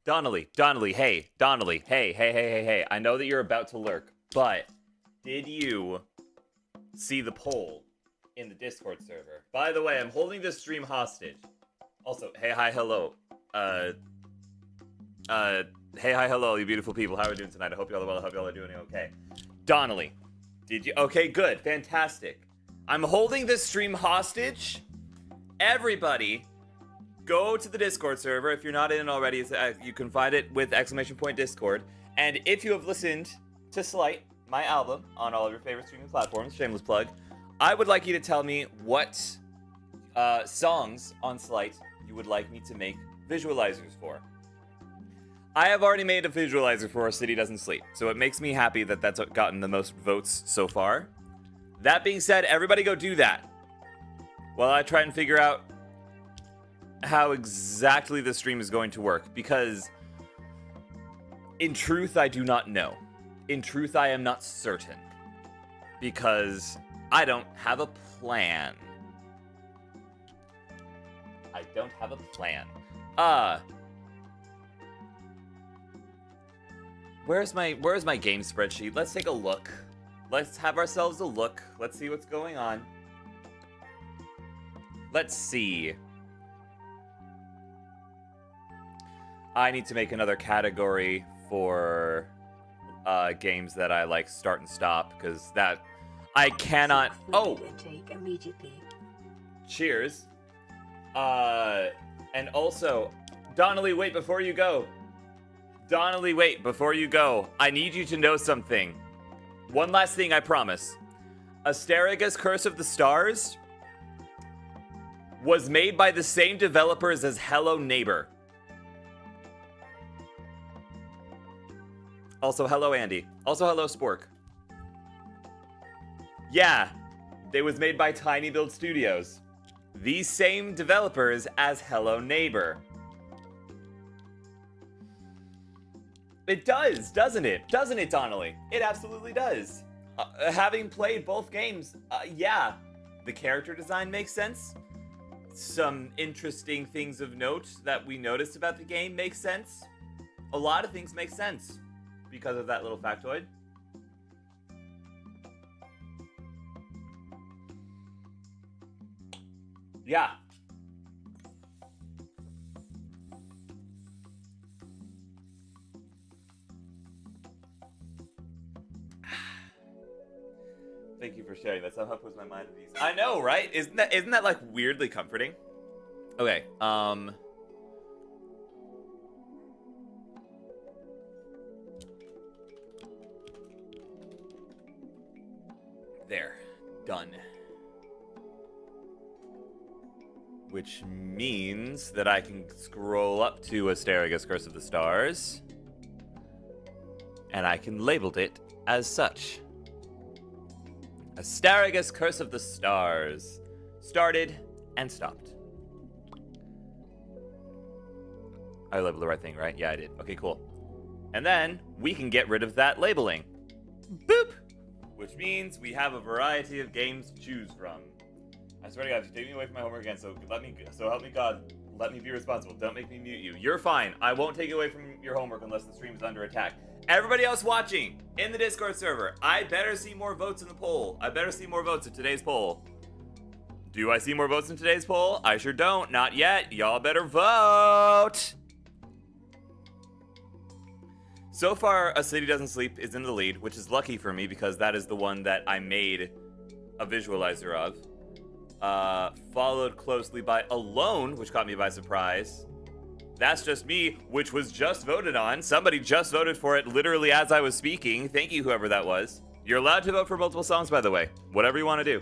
Donnelly, hey, Donnelly, hey. I know that you're about to lurk, but did you see the poll in the Discord server? By the way, I'm holding this stream hostage. Also, hey, hi, hello. Hey, hi, hello, you beautiful people. How are we doing tonight? I hope y'all are well. I hope y'all are doing okay. Donnelly, did you? Okay, good, fantastic. I'm holding this stream hostage. Everybody, go to the Discord server. If you're not in it already, you can find it with !Discord. And if you have listened to Slight, my album, on all of your favorite streaming platforms, shameless plug, I would like you to tell me what songs on Slight you would like me to make visualizers for. I have already made a visualizer for A City Doesn't Sleep, so it makes me happy that that's gotten the most votes so far. That being said, everybody go do that while I try and figure out how exactly the stream is going to work, because in truth, I do not know. In truth, I am not certain, because I don't have a plan. I don't have a plan. Where's my game spreadsheet? Let's take a look. Let's have ourselves a look. Let's see what's going on. Let's see. I need to make another category for games that I like start and stop, because that I cannot. Oh, cheers. And also, Donnelly, wait before you go. Donnelly, wait before you go. I need you to know something. One last thing, I promise. Asterigos Curse of the Stars was made by the same developers as Hello Neighbor. Also, hello, Andy. Also, hello, Spork. Yeah, it was made by Tiny Build Studios. These same developers as Hello Neighbor. It does, doesn't it? Doesn't it, Donnelly? It absolutely does. Having played both games, yeah, the character design makes sense. Some interesting things of note that we noticed about the game make sense. A lot of things make sense because of that little factoid. Yeah. Thank you for sharing. That somehow puts my mind at ease. I know, right? Isn't that like weirdly comforting? Okay. There. Done. Which means that I can scroll up to Asterigos Curse of the Stars. And I can label it as such. Asterigos Curse of the Stars. Started and stopped. I labeled the right thing, right? Yeah, I did. Okay, cool. And then we can get rid of that labeling. Boop! Which means we have a variety of games to choose from. I swear to God, if you take me away from my homework again, so help me God, let me be responsible. Don't make me mute you. You're fine. I won't take you away from your homework unless the stream is under attack. Everybody else watching in the Discord server, I better see more votes in the poll. I better see more votes in today's poll. Do I see more votes in today's poll? I sure don't. Not yet. Y'all better vote. So far, A City Doesn't Sleep is in the lead, which is lucky for me because that is the one that I made a visualizer of. Followed closely by Alone, which caught me by surprise. That's Just Me, which was just voted on. Somebody just voted for it literally as I was speaking. Thank you, whoever that was. You're allowed to vote for multiple songs, by the way. Whatever you want to do.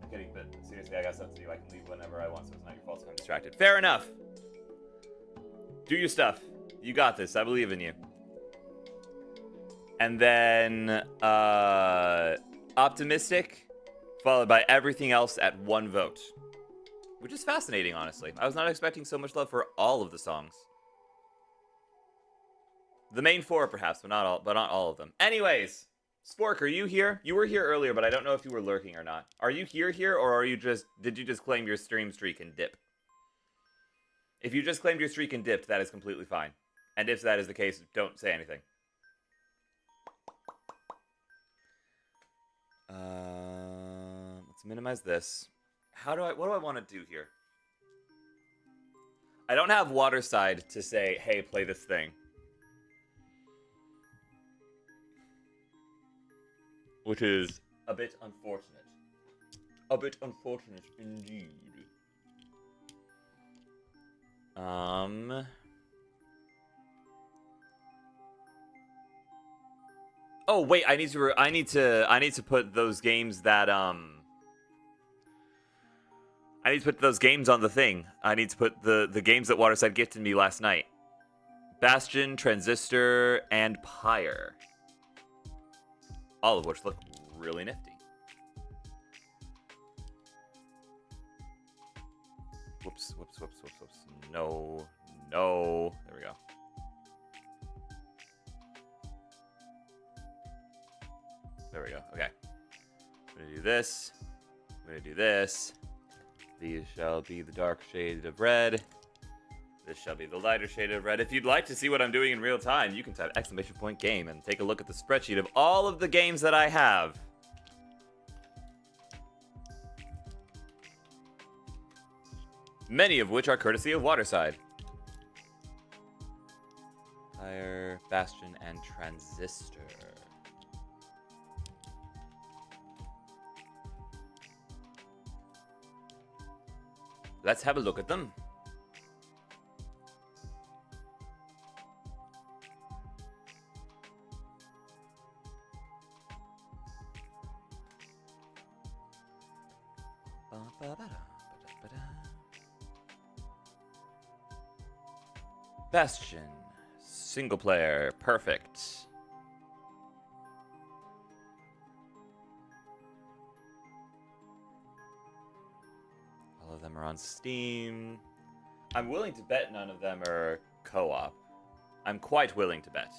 I'm kidding, but seriously, I got stuff to do. I can leave whenever I want, so it's not your fault if I'm distracted. Fair enough. Do your stuff. You got this. I believe in you. And then, Optimistic, followed by everything else at one vote. Which is fascinating, honestly. I was not expecting so much love for all of the songs. The main four, perhaps, but not all of them. Anyways, Spork, are you here? You were here earlier, but I don't know if you were lurking or not. Are you here, or did you just claim your stream streak and dip? If you just claimed your streak and dipped, that is completely fine. And if that is the case, don't say anything. Let's minimize this. What do I want to do here? I don't have Waterside to say, hey, play this thing. Which is a bit unfortunate. A bit unfortunate indeed. Oh wait, I need to put those games that I need to put those games on the thing. I need to put the games that Waterside gifted me last night. Bastion, Transistor, and Pyre. All of which look really nifty. Whoops. No. There we go. There we go. Okay. I'm gonna do this. I'm gonna do this. These shall be the dark shade of red. This shall be the lighter shade of red. If you'd like to see what I'm doing in real time, you can type !game and take a look at the spreadsheet of all of the games that I have. Many of which are courtesy of Waterside. Fire, Bastion, and Transistor. Let's have a look at them. Bastion, single player, perfect. All of them are on Steam. I'm willing to bet none of them are co-op. I'm quite willing to bet.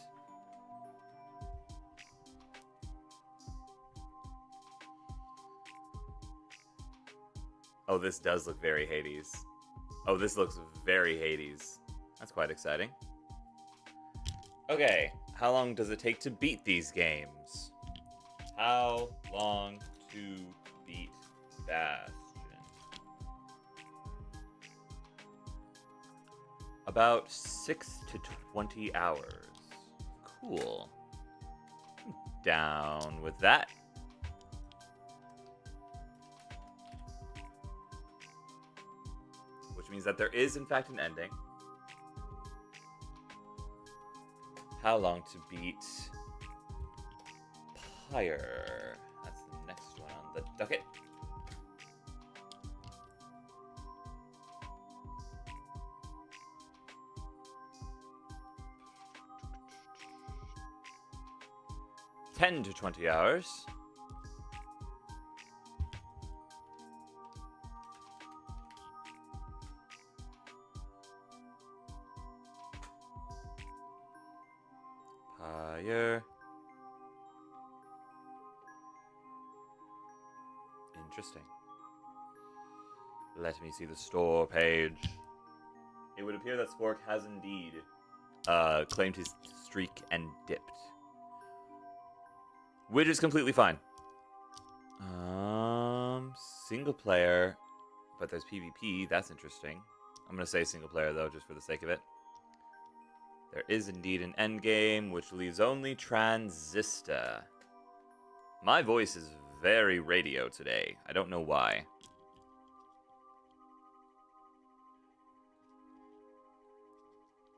Oh, this does look very Hades. Oh, this looks very Hades. That's quite exciting. Okay, how long does it take to beat these games? How long to beat Bastion? About 6 to 20 hours. Cool. I'm down with that. Which means that there is, in fact, an ending. How long to beat Pyre? That's the next one on the docket. $10 to 20 hours. Pyre. Interesting. Let me see the store page. It would appear that Spork has indeed claimed his streak and dipped. Which is completely fine. Single player, but there's PvP. That's interesting. I'm gonna say single player though, just for the sake of it. There is indeed an end game, which leaves only Transistor. My voice is very radio today. I don't know why.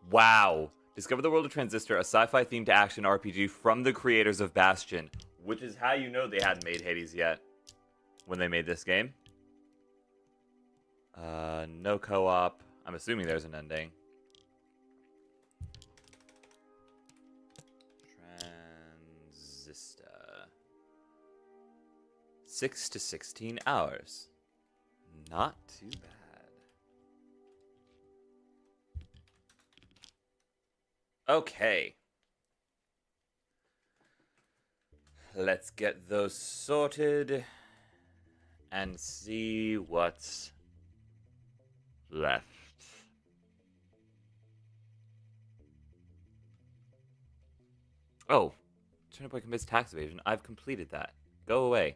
Wow. Discover the world of Transistor, a sci-fi themed action RPG from the creators of Bastion, which is how you know they hadn't made Hades yet when they made this game. No co-op. I'm assuming there's an ending. Transistor. 6 to 16 hours. Not too bad. Okay. Let's get those sorted and see what's left. Oh, Turner Boy commits tax evasion. I've completed that. Go away.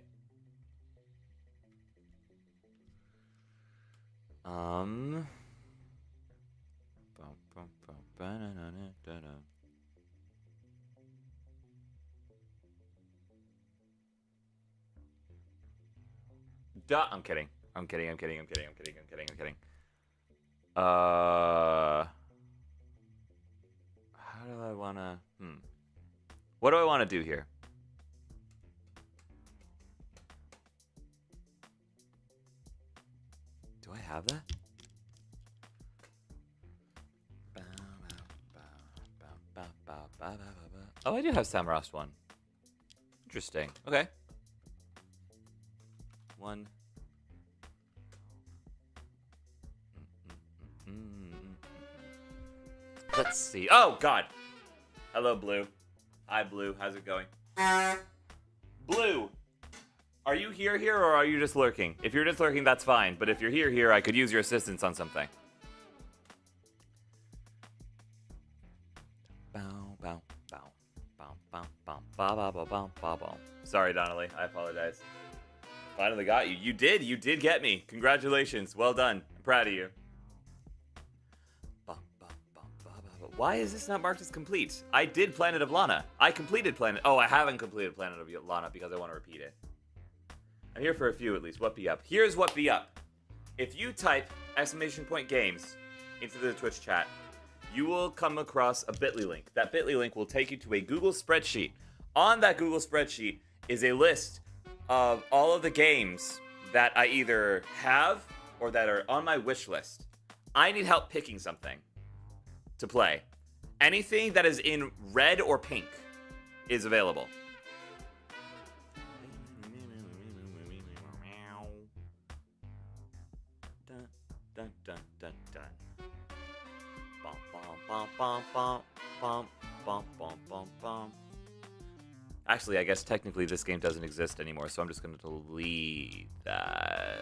Duh. I'm kidding. I'm kidding. How do I wanna? What do I want to do here? Do I have that? Oh, I do have Samorost 1. Interesting. Okay. 1. Let's see. Oh, God. Hello, Blue. Hi, Blue. How's it going? Blue, are you here, or are you just lurking? If you're just lurking, that's fine. But if you're here, I could use your assistance on something. Sorry, Donnelly. I apologize. Finally got you. You did get me. Congratulations. Well done. I'm proud of you. Why is this not marked as complete? I did Planet of Lana. I completed Planet... Oh, I haven't completed Planet of Lana because I want to repeat it. I'm here for a few at least. What be up? Here's what be up. If you type !games into the Twitch chat, you will come across a bit.ly link. That bit.ly link will take you to a Google spreadsheet. On that Google spreadsheet is a list of all of the games that I either have or that are on my wish list. I need help picking something to play. Anything that is in red or pink is available. Dun, dun, dun, dun, dun. Bum, bum, bum, bum, bum, bum, bum, bum, bum. Actually, I guess technically this game doesn't exist anymore, so I'm just going to delete that.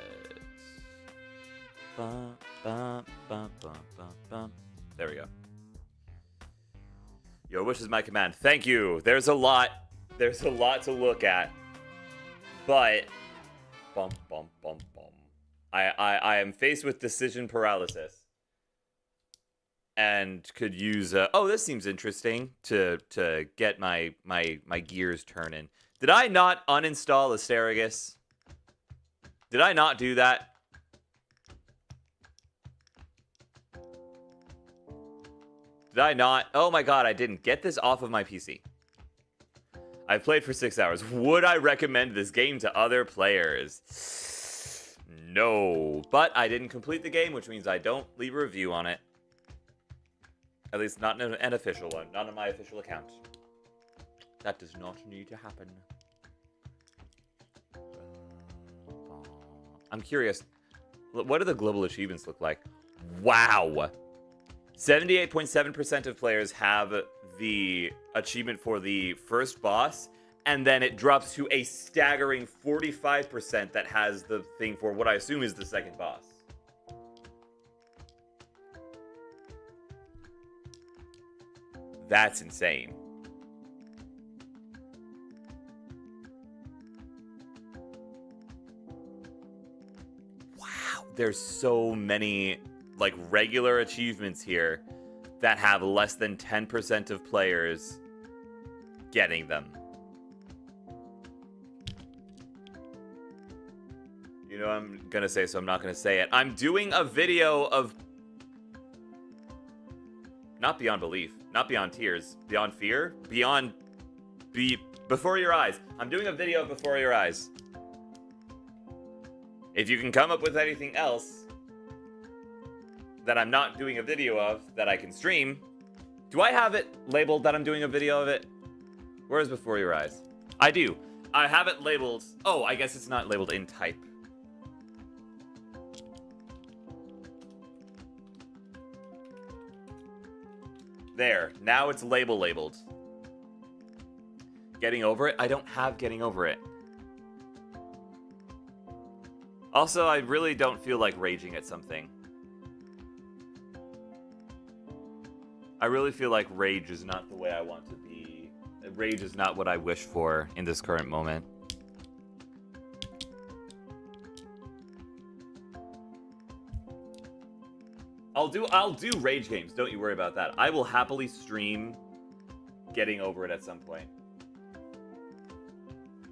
Bum, bum, bum, bum, bum, bum. There we go. Your wish is my command. Thank you. There's a lot to look at. But bum bum bum bum. I am faced with decision paralysis. And could use oh, this seems interesting to get my gears turning. Did I not uninstall Astragalus? Did I not do that? Did I not? Oh my god, I didn't. Get this off of my PC. I've played for 6 hours. Would I recommend this game to other players? No. But I didn't complete the game, which means I don't leave a review on it. At least not an official one. Not on my official account. That does not need to happen. I'm curious. What do the global achievements look like? Wow. 78.7% of players have the achievement for the first boss, and then it drops to a staggering 45% that has the thing for what I assume is the second boss. That's insane. Wow, there's so many like regular achievements here that have less than 10% of players getting them. You know, I'm gonna say, so I'm not gonna say it. I'm doing a video of not Beyond Belief, not Beyond Tears, Beyond Fear, Before Your Eyes. I'm doing a video of Before Your Eyes. If you can come up with anything else that I'm not doing a video of that I can stream, do I have it labeled that I'm doing a video of it? Where is Before Your Eyes? I do. I have it labeled. Oh, I guess it's not labeled in type. There. Now it's labeled. Getting Over It? I don't have Getting Over It. Also, I really don't feel like raging at something. I really feel like rage is not the way I want to be Rage is not what I wish for in this current moment. I'll do rage games. Don't you worry about that. I will happily stream getting over it at some point.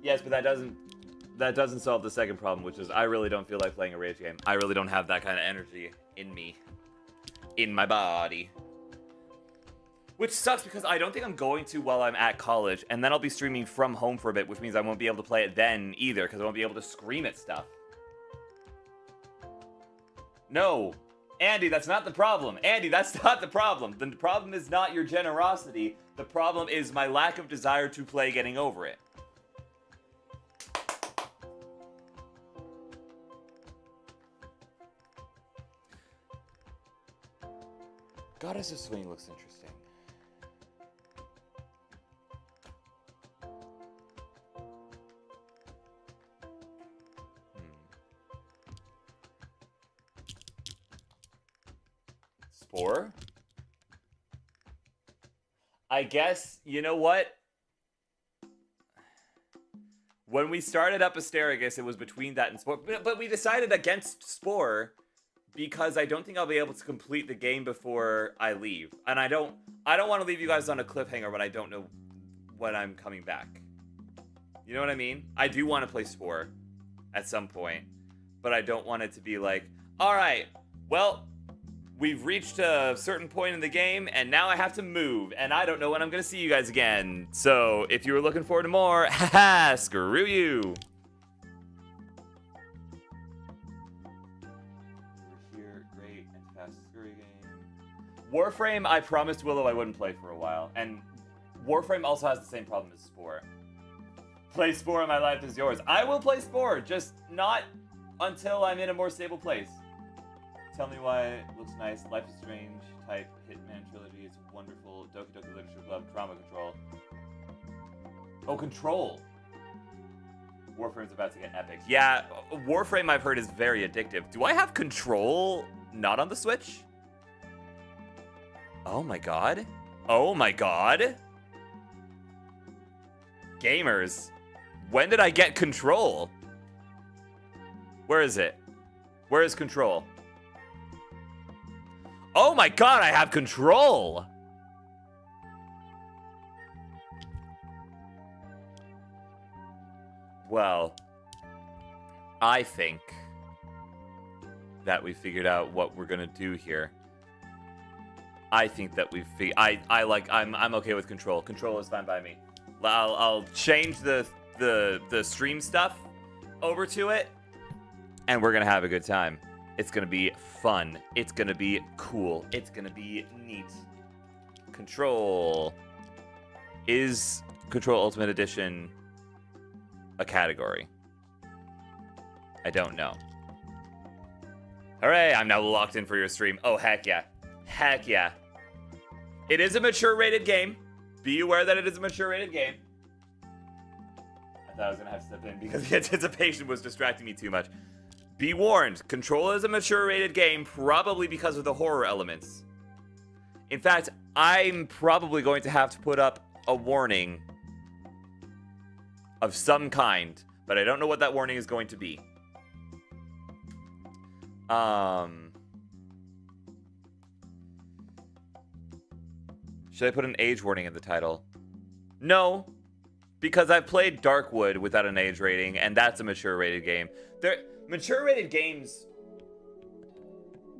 Yes, but that doesn't solve the second problem, which is I really don't feel like playing a rage game. I really don't have that kind of energy in me, in my body. Which sucks because I don't think I'm going to while I'm at college, and then I'll be streaming from home for a bit, which means I won't be able to play it then either, because I won't be able to scream at stuff. No. Andy, that's not the problem. Andy, that's not the problem. The problem is not your generosity. The problem is my lack of desire to play getting over it. Goddess of Swing looks interesting. Spore? I guess, you know what? When we started up Astragus, it was between that and Spore. But we decided against Spore because I don't think I'll be able to complete the game before I leave. And I don't want to leave you guys on a cliffhanger when I don't know when I'm coming back. You know what I mean? I do want to play Spore at some point, but I don't want it to be like, all right, well, we've reached a certain point in the game, and now I have to move, and I don't know when I'm going to see you guys again. So, if you were looking forward to more, haha, screw you. We're here, great, and fast scurry game. Warframe, I promised Willow I wouldn't play for a while, and Warframe also has the same problem as Spore. Play Spore and my life is yours. I will play Spore, just not until I'm in a more stable place. Tell me why it looks nice. Life is Strange type Hitman trilogy. It's wonderful. Doki Doki Literature Club. Trauma Control. Oh, Control. Warframe's about to get epic. Yeah, Warframe I've heard is very addictive. Do I have Control not on the Switch? Oh my god. Oh my god. Gamers. When did I get Control? Where is it? Where is Control? Oh my god, I have Control! Well, I think that we figured out what we're gonna do here. I think that we've I'm okay with Control. Control is fine by me. I'll change the stream stuff over to it, and we're gonna have a good time. It's gonna be fun. It's gonna be cool. It's gonna be neat. Control. Is Control Ultimate Edition a category? I don't know. Hooray, I'm now locked in for your stream. Oh, heck yeah. Heck yeah. It is a mature rated game. Be aware that it is a mature rated game. I thought I was gonna have to step in because the anticipation was distracting me too much. Be warned, Control is a mature rated game, probably because of the horror elements. In fact, I'm probably going to have to put up a warning of some kind, but I don't know what that warning is going to be. Should I put an age warning in the title? No, because I've played Darkwood without an age rating, and that's a mature rated game. Mature rated games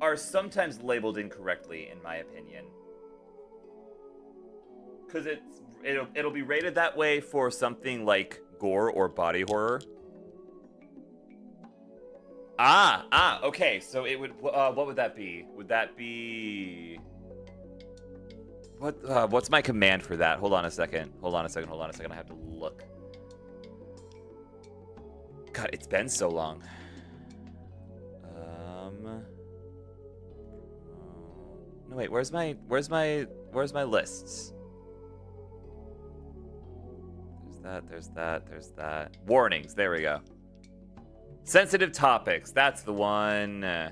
are sometimes labeled incorrectly, in my opinion. Because it'll be rated that way for something like gore or body horror. Okay. So it would. What would that be? Would that be? What's my command for that? Hold on a second. I have to look. God, it's been so long. No, wait. Where's my lists? There's that. Warnings. There we go. Sensitive topics. That's the one.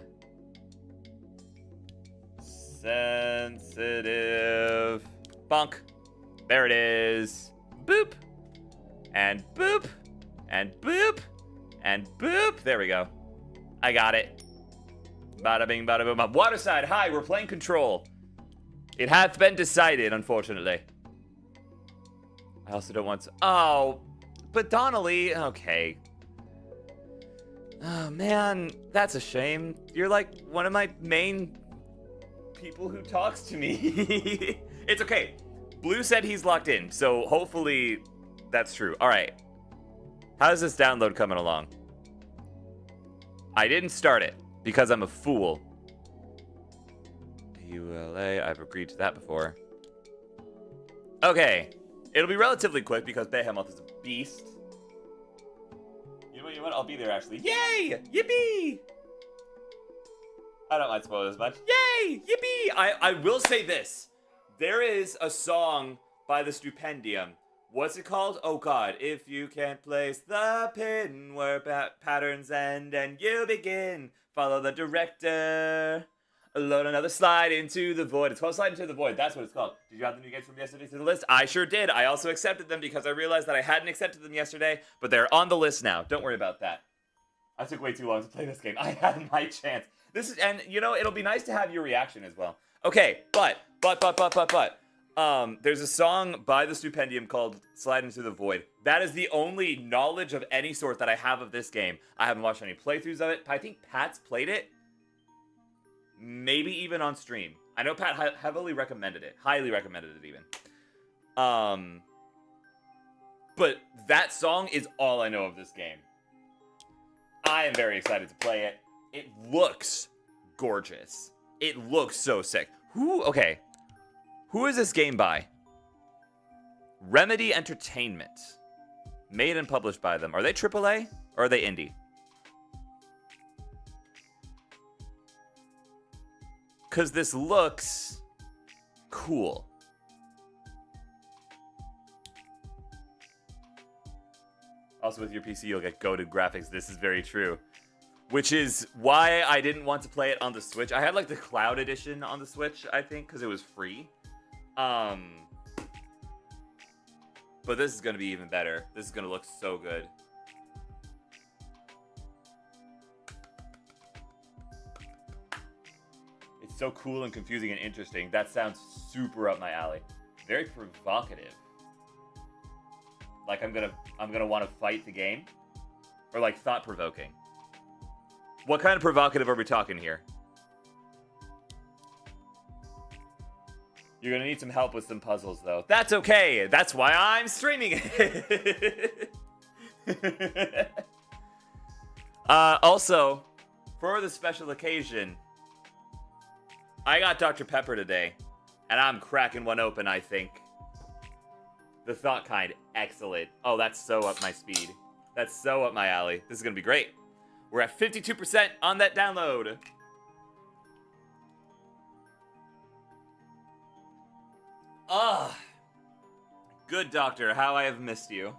Sensitive. Bonk. There it is. and boop, and boop, and boop. There we go. I got it. Bada bing, bada boom. Waterside, hi, we're playing Control. It hath been decided, unfortunately. I also don't want to... Oh, but Donnelly... Okay. Oh, man, that's a shame. You're like one of my main people who talks to me. It's okay. Blue said he's locked in, so hopefully that's true. All right. How's this download coming along? I didn't start it because I'm a fool. ULA, I've agreed to that before. Okay. It'll be relatively quick because Behemoth is a beast. You know what? I'll be there, actually. Yay! Yippee! I don't mind spoilers much. Yay! Yippee! I will say this. There is a song by the Stupendium. What's it called? Oh god. If you can't place the pin where patterns end and you begin, follow the director. Load another slide into the void. It's called Slide into the Void. That's what it's called. Did you add the new games from yesterday to the list? I sure did. I also accepted them because I realized that I hadn't accepted them yesterday, but they're on the list now. Don't worry about that. I took way too long to play this game. I had my chance. And you know, it'll be nice to have your reaction as well. Okay, but. There's a song by the Stupendium called Slide into the Void. That is the only knowledge of any sort that I have of this game. I haven't watched any playthroughs of it. I think Pat's played it. Maybe even on stream. I know Pat heavily recommended it. Highly recommended it even. But that song is all I know of this game. I am very excited to play it. It looks gorgeous. It looks so sick. Okay. Who is this game by? Remedy Entertainment. Made and published by them. Are they AAA or are they indie? Because this looks cool. Also, with your PC, you'll get goated graphics. This is very true. Which is why I didn't want to play it on the Switch. I had like the Cloud Edition on the Switch, I think, because it was free. But this is going to be even better. This is going to look so good. It's so cool and confusing and interesting. That sounds super up my alley. Very provocative. Like I'm gonna want to fight the game? Or like thought-provoking? What kind of provocative are we talking here? You're gonna need some help with some puzzles, though. That's okay. That's why I'm streaming it. Also, for the special occasion, I got Dr. Pepper today, and I'm cracking one open, I think. The thought kind, excellent. Oh, that's so up my speed. That's so up my alley. This is gonna be great. We're at 52% on that download. Good doctor, how I have missed you.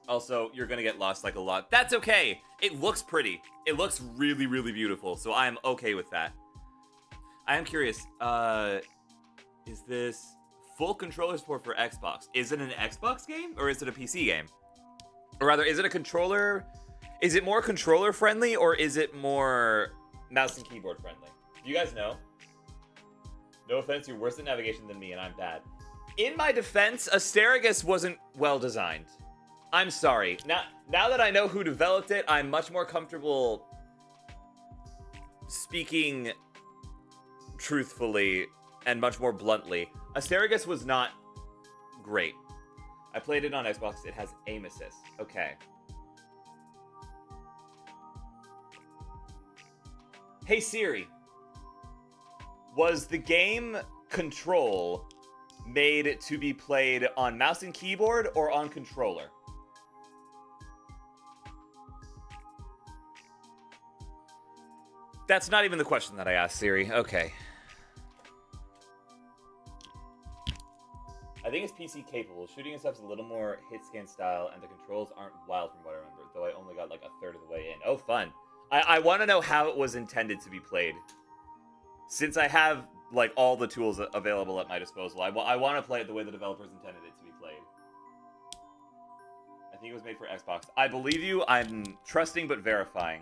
Also, you're gonna get lost like a lot. That's okay. It looks pretty. It looks really, really beautiful, so I am okay with that. I am curious, is this full controller support for Xbox? Is it an Xbox game, or is it a PC game? Or rather, is it a controller? Is it more controller friendly, or is it more mouse and keyboard friendly? Do you guys know? No offense, you're worse at navigation than me, and I'm bad. In my defense, Astragalus wasn't well designed. I'm sorry. Now that I know who developed it, I'm much more comfortable speaking truthfully and much more bluntly. Astragalus was not great. I played it on Xbox. It has aim assist. Okay. Hey Siri. Was the game Control made to be played on mouse and keyboard or on controller? That's not even the question that I asked, Siri. Okay. I think it's PC capable. Shooting and stuff's a little more hit scan style, and the controls aren't wild from what I remember, though I only got like a third of the way in. Oh, fun. I want to know how it was intended to be played. Since I have like all the tools available at my disposal, I want to play it the way the developers intended it to be played. think it was made for Xbox. I believe you. I'm trusting but verifying.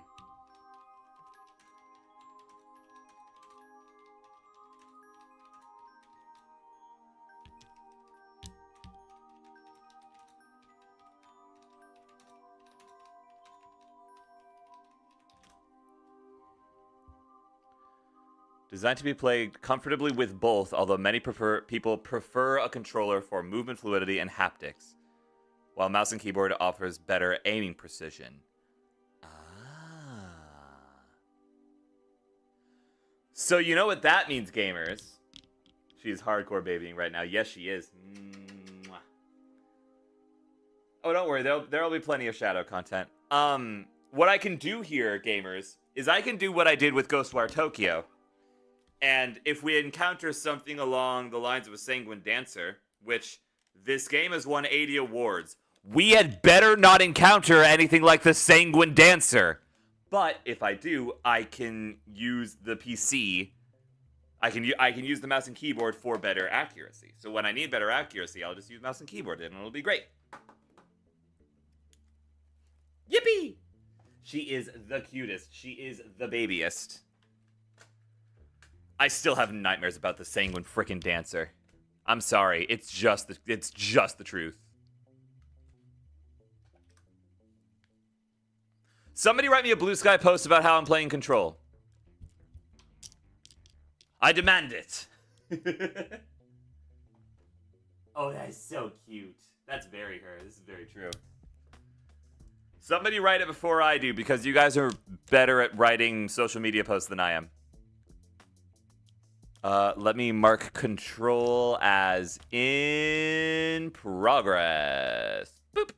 Designed to be played comfortably with both, although many people prefer a controller for movement fluidity and haptics, while mouse and keyboard offers better aiming precision. So you know what that means, gamers. She's hardcore babying right now. Yes, she is. Mwah. Oh, don't worry. There'll be plenty of shadow content. What I can do here, gamers, is I can do what I did with Ghostwire Tokyo. And if we encounter something along the lines of a Sanguine Dancer, which this game has won 80 awards, we had better not encounter anything like the Sanguine Dancer. But if I do, I can use the PC. I can use the mouse and keyboard for better accuracy. So when I need better accuracy, I'll just use mouse and keyboard, and it'll be great. Yippee! She is the cutest. She is the babyest. I still have nightmares about the Sanguine frickin' Dancer. I'm sorry. It's just the truth. Somebody write me a Blue Sky post about how I'm playing Control. I demand it. Oh, that is so cute. That's very her. This is very true. Somebody write it before I do, because you guys are better at writing social media posts than I am. Let me mark Control as in progress. Boop.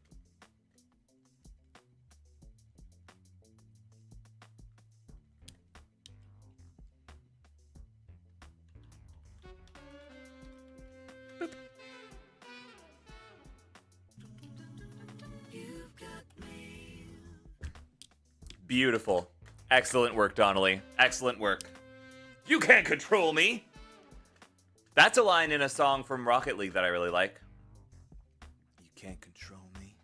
Boop. Beautiful. Excellent work, Donnelly. Excellent work. You can't control me! That's a line in a song from Rocket League that I really like. You can't control me.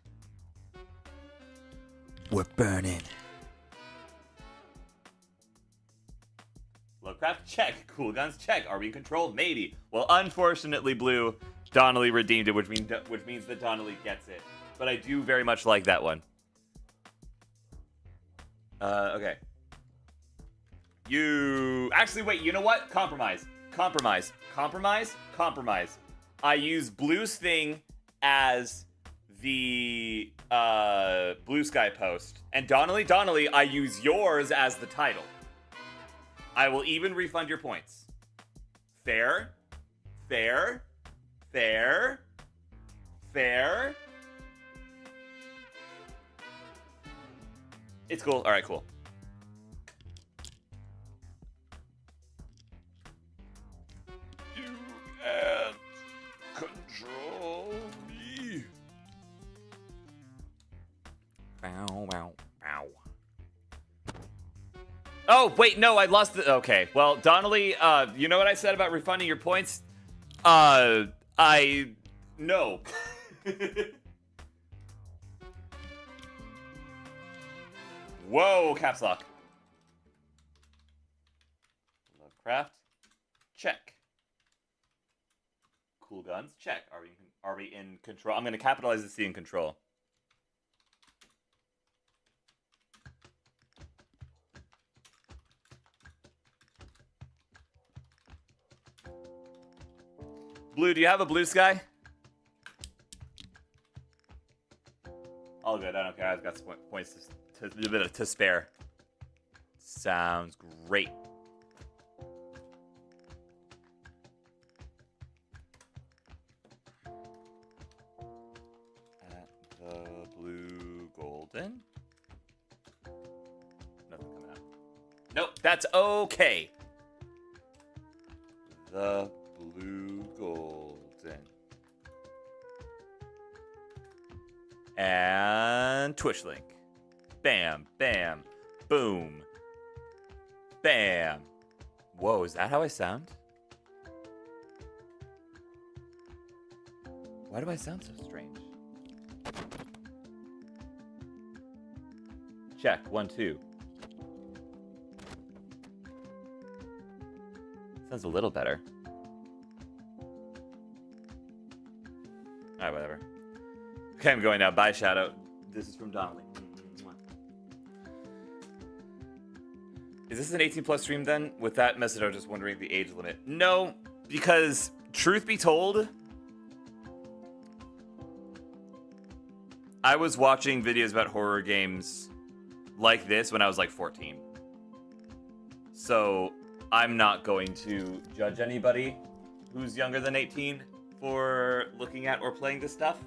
We're burning. Lovecraft, check. Cool Guns, check. Are we in control? Maybe. Well, unfortunately, Blue, Donnelly redeemed it, which means that Donnelly gets it. But I do very much like that one. Okay. Actually, wait, you know what? Compromise. I use Blue's thing as the Blue Sky post. And Donnelly, I use yours as the title. I will even refund your points. Fair. It's cool. All right, cool. And control me. Bow, bow, bow. Oh, wait, no, I lost the... Okay, well, Donnelly, you know what I said about refunding your points? No. Whoa, caps lock. Lovecraft, check. Cool Guns, check. Are we in control? I'm going to capitalize the C in control. Blue, do you have a Blue Sky? All good, I don't care. I've got some points to spare. Sounds great. Golden? Nothing coming out. Nope, that's okay. The blue golden. And Twitch link. Bam, bam, boom. Bam. Whoa, is that how I sound? Why do I sound so strange? Check. 1, 2. Sounds a little better. Alright, whatever. Okay, I'm going now. Bye, Shadow. This is from Donnelly. Is this an 18 plus stream then? With that message, I was just wondering the age limit. No, because truth be told, I was watching videos about horror games like this when I was like 14. So I'm not going to judge anybody who's younger than 18 for looking at or playing this stuff.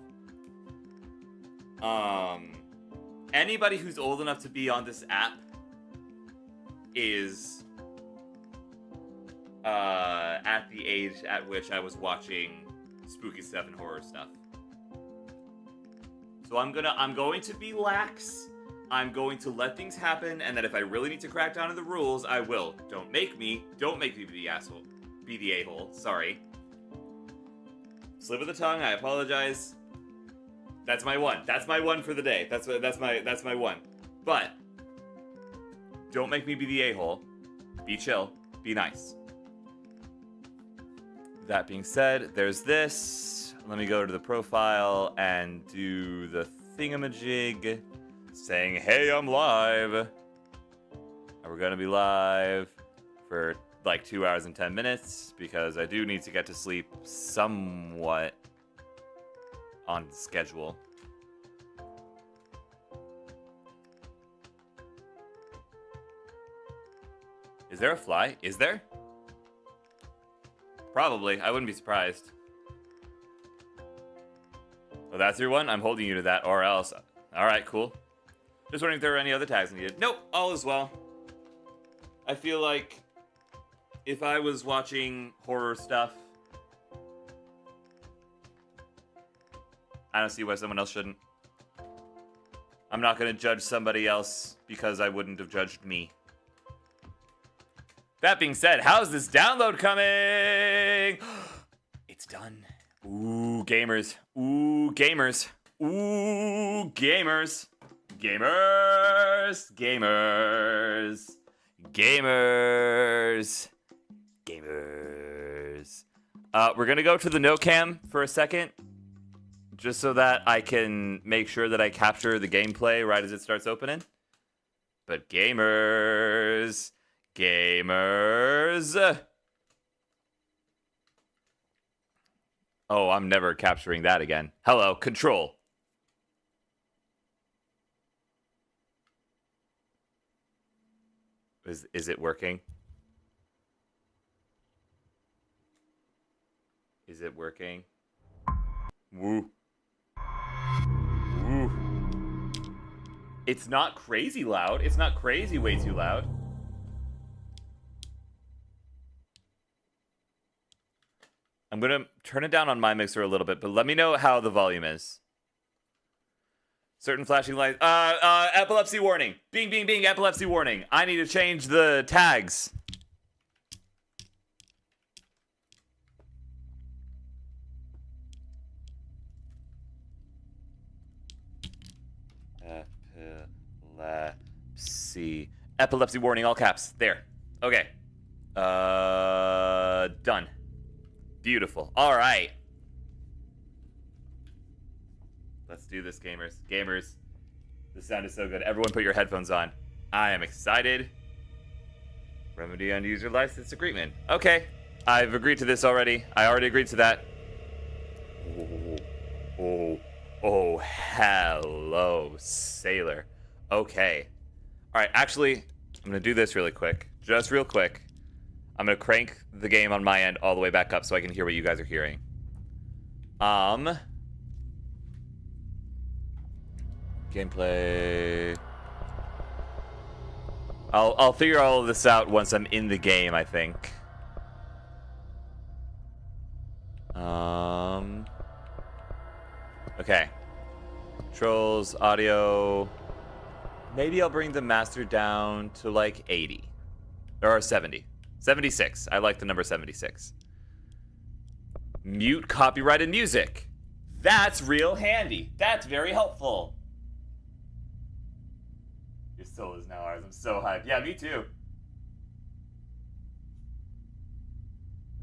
Anybody who's old enough to be on this app is at the age at which I was watching spooky stuff and horror stuff. So I'm going to be lax. I'm going to let things happen, and that if I really need to crack down on the rules, I will. Don't make me be the asshole. Be the a-hole. Sorry. Slip of the tongue, I apologize. That's my one. That's my one for the day. That's my one. But don't make me be the a-hole. Be chill. Be nice. That being said, there's this. Let me go to the profile and do the thingamajig saying, hey, I'm live. And we're going to be live for like 2 hours and 10 minutes because I do need to get to sleep somewhat on schedule. Is there a fly? Is there? Probably. I wouldn't be surprised. Well, that's your one? I'm holding you to that, or else. Alright, cool. Just wondering if there were any other tags needed. Nope, all is well. I feel like if I was watching horror stuff, I don't see why someone else shouldn't. I'm not going to judge somebody else because I wouldn't have judged me. That being said, how's this download coming? It's done. Ooh, gamers. Ooh, gamers. Ooh, gamers. Gamers. Gamers. Gamers. Gamers. We're going to go to the no cam for a second, just so that I can make sure that I capture the gameplay right as it starts opening. But gamers. Gamers. Oh, I'm never capturing that again. Hello, control. Is it working? Is it working? Woo. Woo. It's not crazy loud. It's not crazy way too loud. I'm going to turn it down on my mixer a little bit, but let me know how the volume is. Certain flashing lights. Epilepsy warning. Bing, bing, bing, epilepsy warning. I need to change the tags. Epilepsy. Epilepsy warning, all caps. There. Okay. Done. Beautiful. All right. Let's do this, gamers. Gamers. The sound is so good. Everyone put your headphones on. I am excited. Remedy on user license agreement. Okay. I've agreed to this already. I already agreed to that. Oh, hello, sailor. Okay. All right, actually, I'm going to do this really quick. Just real quick. I'm going to crank the game on my end all the way back up so I can hear what you guys are hearing. Gameplay. I'll figure all of this out once I'm in the game, I think. Okay. Controls, audio. Maybe I'll bring the master down to like 80. Or 70. 76. I like the number 76. Mute copyrighted music. That's real handy. That's very helpful. Your soul is now ours. I'm so hyped. Yeah, me too.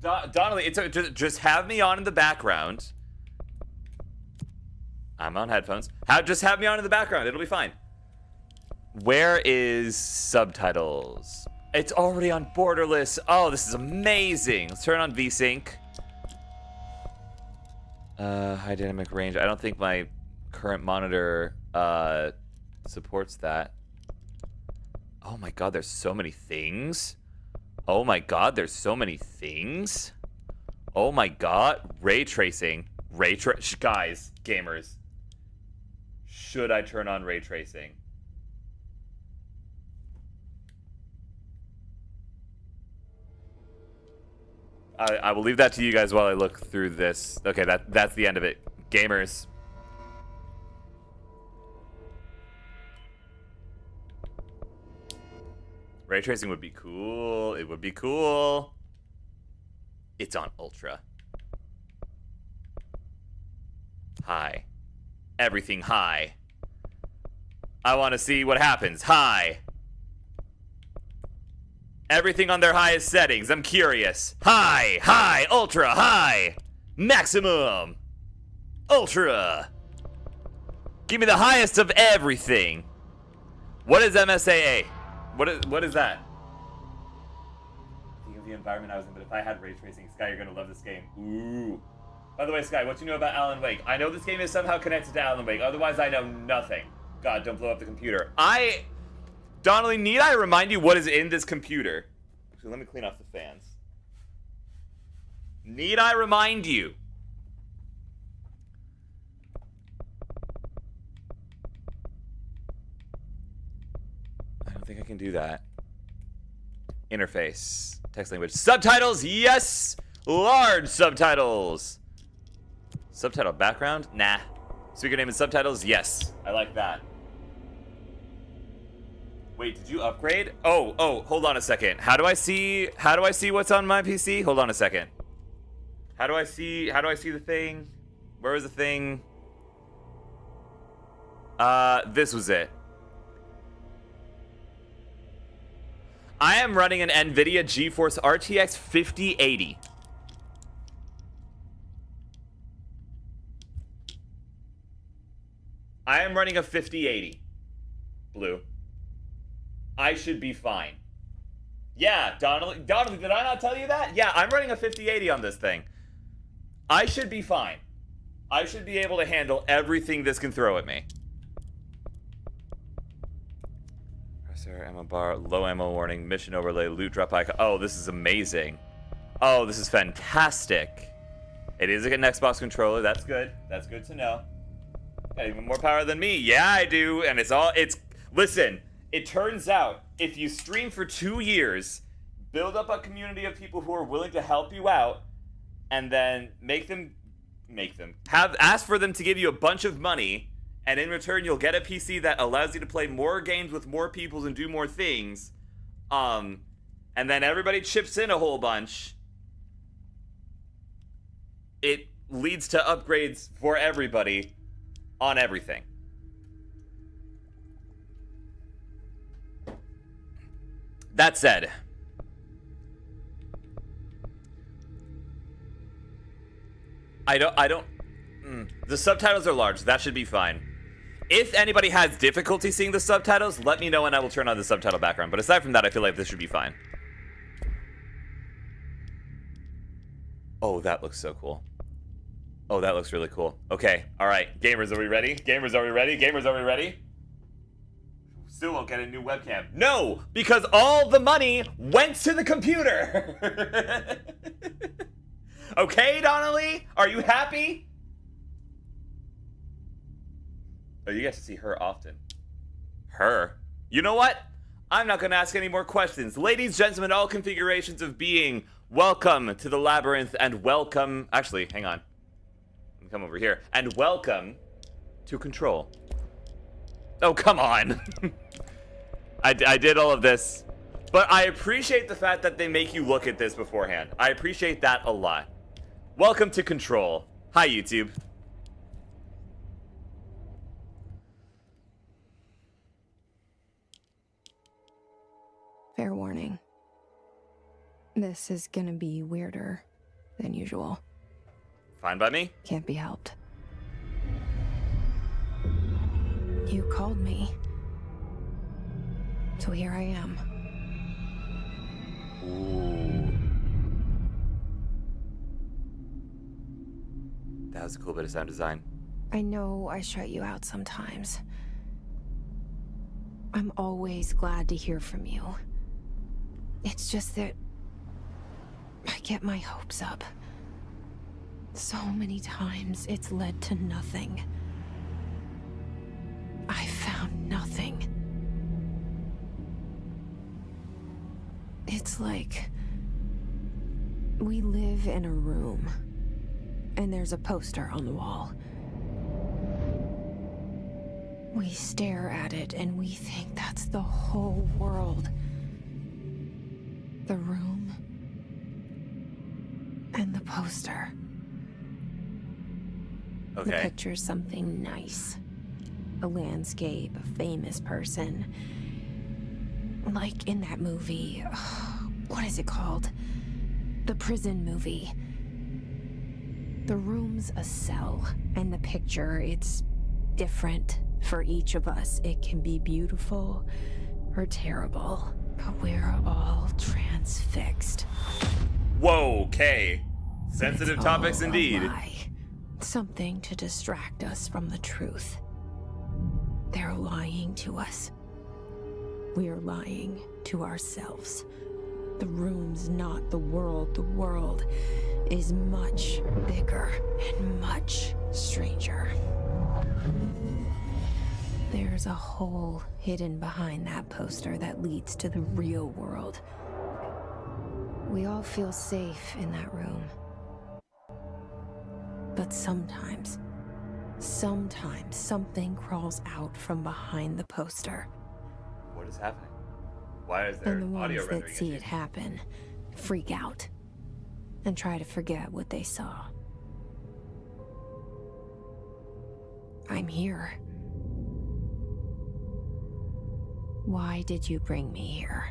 Donnelly, just have me on in the background. I'm on headphones. Just have me on in the background. It'll be fine. Where is subtitles? It's already on Borderless. Oh, this is amazing. Let's turn on VSync. High dynamic range. I don't think my current monitor supports that. Oh my god, there's so many things. Oh my god, there's so many things. Oh my god, ray tracing. Guys, gamers. Should I turn on ray tracing? I will leave that to you guys while I look through this. Okay, that's the end of it. Gamers. Ray tracing would be cool. It would be cool. It's on Ultra. High. Everything high. I want to see what happens. High. Everything on their highest settings. I'm curious. High, high, ultra, high, maximum, ultra. Give me the highest of everything. What is MSAA? What is that? Think of the environment I was in, but if I had ray tracing, Sky, you're gonna love this game. Ooh. By the way, Sky, what you know about Alan Wake? I know this game is somehow connected to Alan Wake. Otherwise, I know nothing. God, don't blow up the computer. Donnelly, need I remind you what is in this computer? Actually, let me clean off the fans. Need I remind you? I don't think I can do that. Interface. Text language. Subtitles, yes! Large subtitles. Subtitle background? Nah. Speaker name and subtitles? Yes. I like that. Wait, did you upgrade? Oh, hold on a second. How do I see what's on my PC? Hold on a second. How do I see the thing? Where was the thing? This was it. I am running an NVIDIA GeForce RTX 5080. I am running a 5080. Blue. I should be fine. Yeah, Donnelly, did I not tell you that? Yeah, I'm running a 5080 on this thing. I should be fine. I should be able to handle everything this can throw at me. Pressor, ammo bar, low ammo warning, mission overlay, loot drop icon. Oh, this is amazing. Oh, this is fantastic. It is like an Xbox controller. That's good. That's good to know. Got even more power than me. Yeah, I do. And listen. It turns out, if you stream for 2 years, build up a community of people who are willing to help you out, and then ask for them to give you a bunch of money, and in return you'll get a PC that allows you to play more games with more people and do more things, and then everybody chips in a whole bunch. It leads to upgrades for everybody on everything. That said, the subtitles are large. That should be fine. If anybody has difficulty seeing the subtitles, let me know and I will turn on the subtitle background. But aside from that, I feel like this should be fine. Oh, that looks so cool. Oh, that looks really cool. Okay, all right. Gamers, are we ready? Gamers, are we ready? Gamers, are we ready? Still won't get a new webcam. No, because all the money went to the computer. Okay, Donnelly? Are you happy? Oh, you get to see her often. Her? You know what? I'm not going to ask any more questions. Ladies, gentlemen, all configurations of being, welcome to the labyrinth and welcome... Actually, hang on. Let me come over here. And welcome to Control. Oh, come on. I did all of this. But I appreciate the fact that they make you look at this beforehand. I appreciate that a lot. Welcome to Control. Hi, YouTube. Fair warning. This is gonna be weirder than usual. Fine by me. Can't be helped. You called me. So here I am. Ooh. That was a cool bit of sound design. I know I shut you out sometimes. I'm always glad to hear from you. It's just that I get my hopes up. So many times it's led to nothing. I found nothing. It's like we live in a room, and there's a poster on the wall. We stare at it and we think that's the whole world. The room and the poster. Okay. The picture's something nice. A landscape, a famous person. Like in that movie, what is it called? The prison movie. The room's a cell, and the picture, it's different for each of us. It can be beautiful or terrible, but we're all transfixed. Whoa, okay. Sensitive It's topics all a indeed. lie. Something to distract us from the truth. They're lying to us. We're lying to ourselves. The room's not the world. The world is much bigger and much stranger. There's a hole hidden behind that poster that leads to the real world. We all feel safe in that room. But sometimes something crawls out from behind the poster. What is happening? Why is there And the audio ones that rendering see issue? it happen freak out and try to forget what they saw. I'm here. Why did you bring me here?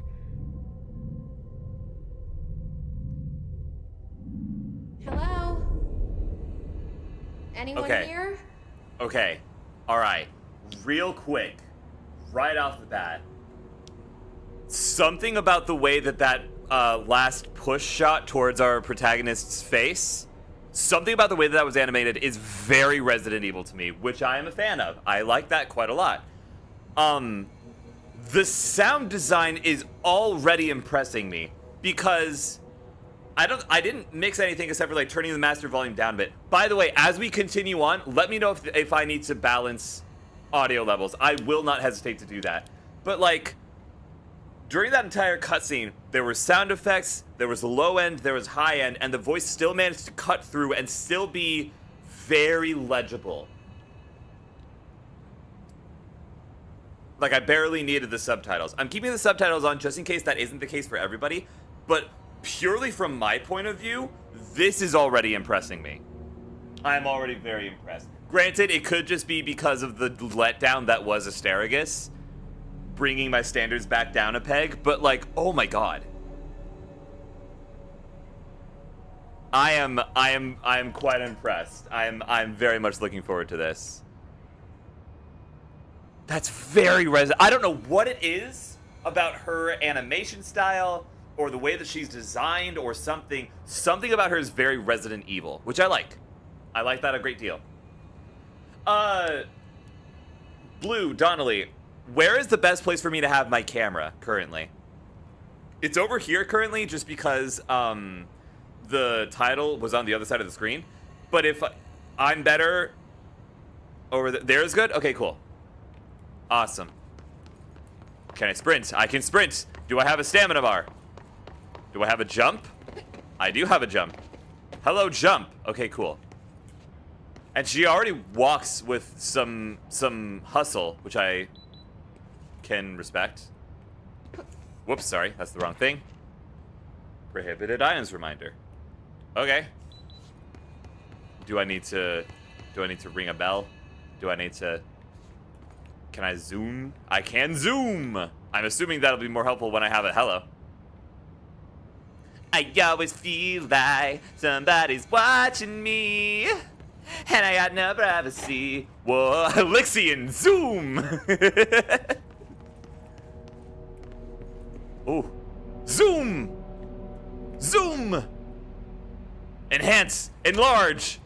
Hello? Anyone Okay. here? Okay. Alright. Real quick. Right off the bat. Something about the way that last push shot towards our protagonist's face, something about the way that was animated is very Resident Evil to me, which I am a fan of. I like that quite a lot. The sound design is already impressing me because I didn't mix anything except for like turning the master volume down a bit. By the way, as we continue on, let me know if I need to balance audio levels. I will not hesitate to do that. But like, during that entire cutscene, there were sound effects, there was low end, there was high end, and the voice still managed to cut through and still be very legible. Like, I barely needed the subtitles. I'm keeping the subtitles on just in case that isn't the case for everybody, but purely from my point of view, this is already impressing me. I'm already very impressed. Granted, it could just be because of the letdown that was Astragalus, bringing my standards back down a peg, but like, oh my god. I am quite impressed. I'm very much looking forward to this. That's very I don't know what it is about her animation style or the way that she's designed or something. Something about her is very Resident Evil, which I like. I like that a great deal. Blue, Donnelly, where is the best place for me to have my camera currently? It's over here currently just because the title was on the other side of the screen. But if I'm better over there is good? Okay, cool. Awesome. Can I sprint? I can sprint. Do I have a stamina bar? Do I have a jump? I do have a jump. Hello, jump. Okay, cool. And she already walks with some hustle, which I can respect. Whoops, sorry, that's the wrong thing. Prohibited items reminder. Okay. Do I need to ring a bell? Do I need to... Can I zoom? I can zoom! I'm assuming that'll be more helpful when I have a hello. I always feel like somebody's watching me, and I got no privacy. Whoa, Elixian, zoom! Oh, zoom! Zoom! Enhance, enlarge!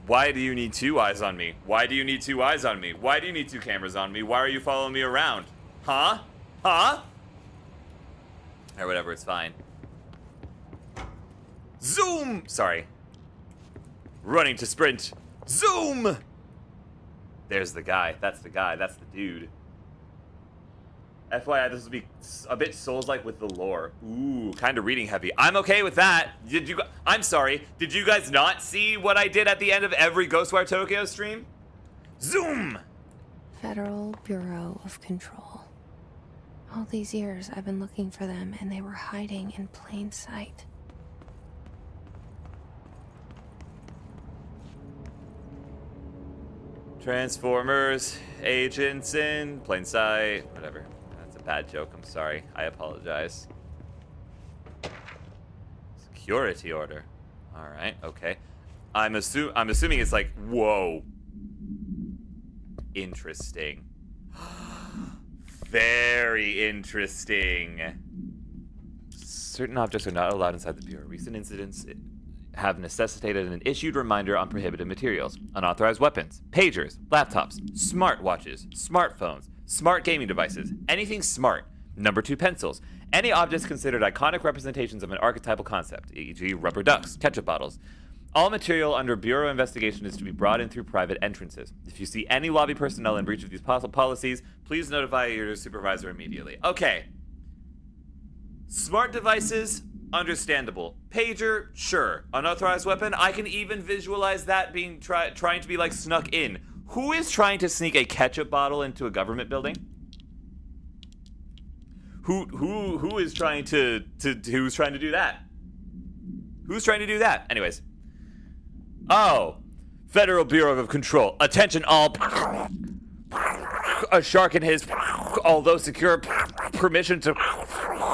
Why do you need 2 eyes on me? Why do you need 2 eyes on me? Why do you need 2 cameras on me? Why are you following me around? Huh? Huh? Or whatever, it's fine. Zoom! Sorry. Running to sprint. Zoom! There's the guy. That's the guy. That's the dude. FYI, this will be a bit Souls-like with the lore. Ooh, kind of reading heavy. I'm okay with that. I'm sorry. Did you guys not see what I did at the end of every Ghostwire Tokyo stream? Zoom! Federal Bureau of Control. All these years I've been looking for them, and they were hiding in plain sight. Transformers, agents in plain sight, whatever. That's a bad joke, I'm sorry. I apologize. Security order. Alright, okay. I'm assuming it's like, whoa. Interesting. Very interesting. Certain objects are not allowed inside the Bureau. Recent incidents have necessitated an issued reminder on prohibited materials, unauthorized weapons, pagers, laptops, smartwatches, smartphones, smart gaming devices, anything smart. Number 2 pencils. Any objects considered iconic representations of an archetypal concept, e.g. rubber ducks, ketchup bottles. All material under Bureau investigation is to be brought in through private entrances. If you see any lobby personnel in breach of these policies, please notify your supervisor immediately. Okay. Smart devices, understandable. Pager, sure. Unauthorized weapon, I can even visualize that being trying to be like snuck in. Who is trying to sneak a ketchup bottle into a government building? Who is trying to who's trying to do that? Who's trying to do that? Anyways. Oh, Federal Bureau of Control. Attention all. A shark in his, although secure, permission to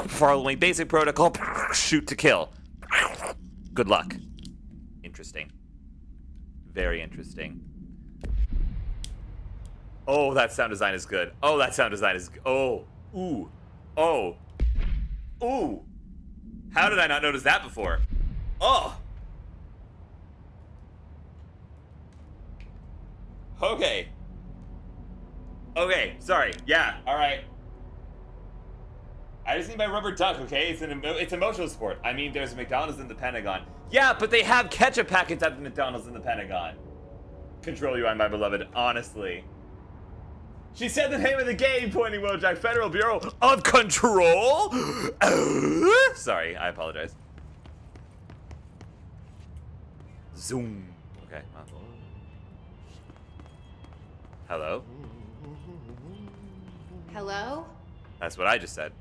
following basic protocol, shoot to kill. Good luck. Interesting. Very interesting. Oh, that sound design is good. Oh, that sound design is good. Oh. Ooh. Oh. Ooh. How did I not notice that before? Oh. Okay. Okay, sorry. Yeah, alright. I just need my rubber duck, okay? It's emotional support. I mean, there's a McDonald's in the Pentagon. Yeah, but they have ketchup packets at the McDonald's in the Pentagon. Control UI, my beloved, honestly. She said the name of the game, pointing Wojak, Federal Bureau of Control? Sorry, I apologize. Zoom. Okay. Hello? Hello? That's what I just said.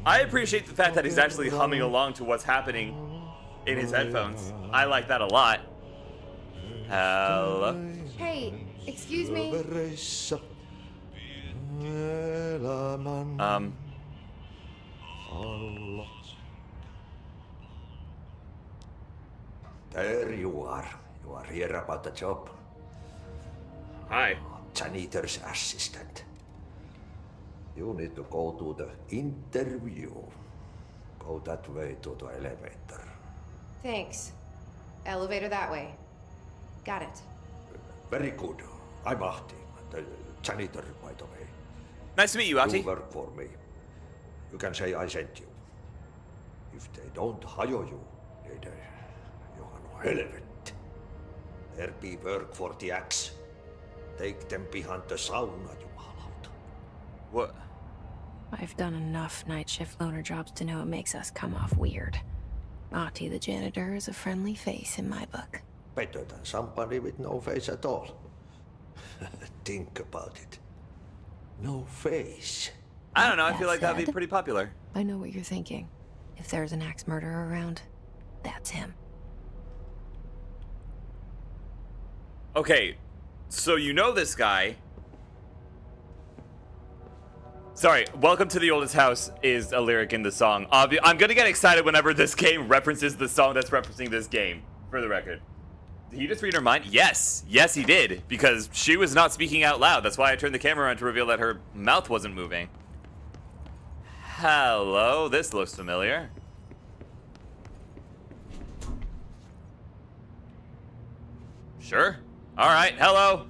I appreciate the fact that he's actually humming along to what's happening in his headphones. I like that a lot. Hello? Hey, excuse me. There you are. You are here about the job. Hi. Janitor's assistant. You need to go to the interview. Go that way to the elevator. Thanks. Elevator that way. Got it. Very good. I'm Ahti, the janitor, by the way. Nice to meet you, Ahti. You work for me. You can say I sent you. If they don't hire you, they you are no helvet. There be work for the axe. Take them behind the sauna, jumalauta. What? I've done enough night shift loner jobs to know it makes us come off weird. Ahti the janitor is a friendly face in my book. Better than somebody with no face at all. Think about it. No face. I don't know, I That feel like that'd be said- pretty popular. I know what you're thinking. If there's an axe murderer around, that's him. Okay, so you know this guy. Sorry, welcome to the oldest house is a lyric in the song. I'm gonna get excited whenever this game references the song that's referencing this game, for the record. Did he just read her mind? Yes, yes he did, because she was not speaking out loud. That's why I turned the camera on to reveal that her mouth wasn't moving. Hello, this looks familiar. Sure. All right, hello.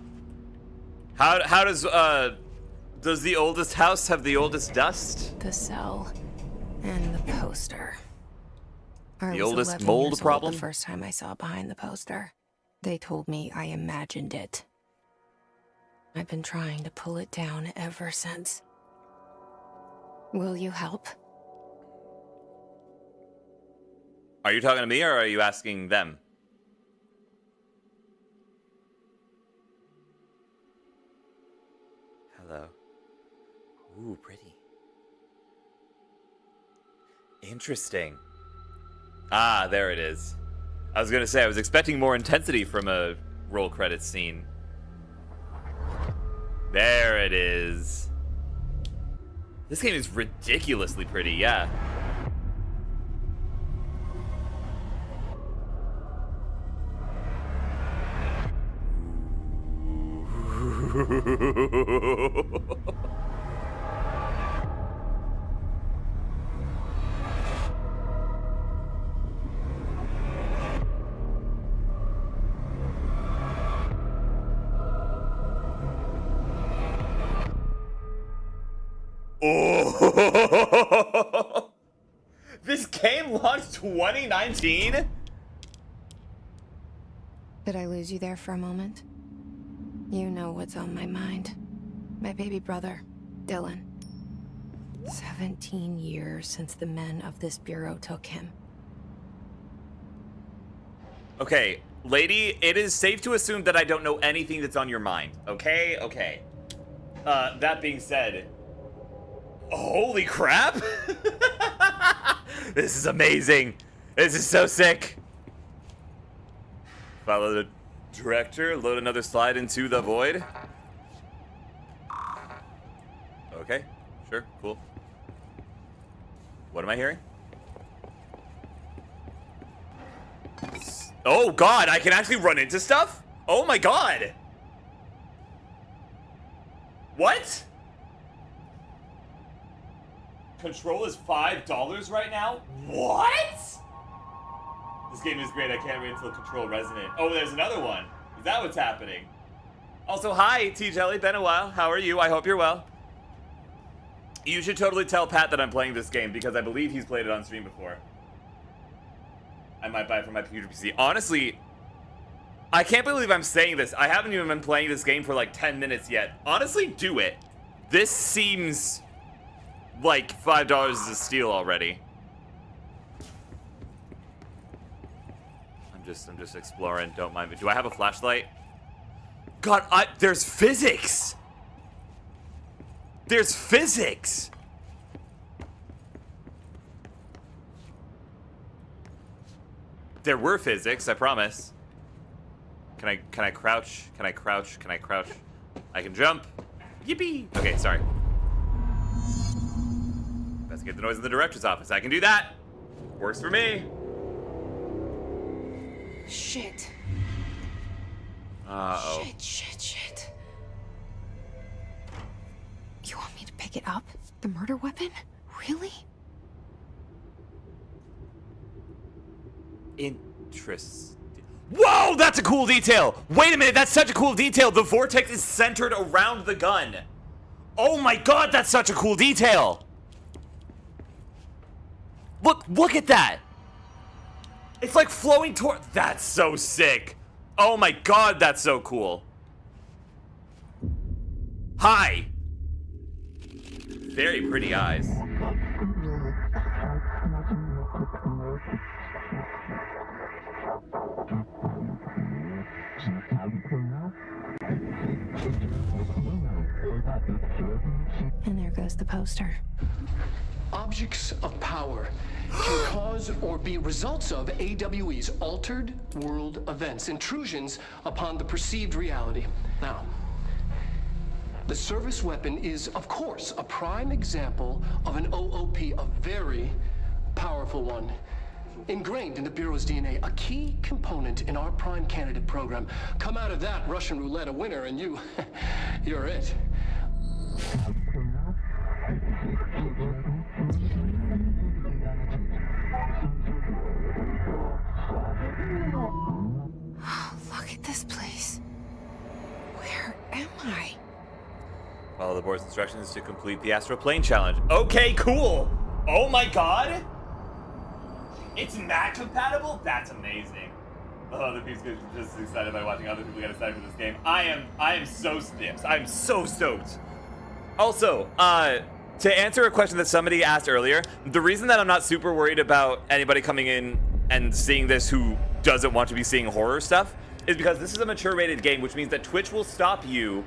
How does the oldest house have the oldest dust? The cell and the poster. I The was oldest 11 mold years old problem? the first time I saw behind the poster. They told me I imagined it. I've been trying to pull it down ever since. Will you help? Are you talking to me or are you asking them? Hello. Ooh, pretty. Interesting. Ah, there it is. I was gonna say, I was expecting more intensity from a roll credits scene. There it is. This game is ridiculously pretty, yeah. Oh! This game launched 2019? Did I lose you there for a moment? You know what's on my mind. My baby brother, Dylan. 17 years since the men of this bureau took him. Okay, lady, it is safe to assume that I don't know anything that's on your mind. Okay? Okay. That being said, holy crap! This is amazing. This is so sick. Follow the director, load another slide into the void. Okay, sure, cool. What am I hearing? Oh god, I can actually run into stuff? Oh my god! What? Control is $5 right now? What? This game is great, I can't wait until Control Resonant. Oh, there's another one. Is that what's happening? Also, hi, T-Jelly, been a while. How are you? I hope you're well. You should totally tell Pat that I'm playing this game because I believe he's played it on stream before. I might buy it for my computer PC. Honestly, I can't believe I'm saying this. I haven't even been playing this game for like 10 minutes yet. Honestly, do it. This seems like $5 is a steal already. I'm just exploring. Don't mind me. Do I have a flashlight? God, there's physics. There's physics. There were physics, I promise. Can I crouch? Can I crouch? Can I crouch? I can jump. Yippee! Okay, sorry. Investigate the noise in the director's office. I can do that. Works for me. Shit. Uh-oh. Shit. You want me to pick it up? The murder weapon? Really? Interesting. Whoa, that's a cool detail. Wait a minute, that's such a cool detail. The vortex is centered around the gun. Oh my god, that's such a cool detail. Look at that. It's like flowing toward. That's so sick. Oh my god, that's so cool. Hi. Very pretty eyes. And there goes the poster. Objects of power can cause or be results of AWE's altered world events, intrusions upon the perceived reality. Now, the service weapon is, of course, a prime example of an OOP, a very powerful one. Ingrained in the Bureau's DNA, a key component in our prime candidate program. Come out of that Russian roulette a winner and you're it. Look at this place. Where am I? Follow the board's instructions to complete the astral plane challenge. Okay, cool. Oh my god. It's Mac compatible? That's amazing. Oh, the people are just excited by watching other people get excited for this game. I am so stoked. I'm so stoked. Also, to answer a question that somebody asked earlier, the reason that I'm not super worried about anybody coming in and seeing this who doesn't want to be seeing horror stuff is because this is a mature rated game, which means that Twitch will stop you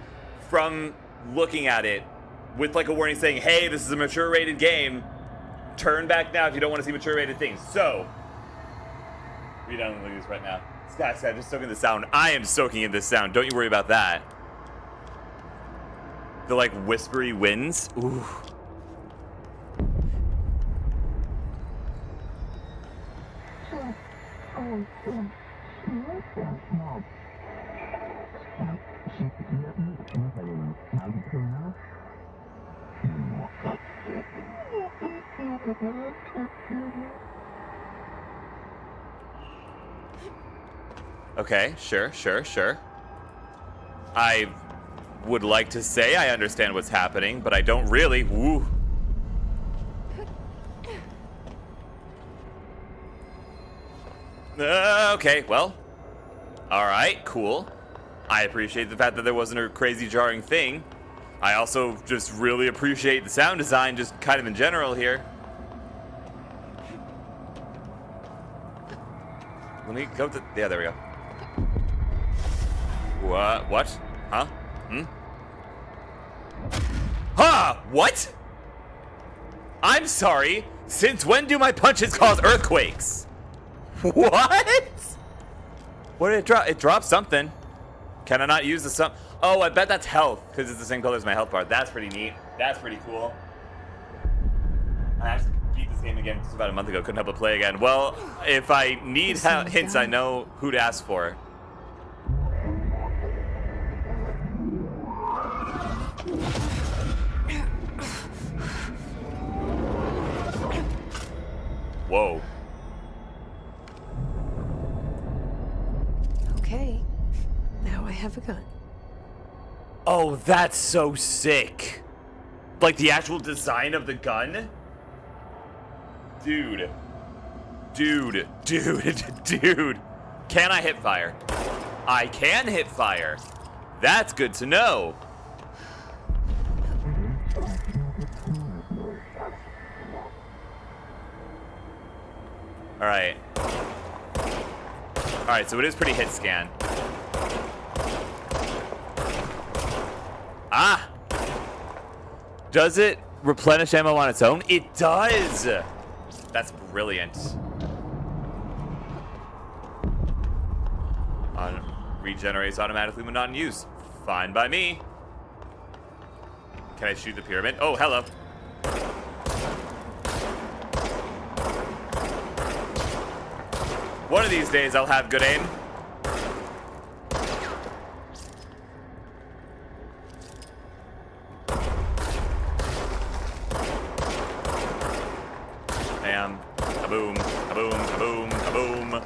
from looking at it with like a warning saying, hey, this is a mature rated game. Turn back now if you don't want to see mature rated things. So, read on the news right now. Scott, just soaking the sound. I am soaking in this sound. Don't you worry about that. The like whispery winds. Ooh. Okay, sure. I would like to say I understand what's happening, but I don't really. Woo. Okay, well. Alright, cool. I appreciate the fact that there wasn't a crazy jarring thing. I also just really appreciate the sound design, just kind of in general here. Let me go to... Yeah, there we go. What? Huh? Huh? What? I'm sorry. Since when do my punches cause earthquakes? What? What did it drop? It dropped something. Can I not use the some? Oh, I bet that's health, because it's the same color as my health bar. That's pretty neat. That's pretty cool. I actually beat this game again just about a month ago. Couldn't help but play again. Well, if I need hints, I know who to ask for. Whoa. Okay. Now I have a gun. Oh, that's so sick. Like the actual design of the gun? Dude. Can I hit fire? I can hit fire. That's good to know. Alright. Alright, so it is pretty hit scan. Ah! Does it replenish ammo on its own? It does! That's brilliant. Regenerates automatically when not in use. Fine by me. Can I shoot the pyramid? Oh, hello. One of these days I'll have good aim. Bam. Kaboom. Kaboom. Kaboom. Kaboom.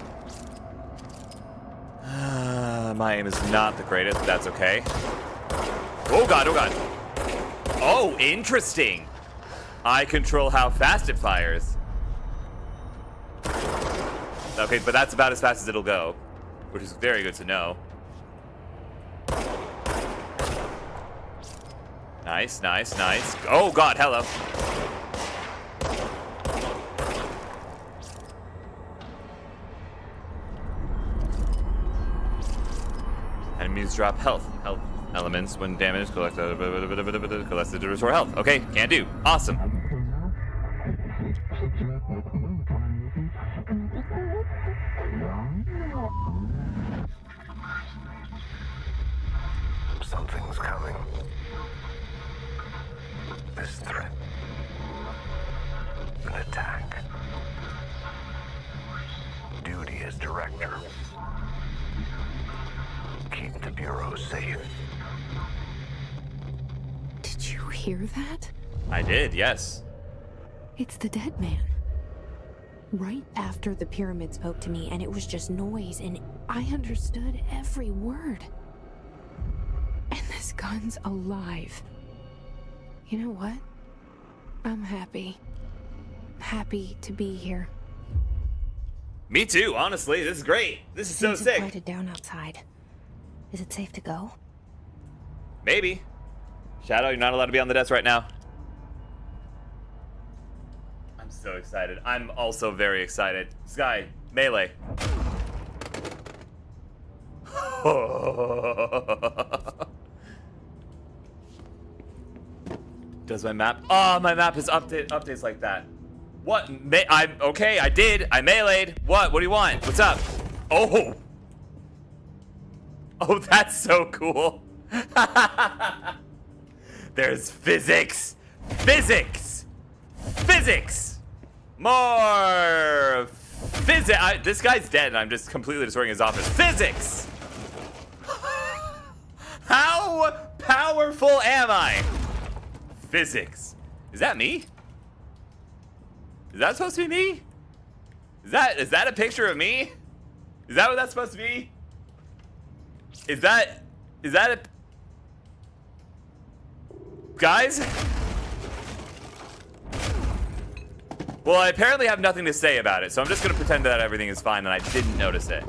My aim is not the greatest, but that's okay. Oh god, oh god. Oh, interesting. I control how fast it fires. Okay, but that's about as fast as it'll go, which is very good to know. Nice, nice, nice. Oh god, hello. Enemies drop health. elements when damaged. Collect the to restore health. Okay, can do. Awesome. Something's coming. This threat. An attack. Duty as director. Keep the Bureau safe. Did you hear that? I did, yes. It's the dead man. Right after the pyramid spoke to me, and it was just noise, and I understood every word. And this gun's alive. You know what? I'm happy. Happy to be here. Me too, honestly. This is great. This is so Things have sick. quieted down outside. Is it safe to go? Maybe. Shadow, you're not allowed to be on the desk right now. I'm so excited. I'm also very excited. Sky, melee. Does my map? Oh, my map is updates like that. What? I'm okay. I did. I meleeed. What? What do you want? What's up? Oh. Oh, that's so cool. There's physics. Physics. Physics. More physics. This guy's dead, and I'm just completely destroying his office. Physics. How powerful am I? Physics. Is that me? Is that supposed to be me? Is that a picture of me? Is that what that's supposed to be? Is that a... Guys? Well, I apparently have nothing to say about it, so I'm just gonna pretend that everything is fine and I didn't notice it.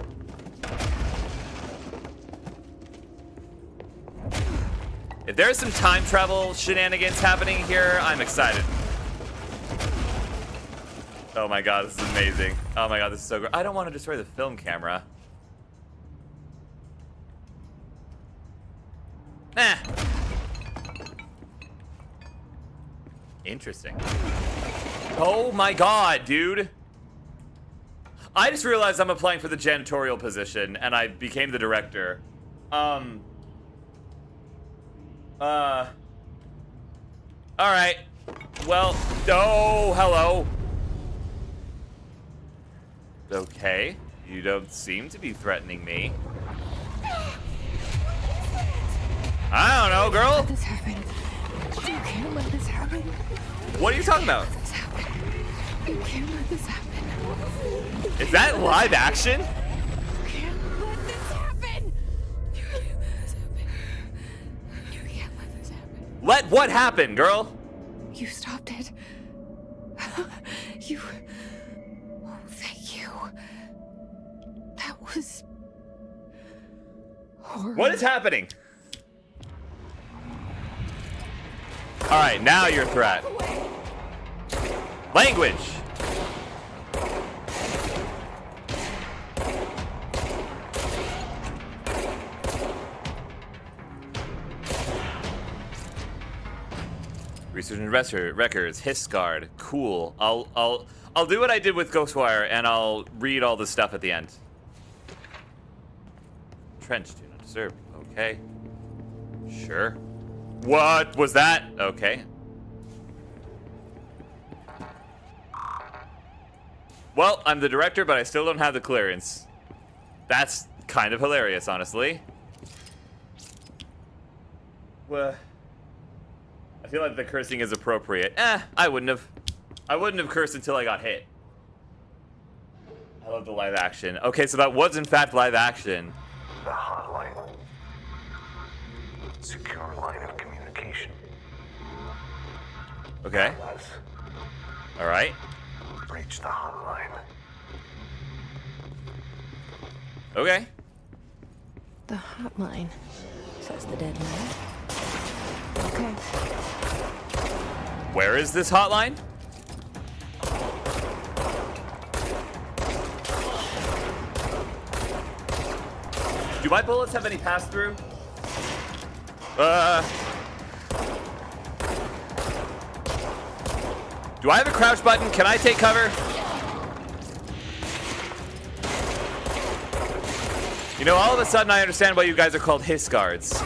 If there's some time travel shenanigans happening here, I'm excited. Oh my god, this is amazing. Oh my god, this is so great. I don't want to destroy the film camera. Eh. Interesting. Oh my god, dude. I just realized I'm applying for the janitorial position and I became the director. Alright. Well, oh, hello. Okay. You don't seem to be threatening me. I don't know, girl. Let this happen. You can't let this happen. What are you talking about? Let this happen. You can't let this happen. Is that live action? You can't let this happen. You can't let this happen. You can't let this happen. Let what happen, girl? You stopped it. You... Oh, thank you. That was... horrible. What is happening? Alright, now you're a threat. Language. Research and records, Hissguard, cool. I'll do what I did with Ghostwire and I'll read all the stuff at the end. Trench, do not disturb. Okay. Sure. What was that? Okay. Well, I'm the director, but I still don't have the clearance. That's kind of hilarious, honestly. Well, I feel like the cursing is appropriate. I wouldn't have cursed until I got hit. I love the live action. Okay, so that was in fact live action. The hotline. Secure line of communication. Okay. Let's All right. reach the hotline. Okay. The hotline, says the dead man. Okay. Where is this hotline? Do my bullets have any pass-through? Do I have a crouch button? Can I take cover? You know, all of a sudden I understand why you guys are called hiss guards.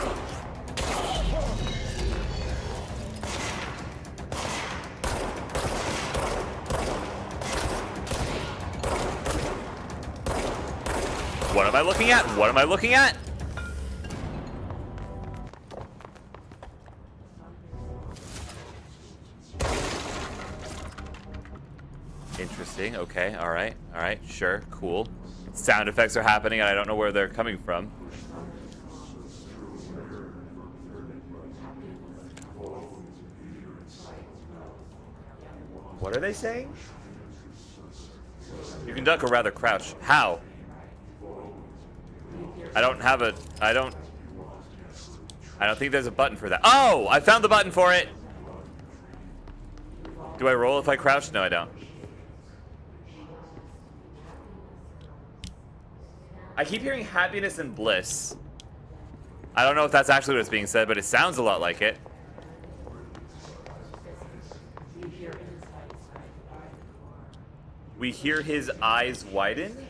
What am I looking at? What am I looking at? Interesting. Okay. All right. All right. Sure. Cool. Sound effects are happening, and I don't know where they're coming from. What are they saying? You can duck or rather crouch. How? I don't have a... I don't think there's a button for that. Oh! I found the button for it! Do I roll if I crouch? No, I don't. I keep hearing happiness and bliss. I don't know if that's actually what's being said, but it sounds a lot like it. We hear his eyes widen?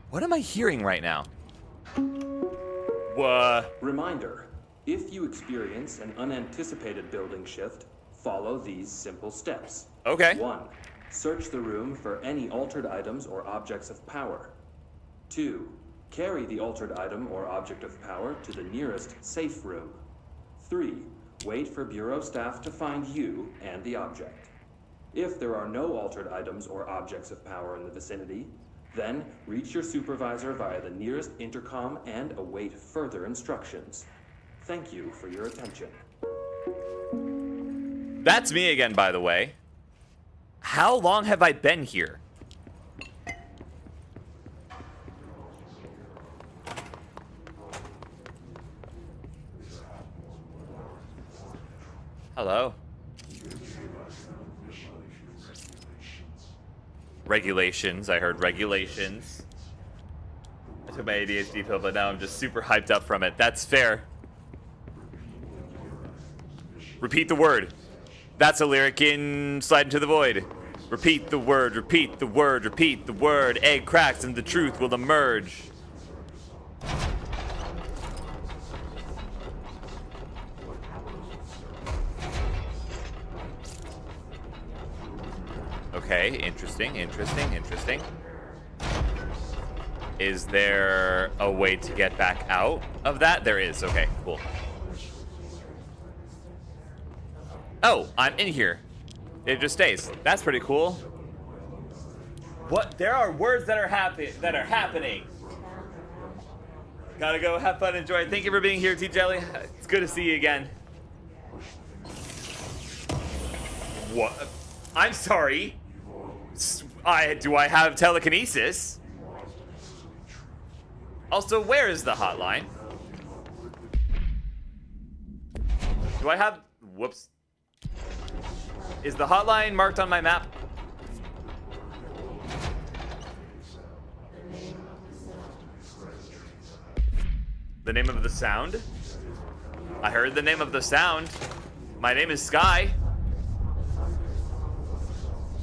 What am I hearing right now? Reminder, if you experience an unanticipated building shift, follow these simple steps. Okay. 1. Search the room for any altered items or objects of power. 2. Carry the altered item or object of power to the nearest safe room. 3. Wait for Bureau staff to find you and the object. If there are no altered items or objects of power in the vicinity, then reach your supervisor via the nearest intercom and await further instructions. Thank you for your attention. That's me again, by the way. How long have I been here? Hello. Regulations. I heard regulations. I took my ADHD pill, but now I'm just super hyped up from it. That's fair. Repeat the word. That's a lyric in Slide Into the Void. Repeat the word, repeat the word, repeat the word. Egg cracks and the truth will emerge. Okay, interesting, interesting, interesting. Is there a way to get back out of that? There is. Okay, cool. Oh, I'm in here. It just stays. That's pretty cool. What? There are words that are happening. Gotta go. Have fun. Enjoy. Thank you for being here, T Jelly. It's good to see you again. What? I'm sorry. Do I have telekinesis? Also, where is the hotline? Do I have... Whoops. Is the hotline marked on my map? The name of the sound? I heard the name of the sound. My name is Sky.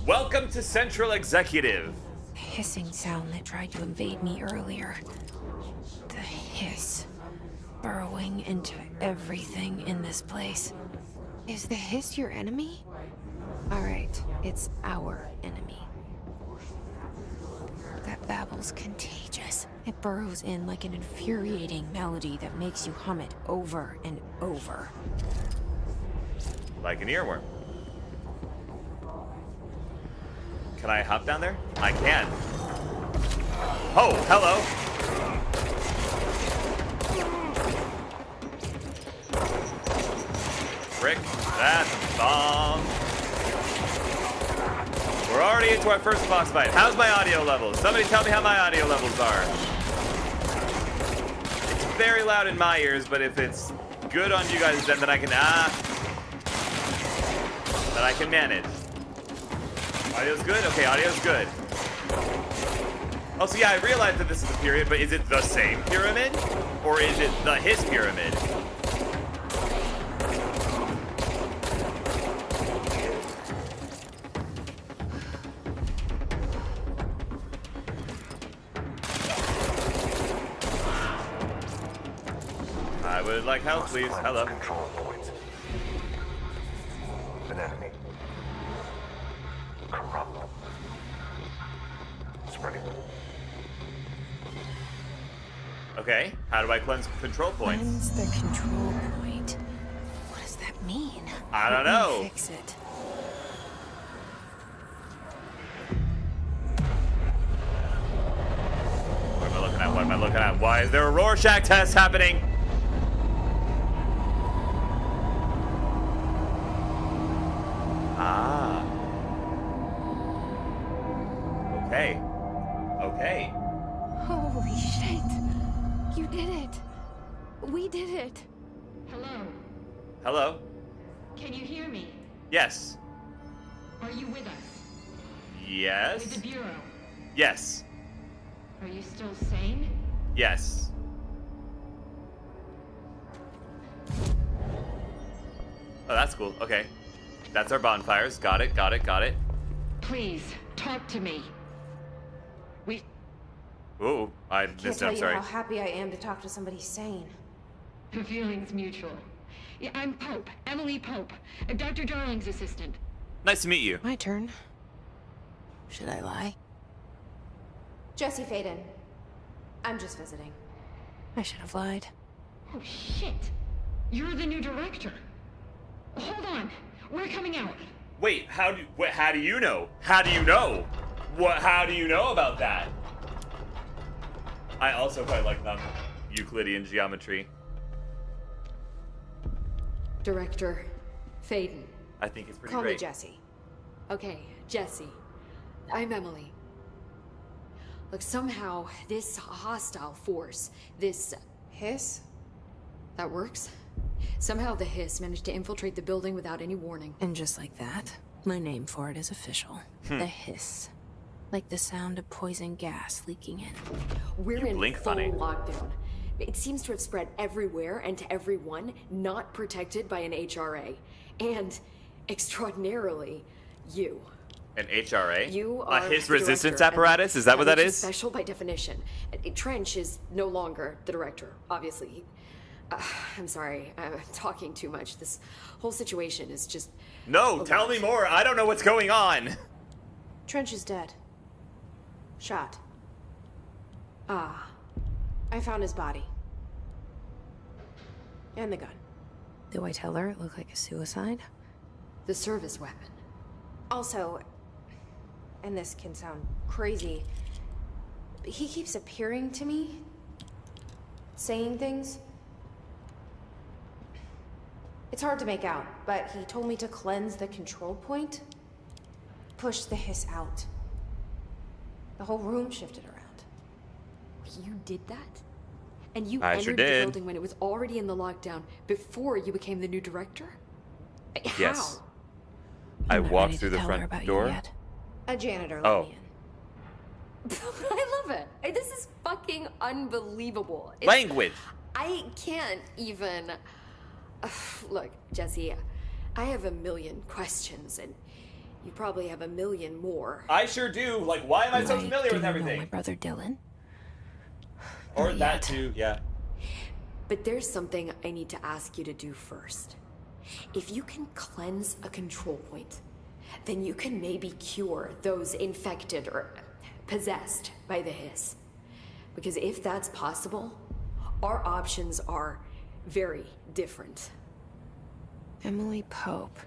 Welcome to Central Executive. The hissing sound that tried to invade me earlier. The hiss. Burrowing into everything in this place. Is the hiss your enemy? Alright, it's our enemy. That babble's contagious. It burrows in like an infuriating melody that makes you hum it over and over. Like an earworm. Can I hop down there? I can. Oh, hello. Frick, that's a bomb. We're already into our first boss fight. How's my audio levels? Somebody tell me how my audio levels are. It's very loud in my ears, but if it's good on you guys, then I can then I can manage. Audio's good? Okay, audio's good. Oh, so yeah, I realized that this is a pyramid, but is it the same pyramid? Or is it the his pyramid? I would like help, Must please. cleanse Hello. Control points. An enemy. Corrupt. Spreading. Okay, how do I cleanse control points? Cleanse the control point. What does that mean? I don't Let me know. Fix it. What am I looking at? What am I looking at? Why is there a Rorschach test happening? Ah. Okay. Okay. Holy shit. You did it. We did it. Hello. Hello? Can you hear me? Yes. Are you with us? With Yes? the Bureau? Yes. Are you still sane? Yes. Oh, that's cool. Okay. That's our bonfires. Got it, got it, got it. Please, talk to me. We... Ooh, I Can't missed it. tell I'm you sorry. how happy I am to talk to somebody sane. The feeling's mutual. Yeah, I'm Pope. Emily Pope. Dr. Darling's assistant. Nice to meet you. My turn. Should I lie? Jesse Faden. I'm just visiting. I should have lied. Oh, shit. You're the new director. Hold on. We're coming out. Wait, how do you know? How do you know? How do you know about that? I also quite like non-Euclidean geometry. Director Faden. I think it's pretty Call me great. Jesse. Okay, Jesse. I'm Emily. Look, somehow this hostile force, this... Hiss? that works? Somehow the Hiss managed to infiltrate the building without any warning. And just like that, my name for it is official. The hiss. Like the sound of poison gas leaking in. We're You in blink full funny. lockdown. It seems to have spread everywhere and to everyone not protected by an HRA. And, extraordinarily, you. An HRA? You A are his the resistance director, and apparatus? Is that what that makes you is? Special by definition. Trench is no longer the director, obviously. I'm sorry, I'm talking too much. This whole situation is just... No, a tell lot. me more. I don't know what's going on. Trench is dead. Shot. Ah, I found his body. And the gun. Do I tell her it looked like a suicide? the service weapon. Also, and this can sound crazy, but he keeps appearing to me, saying things. It's hard to make out, but he told me to cleanse the control point, push the hiss out. The whole room shifted around. You did that? And you I entered sure the did. building when it was already in the lockdown before you became the new director? How? Yes. I'm I not walked ready through to the tell her front about you door. yet. A janitor let Oh. me in. I love it. This is fucking unbelievable. Language. I can't even... Look, Jesse, I have a million questions, and you probably have a million more. I sure do. Like, why am I so Like, familiar do with you know everything? my brother Dylan? Or Not that yet. too, yeah. But there's something I need to ask you to do first. If you can cleanse a control point, then you can maybe cure those infected or possessed by the hiss. Because if that's possible, our options are very different. Emily Pope.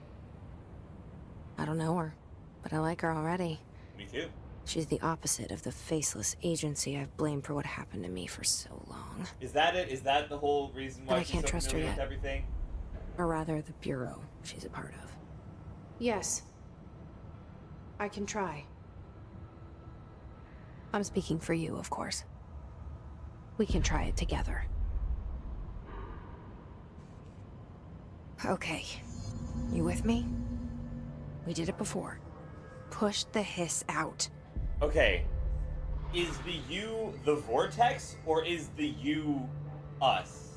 I don't know her, but I like her already. Me too. She's the opposite of the faceless agency I've blamed for what happened to me for so long. Is that it? Is that the whole reason But why I she's can't so trust her familiar with yet. everything? Or rather, the bureau she's a part of. Yes. I can try. I'm speaking for you, of course. We can try it together. Okay. You with me? We did it before. Push the hiss out. Okay. Is the you the vortex, or is the you us?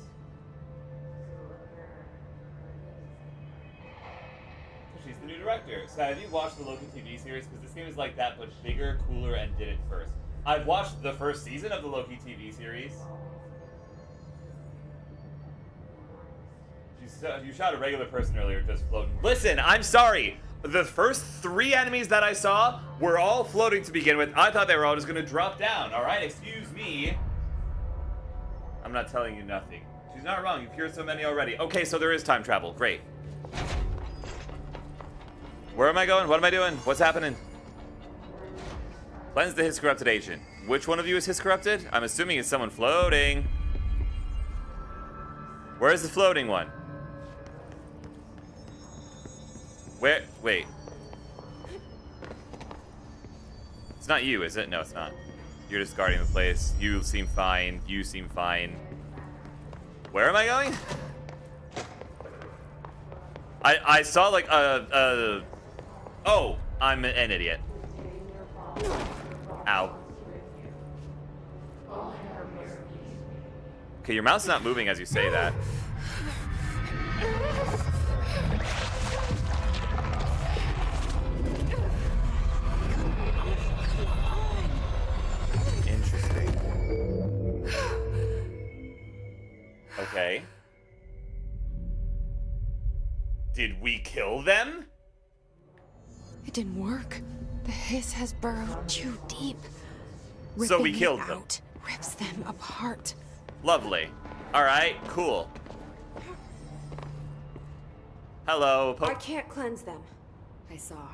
She's the new director. So have you watched the Loki TV series? Because this game is like that, but bigger, cooler, and did it first. I've watched the first season of the Loki TV series. You shot a regular person earlier just floating. Listen, I'm sorry. The first 3 enemies that I saw were all floating to begin with. I thought they were all just going to drop down. All right, excuse me. I'm not telling you nothing. She's not wrong. You've cured so many already. Okay, so there is time travel. Great. Where am I going? What am I doing? What's happening? Cleanse the Hiss Corrupted agent. Which one of you is Hiss Corrupted? I'm assuming it's someone floating. Where's the floating one? Where? Wait. It's not you, is it? No, it's not. You're just guarding the place. You seem fine. You seem fine. Where am I going? I saw like oh, I'm an idiot. Ow. Okay, your mouth's not moving as you say that. Interesting. Okay. Did we kill them? It didn't work. The hiss has burrowed too deep. So we Ripping killed it them. out rips them apart. Lovely. Alright, cool. Hello, I can't cleanse them. I saw.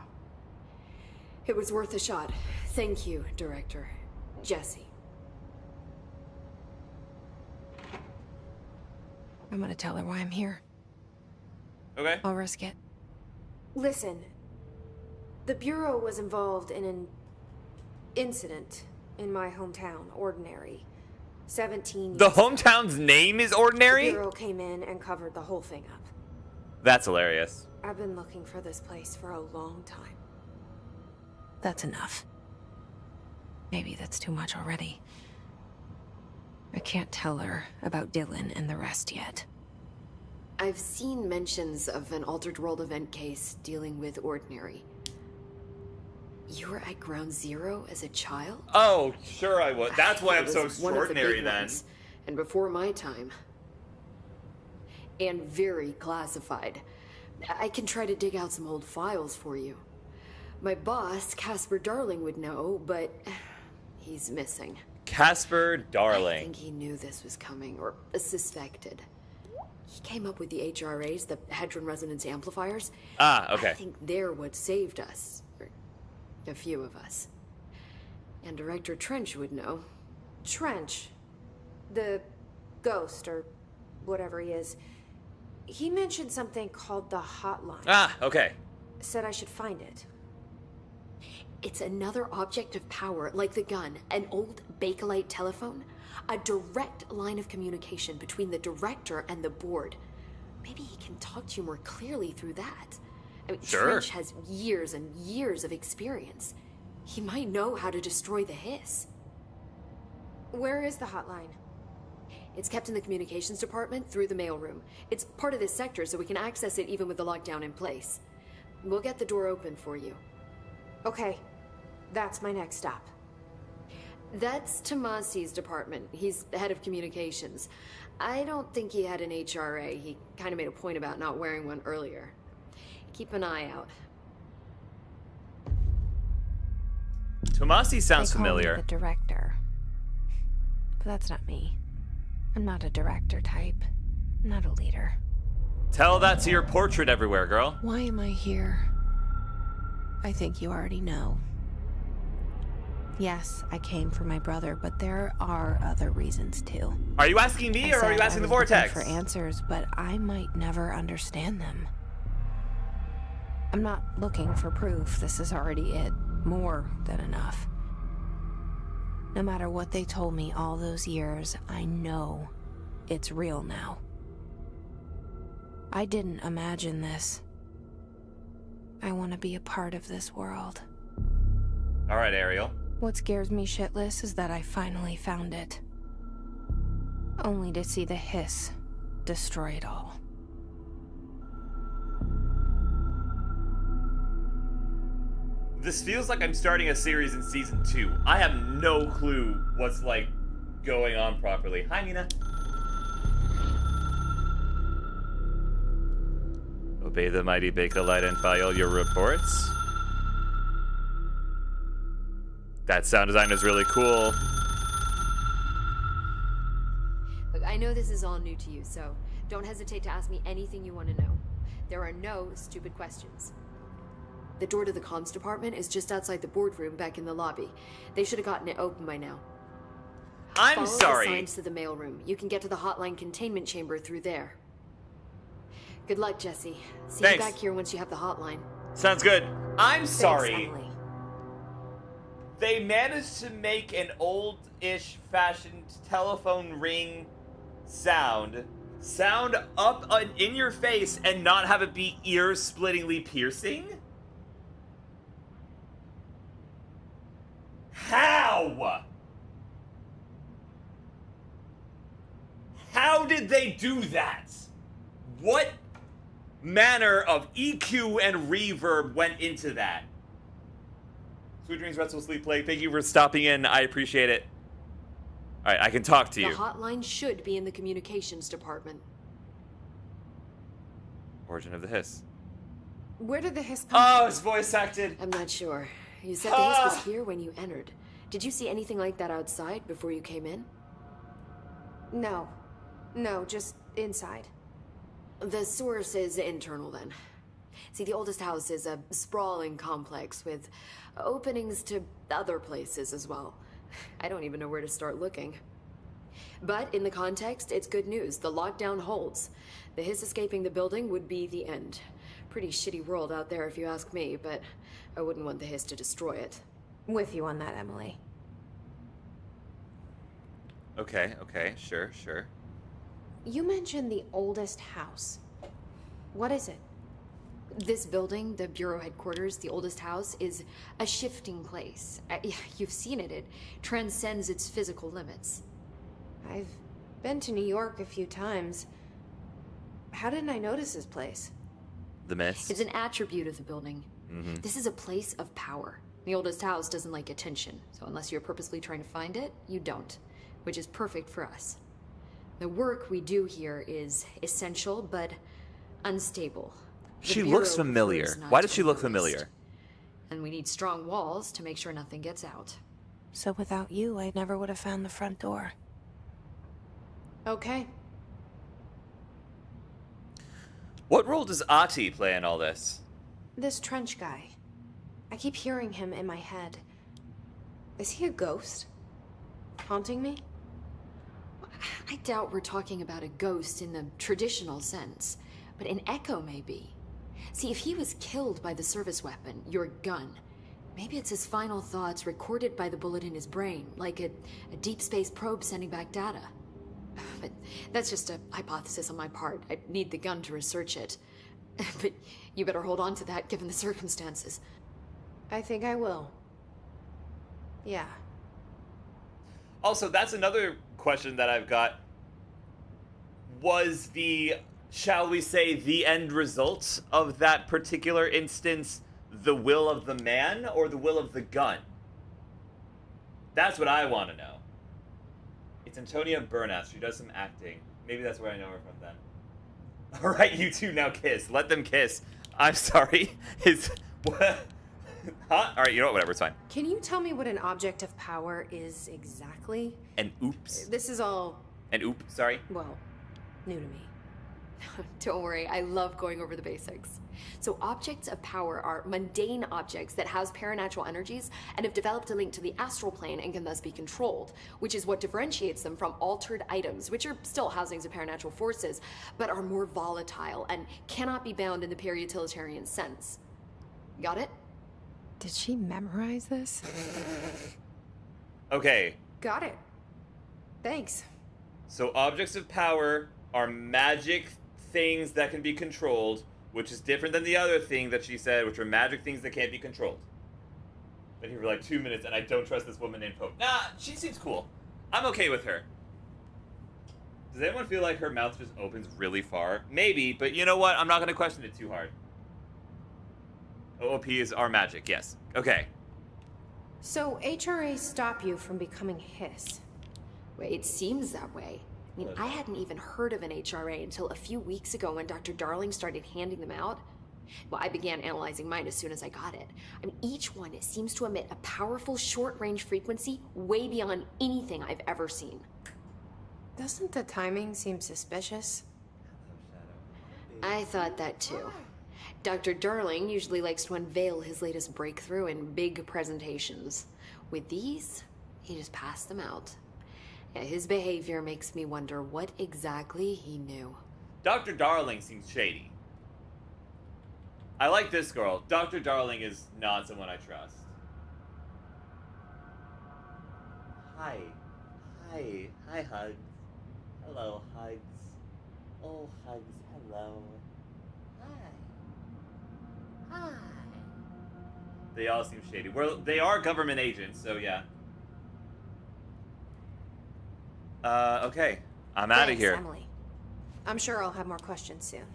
It was worth a shot. Thank you, Director. Jesse. I'm gonna tell her why I'm here. Okay. I'll risk it. Listen, the Bureau was involved in an incident in my hometown, Ordinary. 17 years The ago. hometown's name is The Ordinary? Bureau came in and covered the whole thing up. That's hilarious. I've been looking for this place for a long time. That's enough. Maybe that's too much already. I can't tell her about Dylan and the rest yet. I've seen mentions of an Altered World event case dealing with Ordinary. You were at Ground Zero as a child? Oh, sure I would. That's why It I'm so was one of the extraordinary big then. ones, and before my time. And very classified. I can try to dig out some old files for you. My boss, Casper Darling, would know, but he's missing. Casper I Darling. think he knew this was coming, or suspected. He came up with the HRAs, the Hadron Resonance Amplifiers. Ah, okay. I think they're what saved us. Or a few of us. And Director Trench would know. Trench, the ghost, or whatever he is, he mentioned something called the Hotline. Ah, okay. Said I should find it. It's another object of power, like the gun, an old Bakelite telephone, a direct line of communication between the director and the board. Maybe he can talk to you more clearly through that. I mean, Sure. Trench has years and years of experience. He might know how to destroy the hiss. Where is the hotline? It's kept in the communications department through the mailroom. It's part of this sector, so we can access it even with the lockdown in place. We'll get the door open for you. Okay, that's my next stop. That's Tomasi's department. He's the head of communications. I don't think he had an HRA. He kind of made a point about not wearing one earlier. Keep an eye out. Tomasi sounds They call me familiar. the director. But that's not me. I'm not a director type. I'm not a leader. Tell that to your portrait everywhere, girl. Why am I here? I think you already know. Yes, I came for my brother, but there are other reasons too. Are you asking me I or are you said asking I the was looking vortex? for answers, but I might never understand them. I'm not looking for proof. This is already it. More than enough. No matter what they told me all those years, I know it's real now. I didn't imagine this. I want to be a part of this world. All right, Ariel. What scares me shitless is that I finally found it. Only to see the hiss destroy it all. This feels like I'm starting a series in season 2. I have no clue what's like going on properly. Hi, Mina. Obey the mighty Bakelite and file your reports. That sound design is really cool. Look, I know this is all new to you, so don't hesitate to ask me anything you want to know. There are no stupid questions. The door to the comms department is just outside the boardroom back in the lobby. They should have gotten it open by now. I'm Follow sorry. the signs to the mailroom. You can get to the hotline containment chamber through there. Good luck, Jesse. See Thanks. you back here once you have the hotline. Sounds good. I'm Thanks, sorry. Emily. They managed to make an old-ish fashioned telephone ring sound up in your face and not have it be ear-splittingly piercing? How? How did they do that? What manner of EQ and reverb went into that? Sweet dreams, restful sleep, play. Thank you for stopping in. I appreciate it. All right, I can talk to The you. hotline should be in the communications department. Origin of the hiss. Where did the hiss come Oh, from? it's voice acted. I'm not sure. You said the hiss was here when you entered. Did you see anything like that outside before you came in? No. No, just inside. The source is internal then. See, the oldest house is a sprawling complex with openings to other places as well. I don't even know where to start looking. But in the context, it's good news. The lockdown holds. The hiss escaping the building would be the end. Pretty shitty world out there if you ask me, but I wouldn't want the hiss to destroy it. With you on that, Emily. Okay, sure. You mentioned the oldest house. What is it? This building, the Bureau headquarters, the oldest house, is a shifting place. You've seen it. It transcends its physical limits. I've been to New York a few times. How didn't I notice this place? The mist. It's an attribute of the building. This is a place of power. The oldest house doesn't like attention, so unless you're purposely trying to find it, you don't, which is perfect for us. The work we do here is essential, but unstable. The She Bureau looks familiar. prefers not Why to does she look be familiar? noticed. And we need strong walls to make sure nothing gets out. So without you, I never would have found the front door. Okay. What role does Ati play in all this? This Trench guy. I keep hearing him in my head. Is he a ghost? Haunting me? I doubt we're talking about a ghost in the traditional sense, but an echo maybe. See, if he was killed by the service weapon, your gun, maybe it's his final thoughts recorded by the bullet in his brain, like a deep space probe sending back data. But that's just a hypothesis on my part. I need the gun to research it. But you better hold on to that given the circumstances. I think I will. Yeah. Also, that's another question that I've got. Was the, shall we say, the end result of that particular instance the will of the man or the will of the gun? That's what I want to know. It's Antonia Bernas. She does some acting. Maybe that's where I know her from then. All right, you two now kiss. Let them kiss. I'm sorry. What? Huh? All right, you know what? Whatever, it's fine. Can you tell me what an object of power is exactly? And oops. This is all, And oop, sorry. well, new to me. Don't worry, I love going over the basics. So objects of power are mundane objects that house paranatural energies and have developed a link to the astral plane and can thus be controlled, which is what differentiates them from altered items, which are still housings of paranatural forces, but are more volatile and cannot be bound in the pure utilitarian sense. Got it? Did she memorize this? Okay, Got it. Thanks. so objects of power are magic things that can be controlled, which is different than the other thing that she said, which are magic things that can't be controlled. Been here for like 2 minutes, and I don't trust this woman named Pope. Nah, she seems cool. I'm okay with her. Does anyone feel like her mouth just opens really far? Maybe, but you know what? I'm not going to question it too hard. OOP is our magic, yes. Okay. So HRA stop you from becoming Hiss? Well, it seems that way. I mean, I hadn't even heard of an HRA until a few weeks ago when Dr. Darling started handing them out. Well, I began analyzing mine as soon as I got it. I mean, each one seems to emit a powerful short-range frequency way beyond anything I've ever seen. Doesn't the timing seem suspicious? I thought that too. Dr. Darling usually likes to unveil his latest breakthrough in big presentations. With these, he just passed them out. Yeah, his behavior makes me wonder what exactly he knew. Dr. Darling seems shady. I like this girl. Dr. Darling is not someone I trust. Hi. Hi. Hi, Hugs. Hello, Hugs. Oh, Hugs, hello. Hi. Hi. They all seem shady. Well, they are government agents, so yeah. Okay. I'm out of Thanks, here. Emily. I'm sure I'll have more questions soon.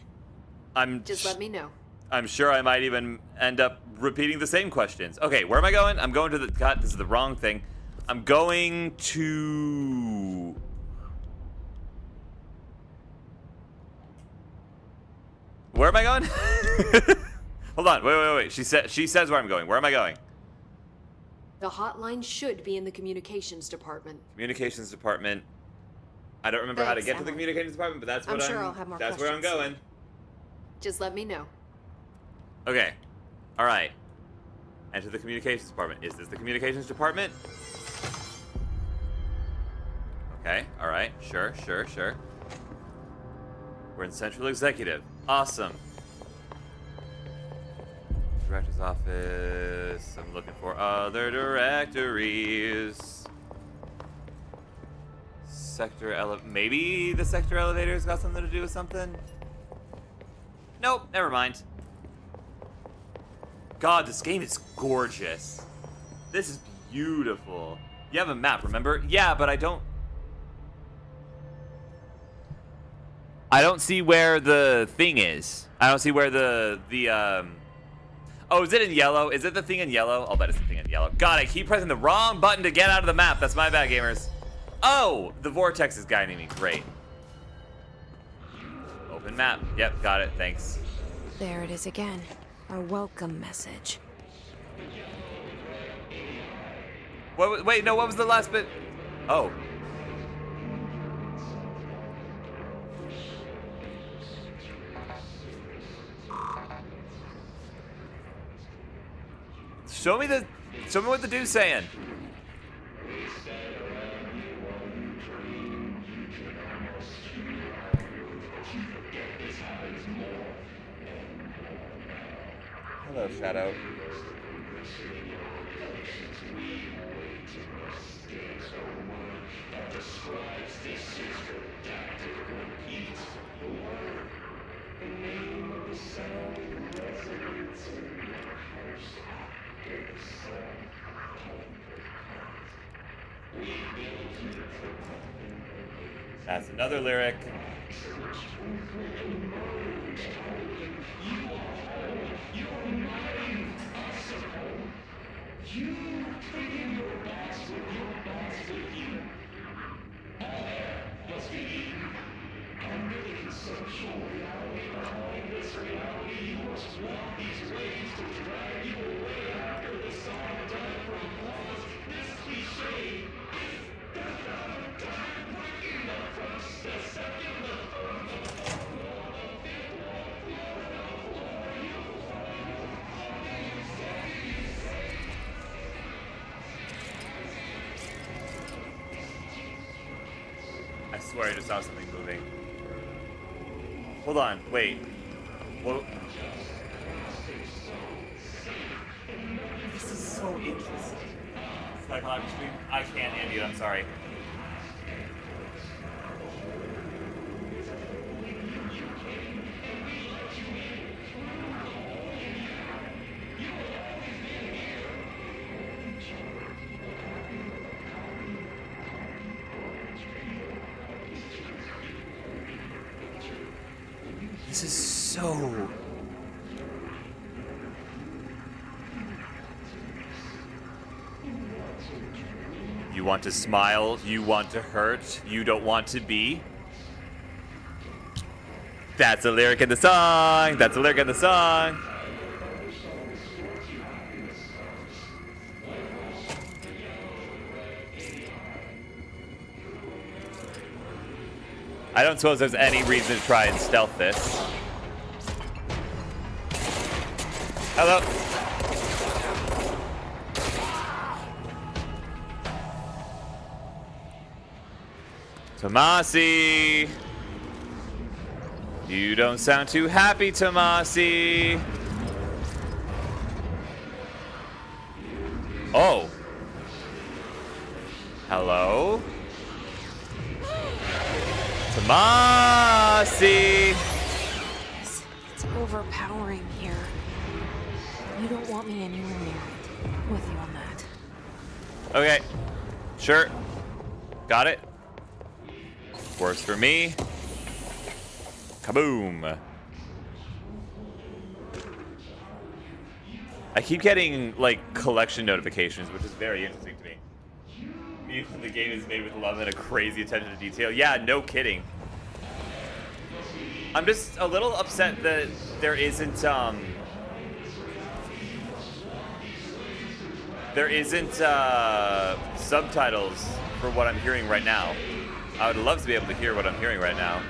Just let me know. I'm sure I might even end up repeating the same questions. Okay, where am I going? I'm going to the... God, this is the wrong thing. I'm going to... Where am I going? Hold on. Wait. She says where I'm going. Where am I going? The hotline should be in the communications department. Communications department. I don't remember how to Thanks, get to the Emily. communications department, but that's what I'm sure I'll have more that's where I'm questions going. Just let me know. Okay. All right. Enter the communications department. Is this the communications department? Okay. All right. Sure. We're in Central Executive. Awesome. Director's office. I'm looking for other directories. Maybe the sector elevator's got something to do with something? Nope, never mind. God, this game is gorgeous. This is beautiful. You have a map, remember? Yeah, but I don't see where the thing is. I don't see where the Oh, is it in yellow? Is it the thing in yellow? I'll bet it's the thing in yellow. God, I keep pressing the wrong button to get out of the map. That's my bad, gamers. Oh, the vortex is guiding me. Great. Open map. Yep, got it. Thanks. There it is again. Our welcome message. Wait, no, what was the last bit? Oh. Show me what the dude's saying. Hello, Shadow. That's another lyric. I swear I just saw something moving. Hold on, wait. Whoa. This is so interesting. Psychological stream? I can't end it, I'm sorry. This is so... You want to smile, you want to hurt, you don't want to be. That's a lyric in the song! That's a lyric in the song! I don't suppose there's any reason to try and stealth this. Hello. Tomasi. You don't sound too happy, Tomasi. Oh. Hello? Tomasi! It's overpowering here. You don't want me anywhere near it. With you on that. Okay. Sure. Got it. Works for me. Kaboom. I keep getting, like, collection notifications, which is very interesting to me. Even the game is made with love and a crazy attention to detail. Yeah, no kidding. I'm just a little upset that there isn't subtitles for what I'm hearing right now. I would love to be able to hear what I'm hearing right now.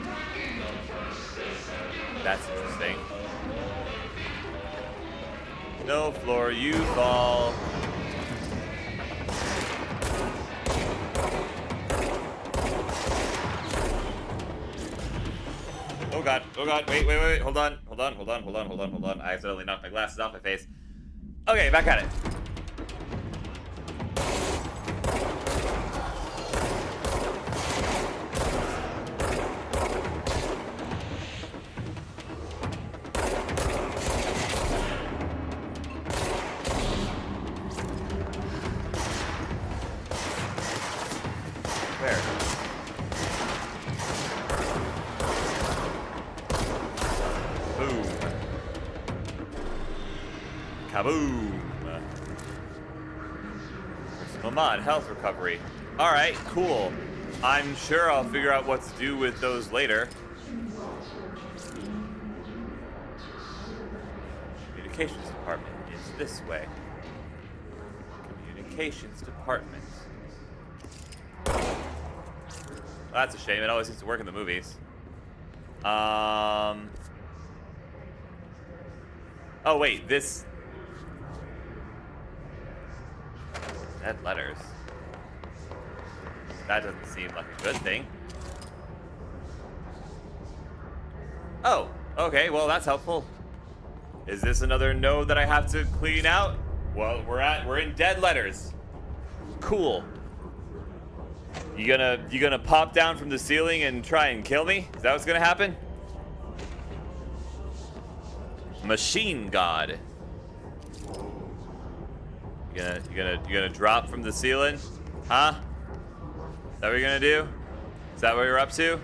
That's interesting. No floor, you fall. Oh god, wait, hold on. I accidentally knocked my glasses off my face. Okay, back at it. Where? Boom. Kaboom. Lamont, health recovery. Alright, cool. I'm sure I'll figure out what to do with those later. Communications department is this way. Communications department. Well, that's a shame. It always seems to work in the movies. Oh, wait. This... Dead letters. That doesn't seem like a good thing. Oh, okay. Well, that's helpful. Is this another node that I have to clean out? Well, we're in dead letters. Cool. You gonna pop down from the ceiling and try and kill me? Is that what's gonna happen? Machine God. You gonna drop from the ceiling? Huh? Is that what you're gonna do? Is that what you're up to?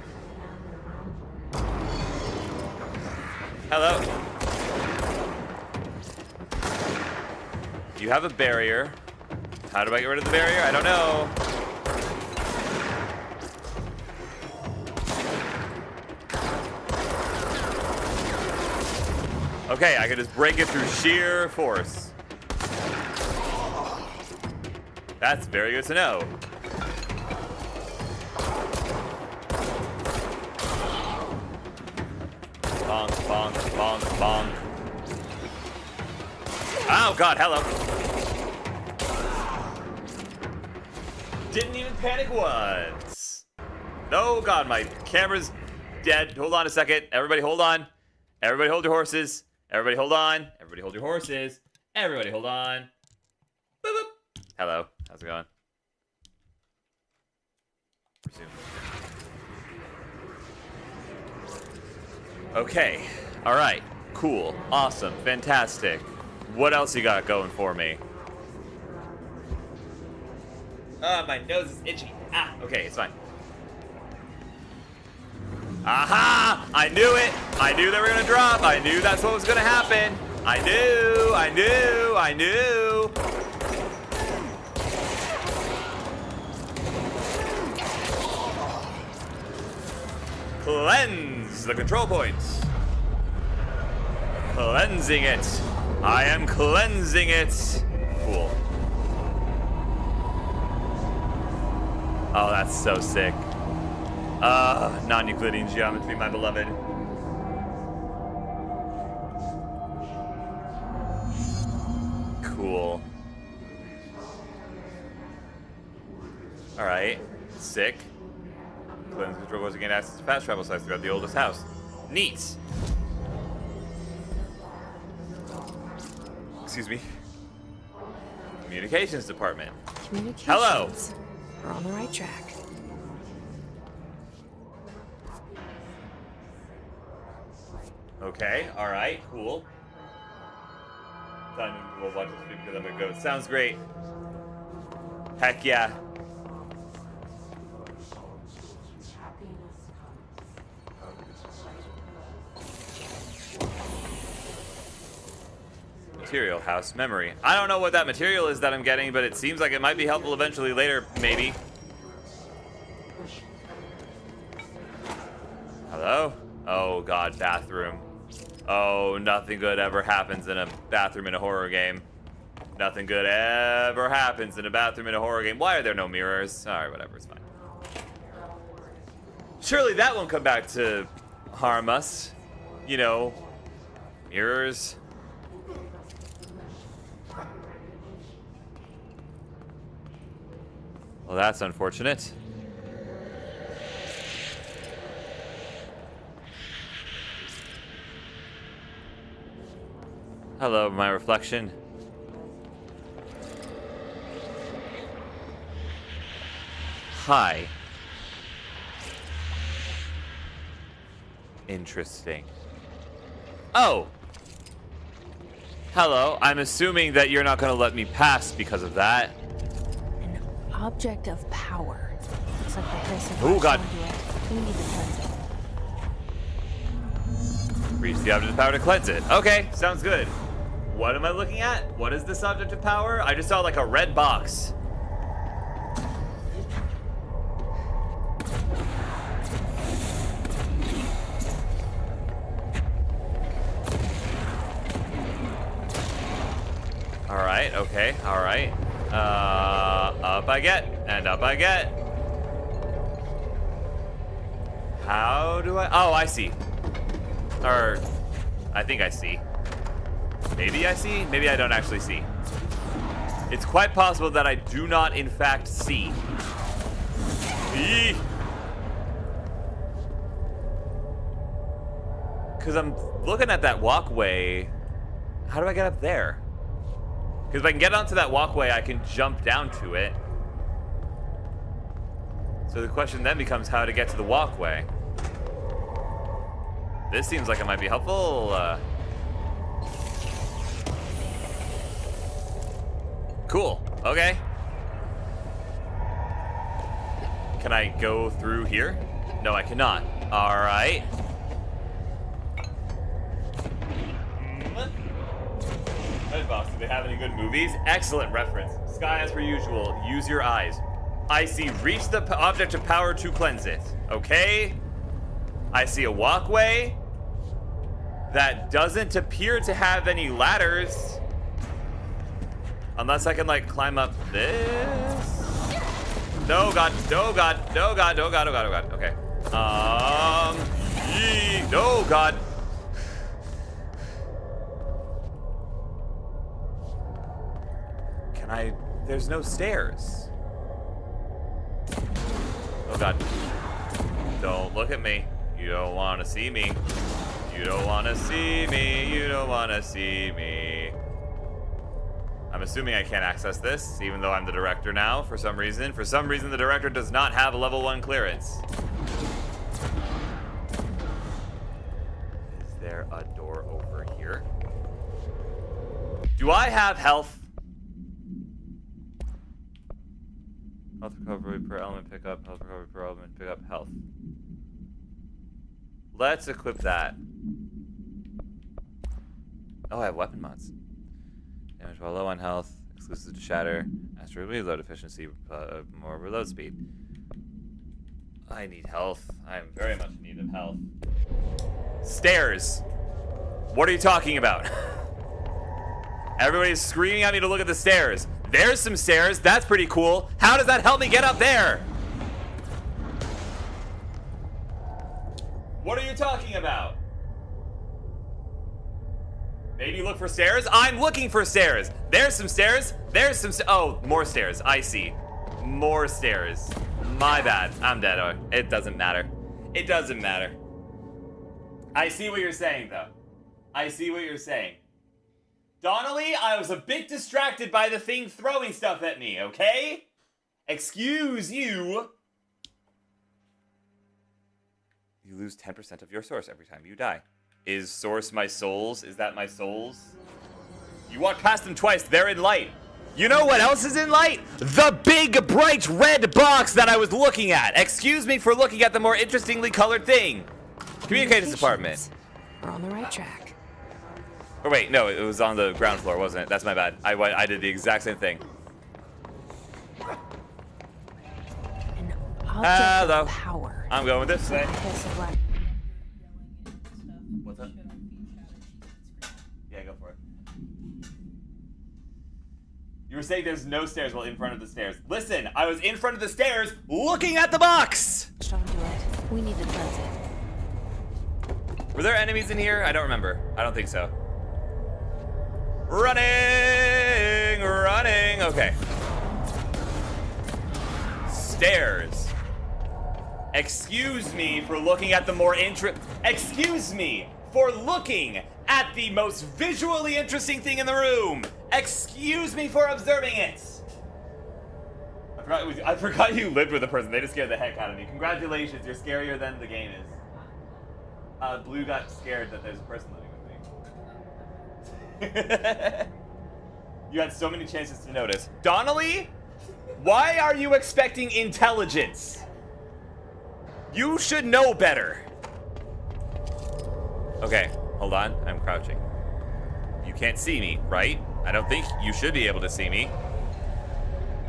Hello. You have a barrier. How do I get rid of the barrier? I don't know. Okay, I can just break it through sheer force. That's very good to know. Bonk, bonk, bonk, bonk. Oh god, hello. Didn't even panic once. No, god, my camera's dead. Hold on a second. Everybody hold on. Everybody hold your horses. Everybody hold on. Everybody hold your horses. Everybody hold on. Boop, boop. Hello. How's it going? Resume. Okay. All right. Cool. Awesome. Fantastic. What else you got going for me? My nose is itchy. Ah, okay, it's fine. Aha! I knew it! I knew they were gonna drop. I knew that's what was gonna happen. I knew. Cleanse the control points. Cleansing it. I am cleansing it. Cool. Oh, that's so sick. Non-Euclidean geometry, my beloved. Cool. Alright. Sick. Cleanse control goes again access to fast travel sites throughout the oldest house. Neat. Excuse me. Communications department. Communications. Hello. We're on the right track. Okay, alright, cool. Time to watch this video because I'm gonna go. Sounds great. Heck yeah. Material house memory. I don't know what that material is that I'm getting, but it seems like it might be helpful eventually later, maybe. Hello? Oh god, bathroom. Oh, nothing good ever happens in a bathroom in a horror game. Nothing good ever happens in a bathroom in a horror game. Why are there no mirrors? Alright, whatever, it's fine. Surely that won't come back to harm us. You know, mirrors. Well, that's unfortunate. Hello, my reflection. Hi. Interesting. Oh! Hello, I'm assuming that you're not gonna let me pass because of that. An object of power. Looks like the Harrison. Oh, God. We need to cleanse it. Reach the object of power to cleanse it. Okay, sounds good. What am I looking at? What is this object of power? I just saw like a red box. Alright, okay, alright. Up I get, and up I get. How do I... Oh, I see. Or, I think I see. Maybe I see? Maybe I don't actually see. It's quite possible that I do not, in fact, see. Because I'm looking at that walkway. How do I get up there? Because if I can get onto that walkway, I can jump down to it. So the question then becomes how to get to the walkway. This seems like it might be helpful. Cool. Okay. Can I go through here? No, I cannot. All right. Redbox, do they have any good movies? Excellent reference. Sky, as per usual, use your eyes. I see reach the object of power to cleanse it. Okay. I see a walkway that doesn't appear to have any ladders. Unless I can, like, climb up this. No, God. No, God. No, God. No, God. Oh, God. Oh, God. Okay. No, God. Can I... There's no stairs. Oh, God. Don't look at me. You don't want to see me. You don't want to see me. You don't want to see me. I'm assuming I can't access this, even though I'm the director now, for some reason. For some reason, the director does not have a level 1 clearance. Is there a door over here? Do I have health? Health recovery per element, pick up. Health recovery per element, pick up health. Let's equip that. Oh, I have weapon mods. Damage while low on health. Exclusive to Shatter. Extra reload efficiency. More reload speed. I need health. I am very much in need of health. Stairs. What are you talking about? Everybody's screaming at me to look at the stairs. There's some stairs. That's pretty cool. How does that help me get up there? What are you talking about? Maybe look for stairs? I'm looking for stairs. There's some stairs. There's some oh, more stairs. I see. More stairs. My bad. I'm dead. Oh, it doesn't matter. It doesn't matter. I see what you're saying, though. I see what you're saying. Donnelly, I was a bit distracted by the thing throwing stuff at me, okay? Excuse you. You lose 10% of your source every time you die. Is source my souls? Is that my souls? You walk past them twice, they're in light. You know what else is in light? The big, bright red box that I was looking at. Excuse me for looking at the more interestingly colored thing. Communications department. We're on the right track. Oh wait, no, it was on the ground floor, wasn't it? That's my bad. I did the exact same thing. An object Hello. of power. I'm going this way. Kiss of light. What's up? Yeah, go for it. You were saying there's no stairs while in front of the stairs. Listen, I was in front of the stairs looking at the box! Onto it. We need to cleanse it. Were there enemies in here? I don't remember. I don't think so. Running! Running! Okay. Stairs. Excuse me for looking at the more Excuse me for looking at the most visually interesting thing in the room. Excuse me for observing it. I forgot you lived with a person. They just scared the heck out of me. Congratulations, you're scarier than the game is. Blue got scared that there's a person living with me. You had so many chances to notice. Donnelly, why are you expecting intelligence? You should know better. Okay, hold on. I'm crouching. You can't see me, right? I don't think you should be able to see me.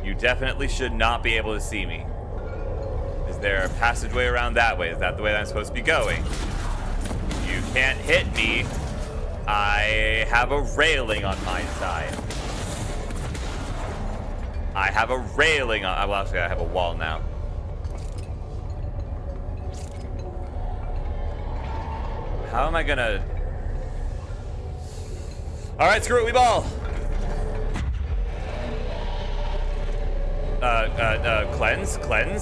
You definitely should not be able to see me. Is there a passageway around that way? Is that the way that I'm supposed to be going? You can't hit me. I have a railing on my side. I have a railing on... Well, actually, I have a wall now. How am I gonna... Alright, screw it, we ball!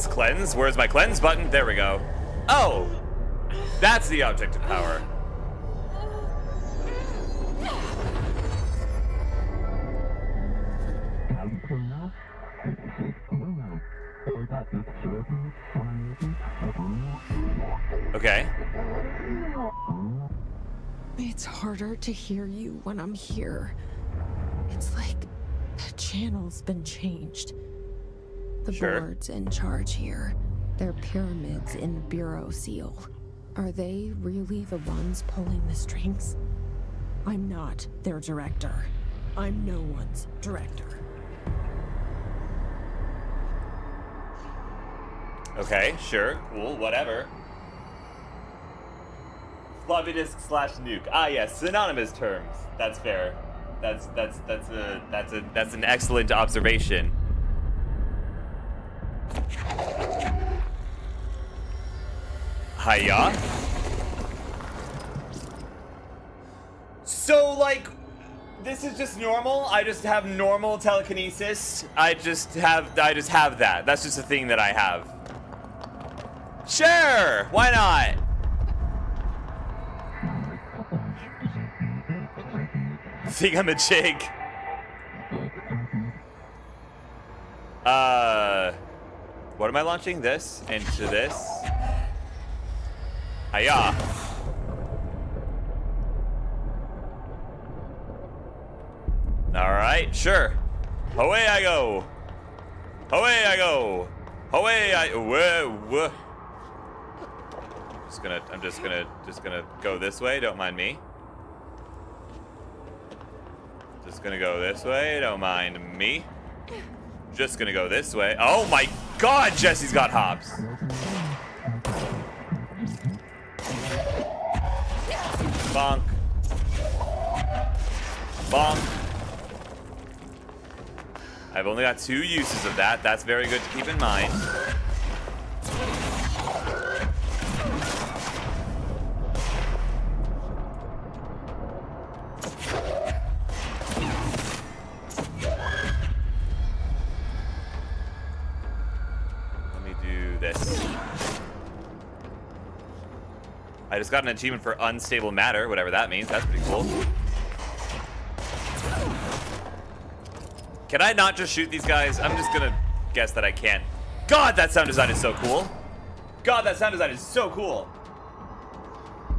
Cleanse. Where's my cleanse button? There we go. Oh! That's the object of power. Okay. It's harder to hear you when I'm here. It's like the channel's been changed. The board's in charge here. They're pyramids in the Bureau seal. Are they really the ones pulling the strings? I'm not their director. I'm no one's director. Okay, sure, cool, whatever. Floppy disk / nuke. Ah, yes, synonymous terms. That's fair. That's an excellent observation. Hiya. So, like, this is just normal? I just have normal telekinesis? I just have that. That's just a thing that I have. Sure! Why not? Thingamajig. What am I launching? This into this. Hiya. Alright, sure. Away I go. Away I go. Away I whoa. I'm just gonna go this way, don't mind me. Just gonna go this way, don't mind me. Just gonna go this way. Oh my god, Jesse's got hops. Bonk. Bonk. I've only got 2 uses of that. That's very good to keep in mind. Let me do this. I just got an achievement for unstable matter, whatever that means. That's pretty cool. Can I not just shoot these guys? I'm just gonna guess that I can't. God, that sound design is so cool. God, that sound design is so cool.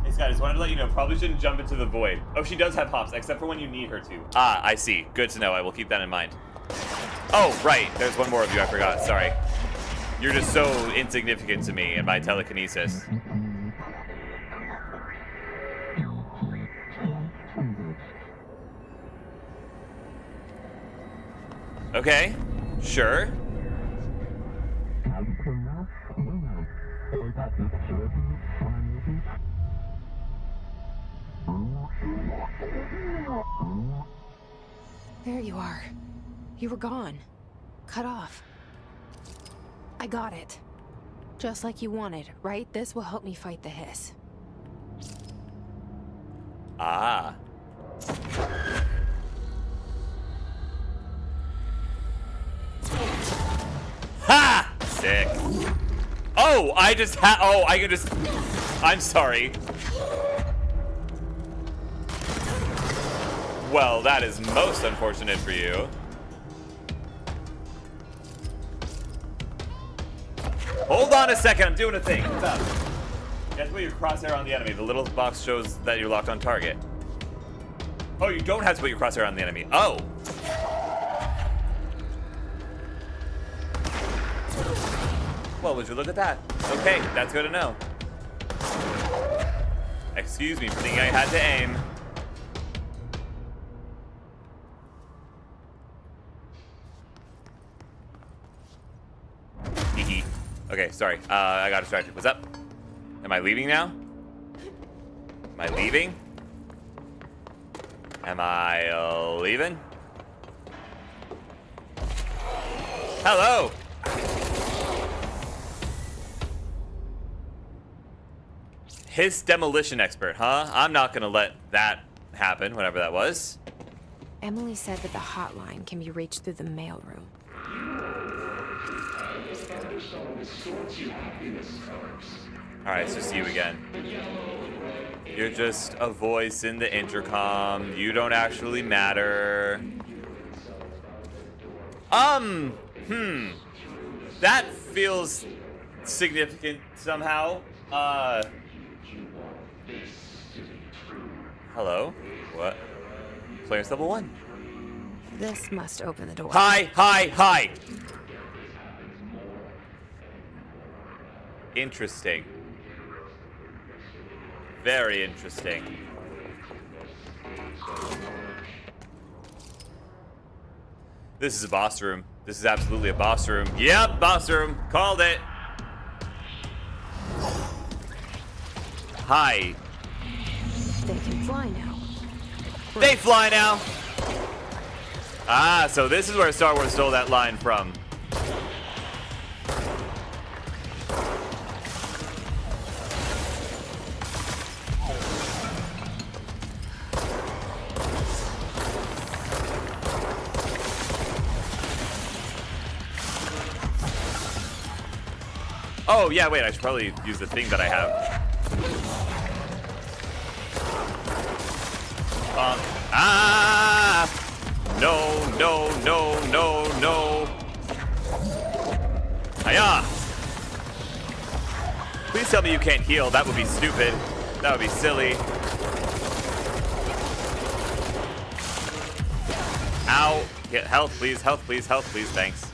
Hey, Sky, just wanted to let you know, probably shouldn't jump into the void. Oh, she does have hops, except for when you need her to. Ah, I see. Good to know. I will keep that in mind. Oh, right. There's one more of you. I forgot. Sorry. You're just so insignificant to me and my telekinesis. Okay, sure. There you are. You were gone. Cut off. I got it. Just like you wanted, right? This will help me fight the hiss. Ah. Ha! Sick. Oh, I just oh, I could just... I'm sorry. Well, that is most unfortunate for you. Hold on a second, I'm doing a thing. What's up? You have to put your crosshair on the enemy. The little box shows that you're locked on target. Oh, you don't have to put your crosshair on the enemy. Oh. Well, would you look at that? Okay, that's good to know. Excuse me for thinking I had to aim. Hee. Okay, sorry. I got distracted. What's up? Am I leaving now? Am I leaving? Am I leaving? Hello! His demolition expert, huh? I'm not gonna let that happen, whatever that was. Emily said that the hotline can be reached through the mailroom. Alright, it's just you again. You're just a voice in the intercom. You don't actually matter. That feels significant somehow. Hello? What? Clearance level 1. This must open the door. Hi! Interesting. Very interesting. This is a boss room. This is absolutely a boss room. Yep, boss room. Called it. Hi. They can fly now. They fly now. Ah, so this is where Star Wars stole that line from. Oh, yeah, wait, I should probably use the thing that I have. Ah! No. Hiya! Please tell me you can't heal. That would be stupid. That would be silly. Ow. Get health, please. Health, please. Thanks.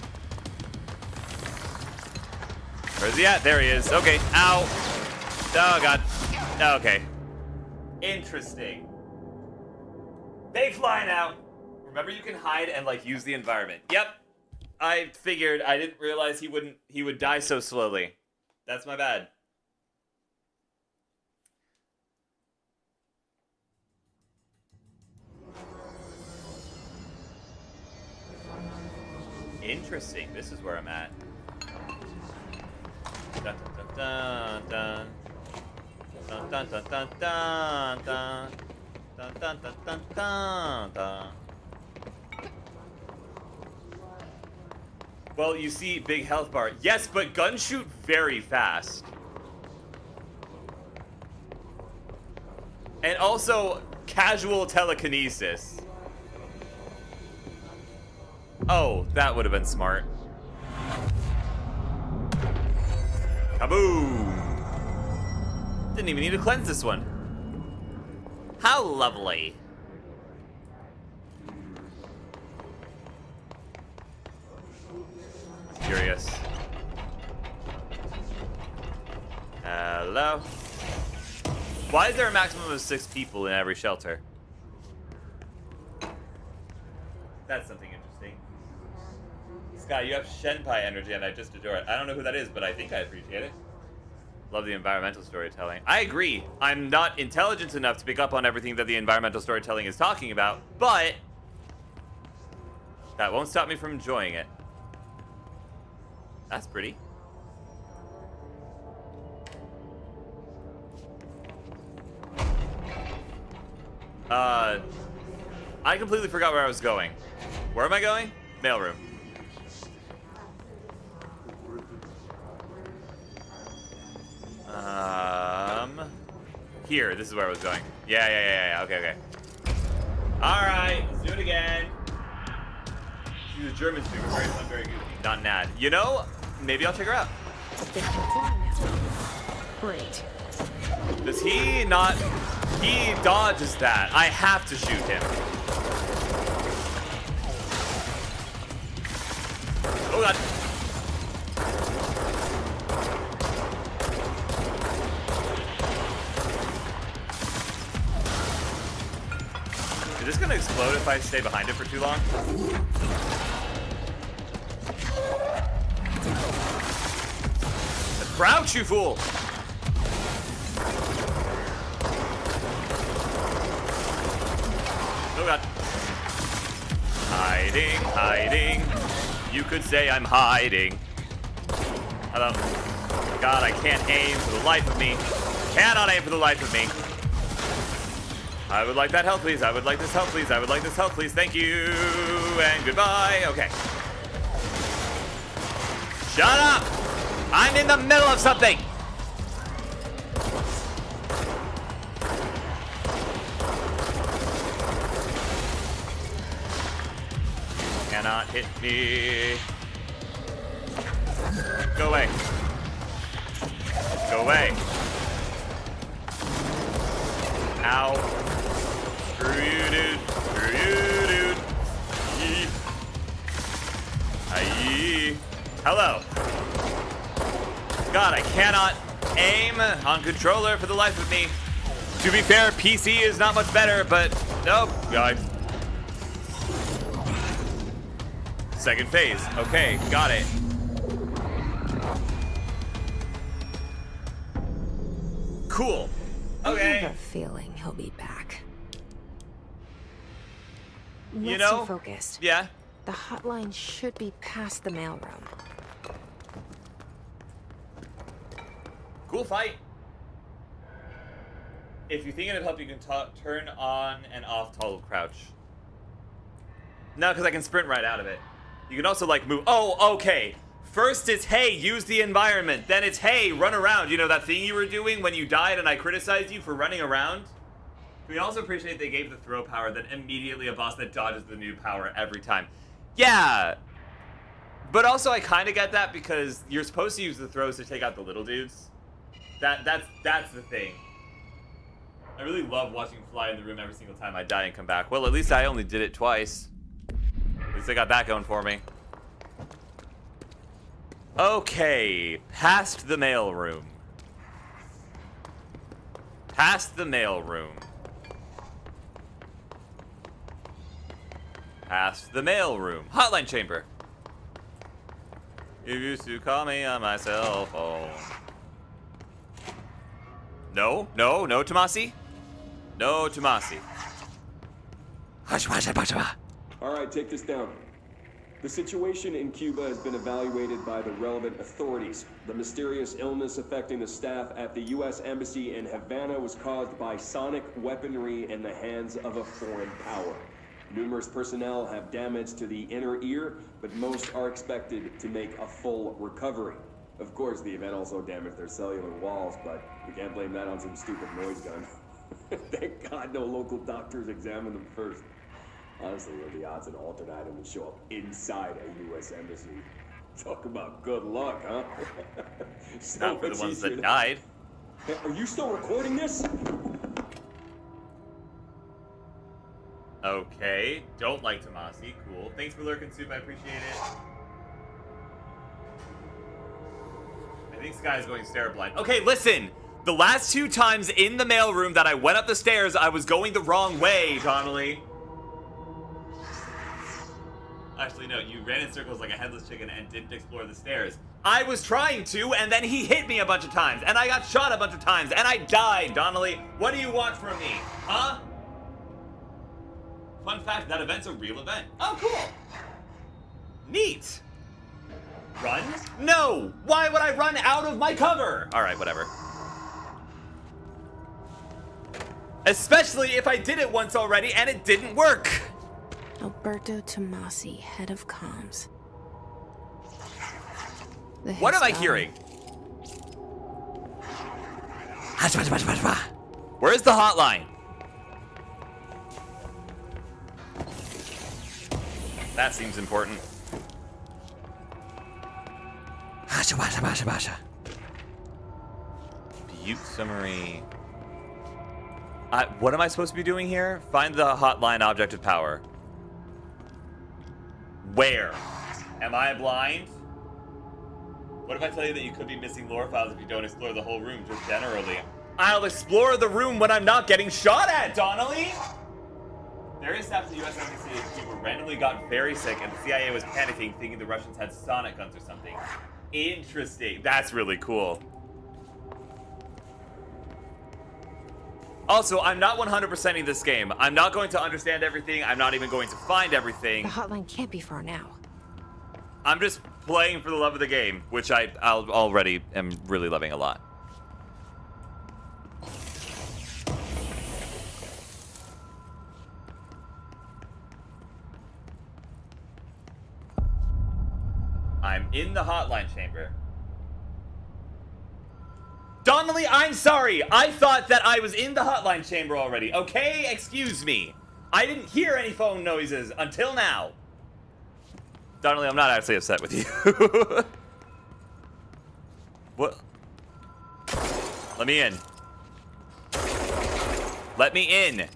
Where's he at? There he is. Okay. Ow. Oh, God. Okay. Interesting. They fly now. Remember, you can hide and like use the environment. Yep. I figured. I didn't realize he would die so slowly. That's my bad. Interesting. This is where I'm at. Dun dun dun dun dun dun dun dun dun dun dun dun dun dun dun. Well, you see, big health bar. Yes, but guns shoot very fast. And also, casual telekinesis. Oh, that would have been smart. Kaboom! Didn't even need to cleanse this one. How lovely. Curious. Hello? Why is there a maximum of 6 people in every shelter? That's something interesting. Sky, you have Shenpai energy and I just adore it. I don't know who that is, but I think I appreciate it. Love the environmental storytelling. I agree. I'm not intelligent enough to pick up on everything that the environmental storytelling is talking about, but that won't stop me from enjoying it. That's pretty. I completely forgot where I was going. Where am I going? Mailroom. Here. This is where I was going. Yeah. Okay. Alright, let's do it again. She's a German student, very fun, very goofy. Not an ad. You know, maybe I'll check her out. Great. Does he not... He dodges that. I have to shoot him. Oh god. Is this gonna explode if I stay behind it for too long? Crouch, you fool! Oh god. Hiding. You could say I'm hiding. Hello. God, I can't aim for the life of me. Cannot aim for the life of me. I would like that health, please. I would like this health, please. I would like this health, please. Thank you. And goodbye. Okay. Shut up! I'm in the middle of something! Cannot hit me. Go away. Go away. Ow. Screw you, dude. Screw you, dude. Yee. Aye. Hello. God, I cannot aim on controller for the life of me. To be fair, PC is not much better, but nope. God. Second phase. Okay, got it. Cool. Okay. I have a feeling he'll be back. You Let's know? stay focused. Yeah. The hotline should be past the mailroom. Cool fight. If you think it'd help, you can turn on and off toggle crouch. No, because I can sprint right out of it. You can also like move. Oh, okay. First it's, hey, use the environment. Then it's, hey, run around. You know that thing you were doing when you died and I criticized you for running around? We also appreciate they gave the throw power, then immediately a boss that dodges the new power every time. Yeah. But also I kind of get that because you're supposed to use the throws to take out the little dudes. That's the thing. I really love watching Fly in the room every single time I die and come back. Well, at least I only did it twice. At least I got that going for me. Okay, past the mailroom. Past the mailroom. Past the mail room. Hotline chamber. You used to call me on my cell phone. No, Tomasi. No, Tomasi. All right, take this down. The situation in Cuba has been evaluated by the relevant authorities. The mysterious illness affecting the staff at the U.S. Embassy in Havana was caused by sonic weaponry in the hands of a foreign power. Numerous personnel have damage to the inner ear, but most are expected to make a full recovery. Of course, the event also damaged their cellular walls, but we can't blame that on some stupid noise gun. Thank God no local doctors examined them first. Honestly, what are the odds an altered item would show up inside a U.S. embassy? Talk about good luck, huh? Not for the ones that died. Hey, are you still recording this? Okay, don't like Tomasi. Cool. Thanks for lurking, Soup. I appreciate it. I think Sky's going stare blind. Okay, listen. The last 2 times in the mailroom that I went up the stairs, I was going the wrong way, Donnelly. Actually, no, you ran in circles like a headless chicken and didn't explore the stairs. I was trying to, and then he hit me a bunch of times, and I got shot a bunch of times, and I died, Donnelly. What do you want from me? Huh? Fun fact, that event's a real event. Oh, cool. Neat. Run? No! Why would I run out of my cover? All right, whatever. Especially if I did it once already and it didn't work. Alberto Tomasi, head of comms. What am I hearing? Where's the hotline? That seems important. Butte summary. What am I supposed to be doing here? Find the hotline object of power. Where? Am I blind? What if I tell you that you could be missing lore files if you don't explore the whole room, just generally? I'll explore the room when I'm not getting shot at, Donnelly! Various staff of the U.S. Embassy in Cuba randomly got very sick, and the CIA was panicking, thinking the Russians had sonic guns or something. Interesting. That's really cool. Also, I'm not 100%ing this game. I'm not going to understand everything. I'm not even going to find everything. The hotline can't be far now. I'm just playing for the love of the game, which I already am really loving a lot. I'm in the hotline chamber. Donnelly, I'm sorry. I thought that I was in the hotline chamber already. Okay, excuse me. I didn't hear any phone noises until now. Donnelly, I'm not actually upset with you. What? Let me in. Let me in.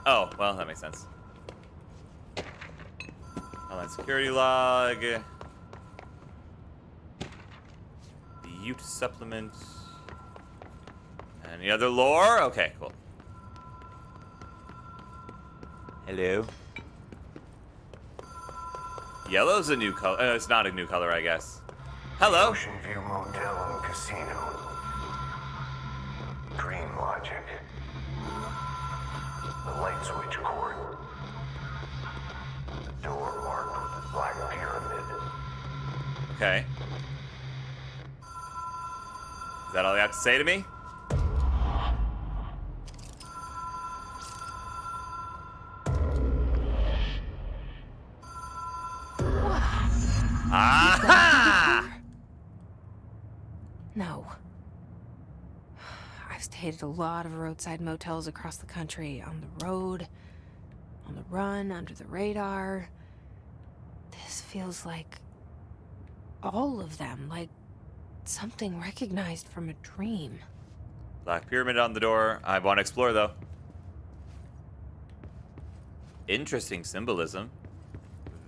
Oh, well, that makes sense. Hotline security log. Butte supplement. Any other lore? Okay, cool. Hello. Yellow's a new color. It's not a new color, I guess. Hello. Ocean View Motel and Casino. Dream Logic. The light switch cord. The door marked with the Black Pyramid. Okay. Is that all you have to say to me? Aha! No. I've stayed at a lot of roadside motels across the country, on the road, on the run, under the radar. This feels like all of them, like something recognized from a dream. Black Pyramid on the door. I want to explore, though. Interesting symbolism.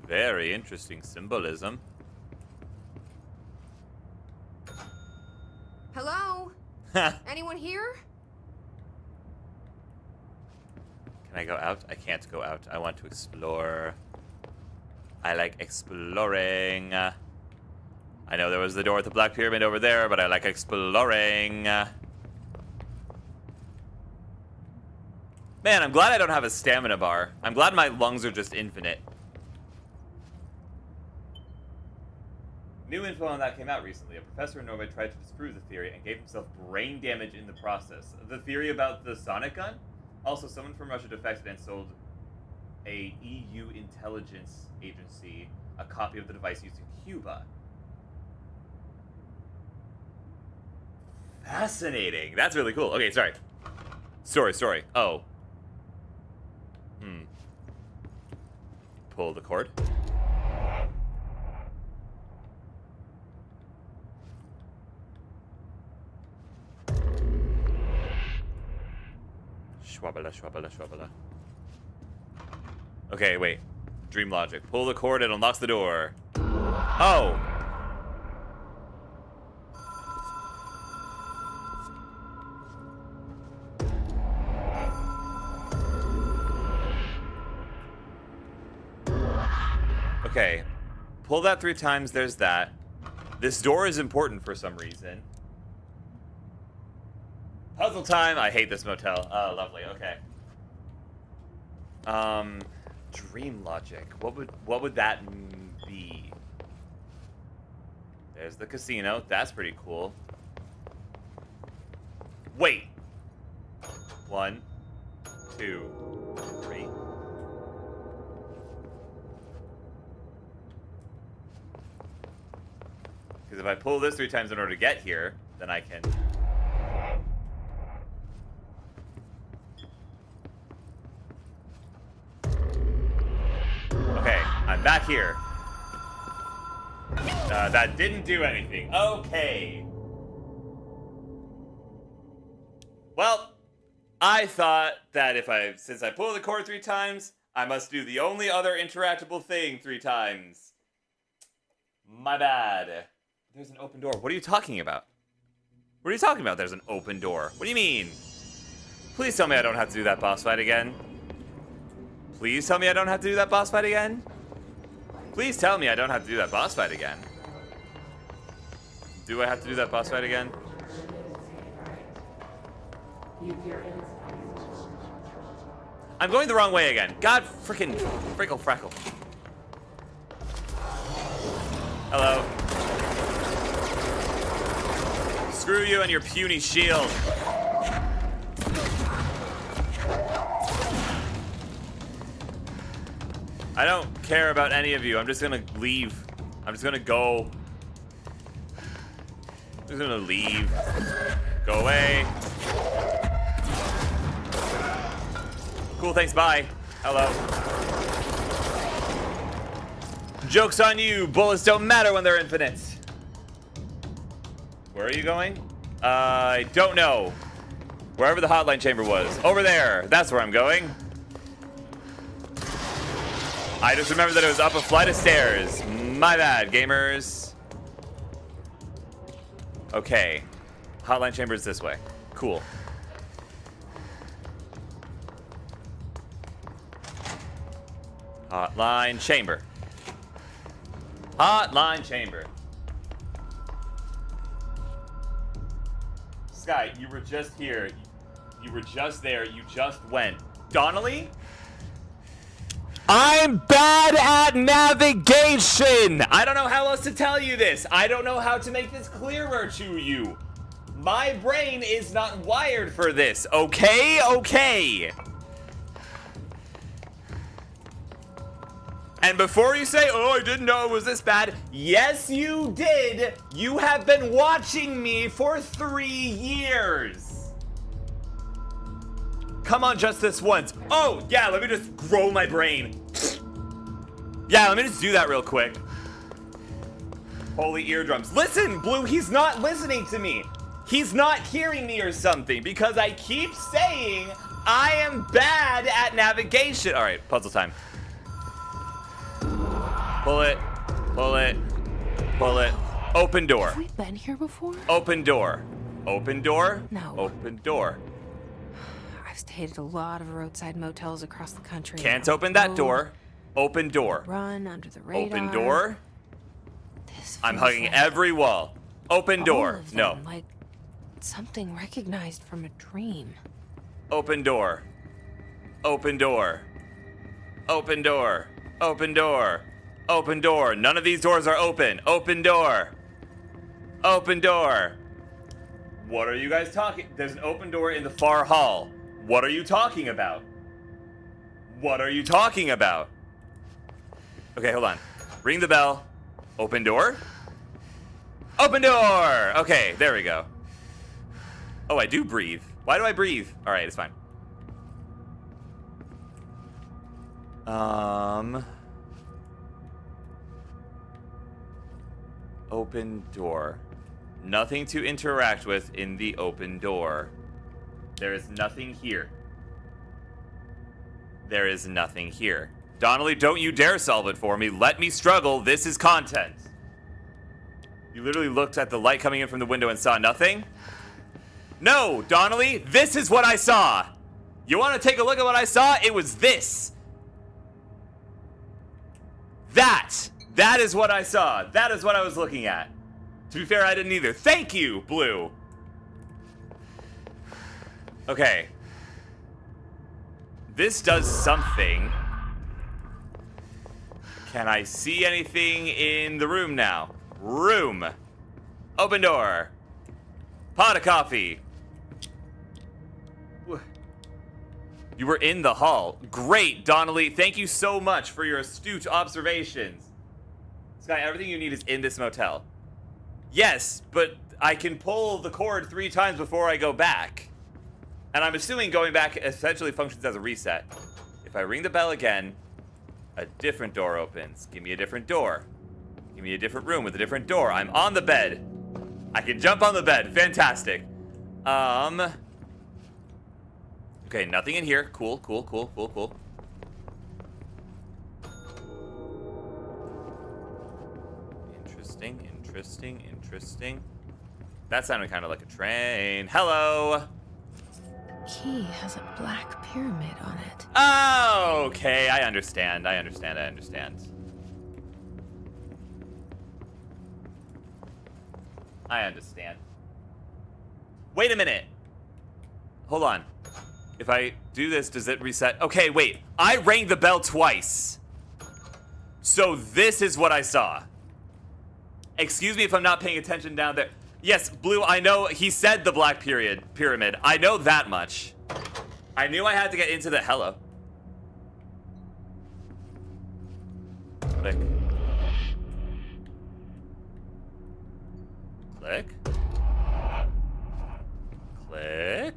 Very interesting symbolism. Hello? Anyone here? Can I go out? I can't go out. I want to explore. I like exploring. I know there was the door with the Black Pyramid over there, but I like exploring. Man, I'm glad I don't have a stamina bar. I'm glad my lungs are just infinite. New info on that came out recently. A professor in Norway tried to disprove the theory and gave himself brain damage in the process. The theory about the sonic gun? Also, someone from Russia defected and sold a EU intelligence agency a copy of the device used in Cuba. Fascinating. That's really cool. Okay, sorry. Story. Oh. Pull the cord. Schwabala. Okay, wait. Dream logic. Pull the cord, it unlocks the door. Oh! Okay. Pull that 3 times, there's that. This door is important for some reason. Puzzle time! I hate this motel. Oh, lovely. Okay. Dream logic. What would that be? There's the casino. That's pretty cool. Wait. 1, 2, 3. Because if I pull this 3 times in order to get here, then I can... Okay, I'm back here. That didn't do anything. Okay. Well, I thought that since I pull the cord 3 times, I must do the only other interactable thing 3 times. My bad. There's an open door. What are you talking about? What are you talking about? There's an open door. What do you mean? Please tell me I don't have to do that boss fight again. Please tell me I don't have to do that boss fight again. Please tell me I don't have to do that boss fight again. Do I have to do that boss fight again? I'm going the wrong way again. God frickin' frickle freckle. Hello. Screw you and your puny shield. I don't care about any of you. I'm just gonna leave. I'm just gonna go. I'm just gonna leave. Go away. Cool, thanks, bye. Hello. Joke's on you. Bullets don't matter when they're infinite. Where are you going? I don't know. Wherever the hotline chamber was. Over there. That's where I'm going. I just remembered that it was up a flight of stairs. My bad, gamers. Okay. Hotline chamber is this way. Cool. Hotline chamber. Hotline chamber. Sky, you were just here. You were just there. You just went. Donnelly? I'm bad at navigation! I don't know how else to tell you this. I don't know how to make this clearer to you. My brain is not wired for this, okay? Okay. And before you say, oh, I didn't know it was this bad, yes, you did. You have been watching me for 3 years. Come on, just this once. Oh, yeah, let me just grow my brain. Yeah, let me just do that real quick. Holy eardrums. Listen, Blue, he's not listening to me. He's not hearing me or something because I keep saying I am bad at navigation. All right, puzzle time. Pull it, pull it, pull it. Open door. Have we been here before? Open door. Open door. No. Open door. I I've stayed at a lot of roadside motels across the country. Can't open that door. Open door. Run under the radar. Open door. This I'm feels hugging like every wall. Open all door. of No. them, like something recognized from a dream. Open door. Open door. Open door. Open door. Open door. None of these doors are open. Open door. Open door. What are you guys talking? There's an open door in the far hall. What are you talking about? What are you talking about? Okay, hold on. Ring the bell. Open door. Open door! Okay, there we go. Oh, I do breathe. Why do I breathe? All right, it's fine. Open door. Nothing to interact with in the open door. There is nothing here. There is nothing here. Donnelly, don't you dare solve it for me. Let me struggle. This is content. You literally looked at the light coming in from the window and saw nothing? No, Donnelly, this is what I saw. You want to take a look at what I saw? It was this. That is what I saw. That is what I was looking at. To be fair, I didn't either. Thank you, Blue. Okay. This does something. Can I see anything in the room now? Room. Open door. Pot of coffee. You were in the hall. Great, Donnelly. Thank you so much for your astute observations. Sky, everything you need is in this motel. Yes, but I can pull the cord 3 times before I go back. And I'm assuming going back essentially functions as a reset. If I ring the bell again, a different door opens. Give me a different door. Give me a different room with a different door. I'm on the bed. I can jump on the bed. Fantastic. Okay, nothing in here. Cool. Interesting. That sounded kind of like a train. Hello. Key has a black pyramid on it. Oh, okay. I understand. Wait a minute. Hold on. If I do this, does it reset? Okay, wait. I rang the bell twice. So this is what I saw. Excuse me if I'm not paying attention down there. Yes, Blue, I know he said the black pyramid. I know that much. I knew I had to get into the hello. Click. Click. Click.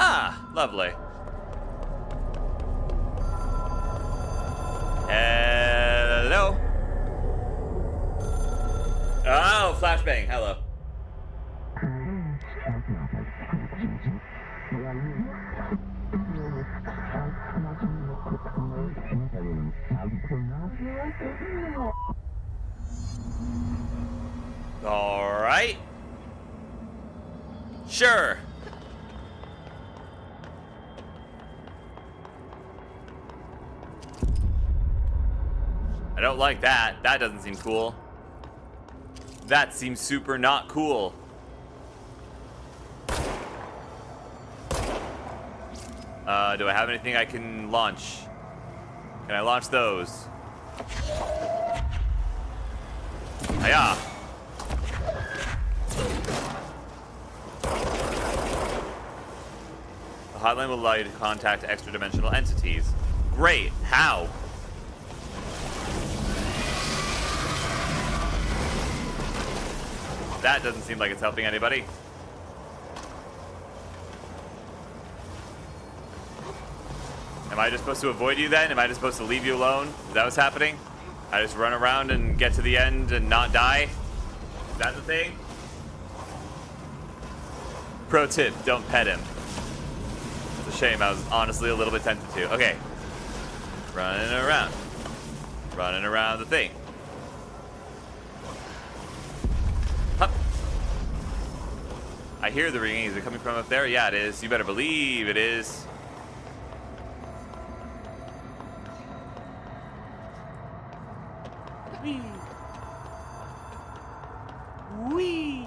Ah, lovely. Hello. Oh, flashbang. Hello. All right. Sure. I don't like that. That doesn't seem cool. That seems super not cool. Do I have anything I can launch? Can I launch those? Hiya! The hotline will allow you to contact extra-dimensional entities. Great. How? That doesn't seem like it's helping anybody. Am I just supposed to avoid you then? Am I just supposed to leave you alone? Is that what's happening? I just run around and get to the end and not die? Is that the thing? Pro tip, don't pet him. It's a shame, I was honestly a little bit tempted to. Okay. Running around. Running around the thing. Hup. I hear the ringing. Is it coming from up there? Yeah, it is. You better believe it is. Wee. Wee.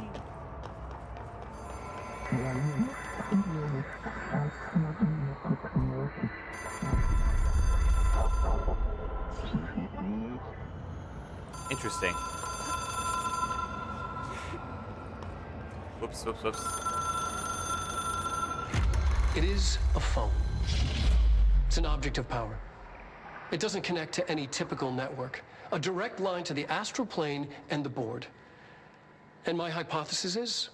Interesting. Whoops, whoops, whoops. It is a phone. It's an object of power. It doesn't connect to any typical network. A direct line to the astral plane and the board. And my hypothesis is,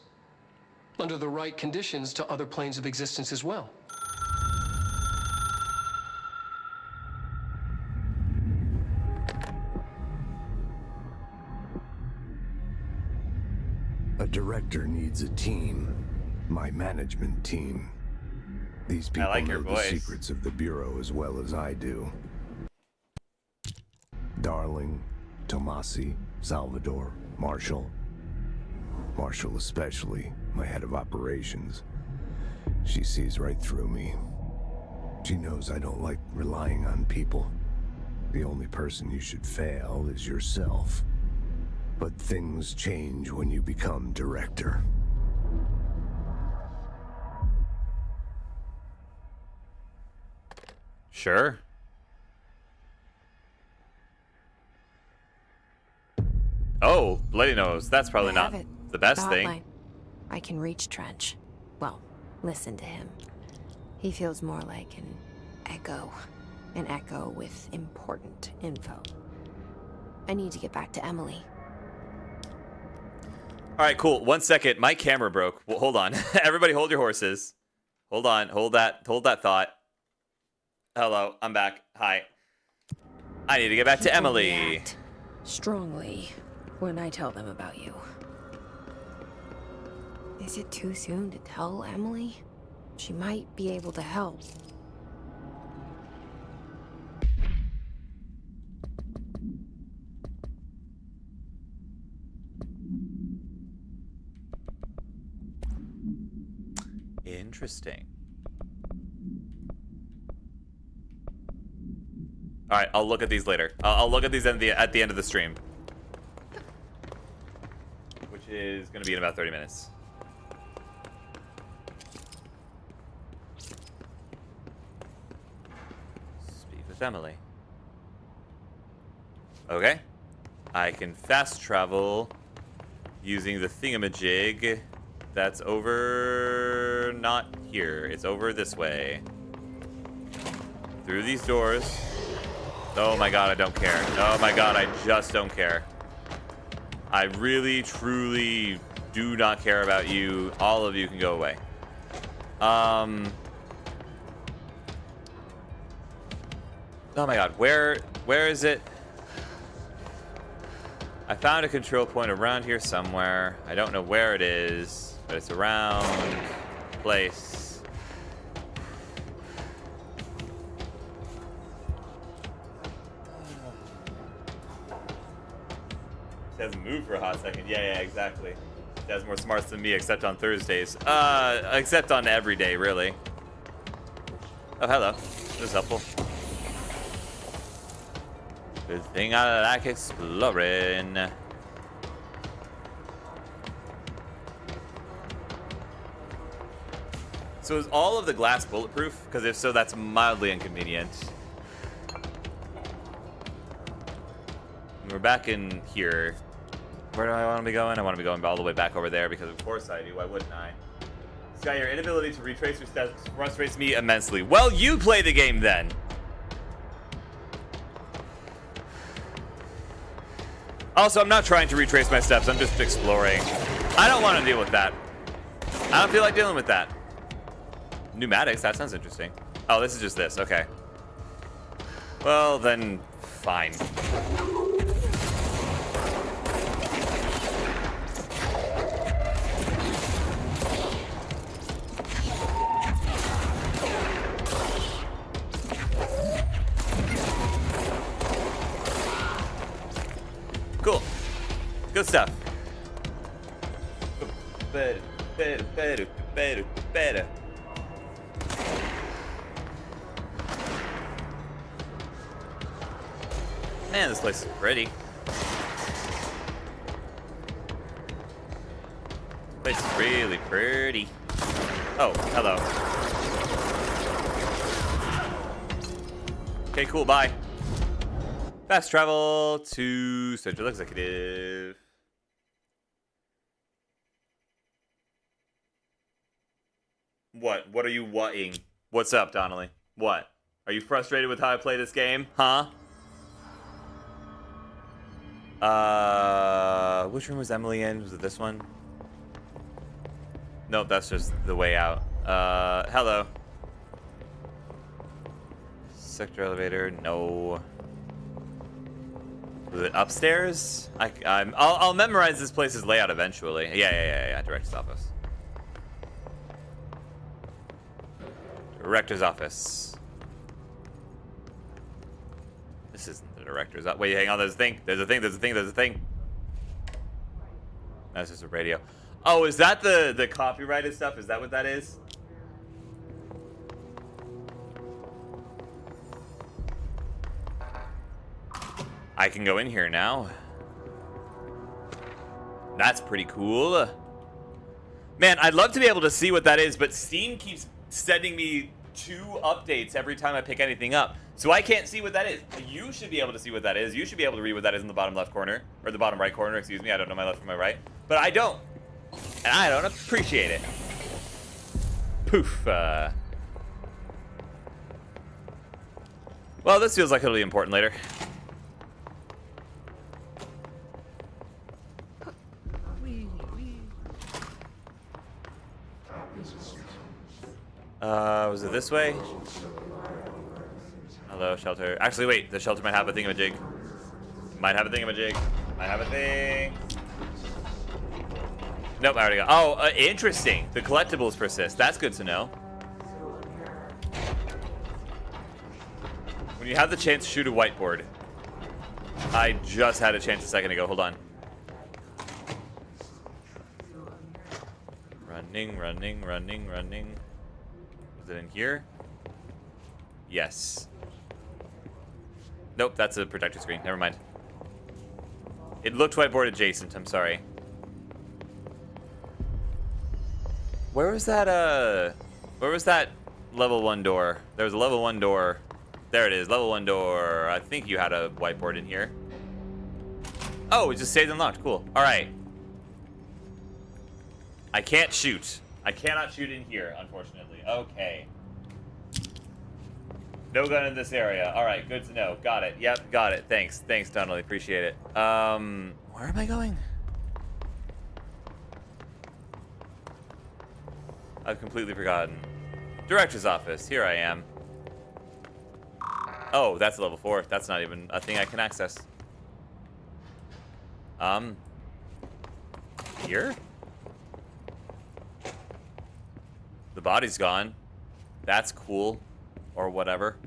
under the right conditions, to other planes of existence as well. A director needs a team. My management team. These people like know your the voice. secrets of the Bureau as well as I do. Darling, Tomasi, Salvador, Marshall. Marshall especially, my head of operations. She sees right through me. She knows I don't like relying on people. The only person you should fail is yourself. But things change when you become director. Sure. Oh, bloody nose. That's probably I not have it. the best The thing. hotline. I can reach Trench. Well, listen to him. He feels more like an echo with important info. I need to get back to Emily. All right, cool. 1 second. My camera broke. Well, hold on. Everybody hold your horses. Hold on. Hold that thought. Hello. I'm back. Hi. I need to get back to People Emily. react strongly when I tell them about you. Is it too soon to tell Emily? She might be able to help. Interesting. All right, I'll look at these later. I'll look at these at the end of the stream, which is going to be in about 30 minutes. Speak with Emily. Okay. I can fast travel using the thingamajig that's over... not here. It's over this way. Through these doors. Oh my god, I don't care. Oh my god, I just don't care. I really, truly do not care about you. All of you can go away. Oh my god, where is it? I found a control point around here somewhere. I don't know where it is, but it's around place. It hasn't moved for a hot second. Yeah, exactly. It has more smarts than me, except on Thursdays. Except on every day, really. Oh, hello. This is helpful. Good thing I like exploring. So is all of the glass bulletproof? Because if so, that's mildly inconvenient. We're back in here. Where do I want to be going? I want to be going all the way back over there because of course I do. Why wouldn't I? Sky, your inability to retrace your steps frustrates me immensely. Well, you play the game then. Also, I'm not trying to retrace my steps. I'm just exploring. I don't want to deal with that. I don't feel like dealing with that. Pneumatics, that sounds interesting. Oh, this is just this. Okay. Well, then, fine. Cool. Good stuff. But Man, this place is pretty. This place is really pretty. Oh, hello. Okay, cool, bye. Fast travel to Central Executive. What? What are you whatting? What's up, Donnelly? What? Are you frustrated with how I play this game? Huh? Which room was Emily in? Was it this one? Nope, that's just the way out. Hello. Sector elevator, no. Was it upstairs? I'll memorize this place's layout eventually. Yeah. Director's office. Director's office. This isn't the director's office. Wait, hang on. There's a thing. There's a thing. That's just a radio. Oh, is that the copyrighted stuff? Is that what that is? I can go in here now. That's pretty cool. Man, I'd love to be able to see what that is, but Steam keeps sending me 2 updates every time I pick anything up. So I can't see what that is. You should be able to see what that is. You should be able to read what that is in the bottom left corner. Or the bottom right corner, excuse me. I don't know my left from my right. But I don't. And I don't appreciate it. Poof. Well, this feels like it'll be important later. Was it this way? Hello, shelter. Actually, wait. The shelter might have a thingamajig. Might have a thingamajig. Might have a thing. Nope, I already got. Oh, interesting. The collectibles persist. That's good to know. When you have the chance to shoot a whiteboard. I just had a chance a second ago. Hold on. Running. Is it in here? Yes. Nope, that's a projector screen. Never mind. It looked whiteboard adjacent. I'm sorry. Where was that level 1 door? There was a level 1 door. There it is, level 1 door. I think you had a whiteboard in here. Oh, it just saved unlocked. Cool. All right. I can't shoot. I cannot shoot in here, unfortunately. Okay. No gun in this area. All right, good to know. Got it. Yep, got it. Thanks, Donnelly. Appreciate it. Where am I going? I've completely forgotten. Director's office. Here I am. Oh, that's level 4. That's not even a thing I can access. Here? The body's gone. That's cool. Or whatever.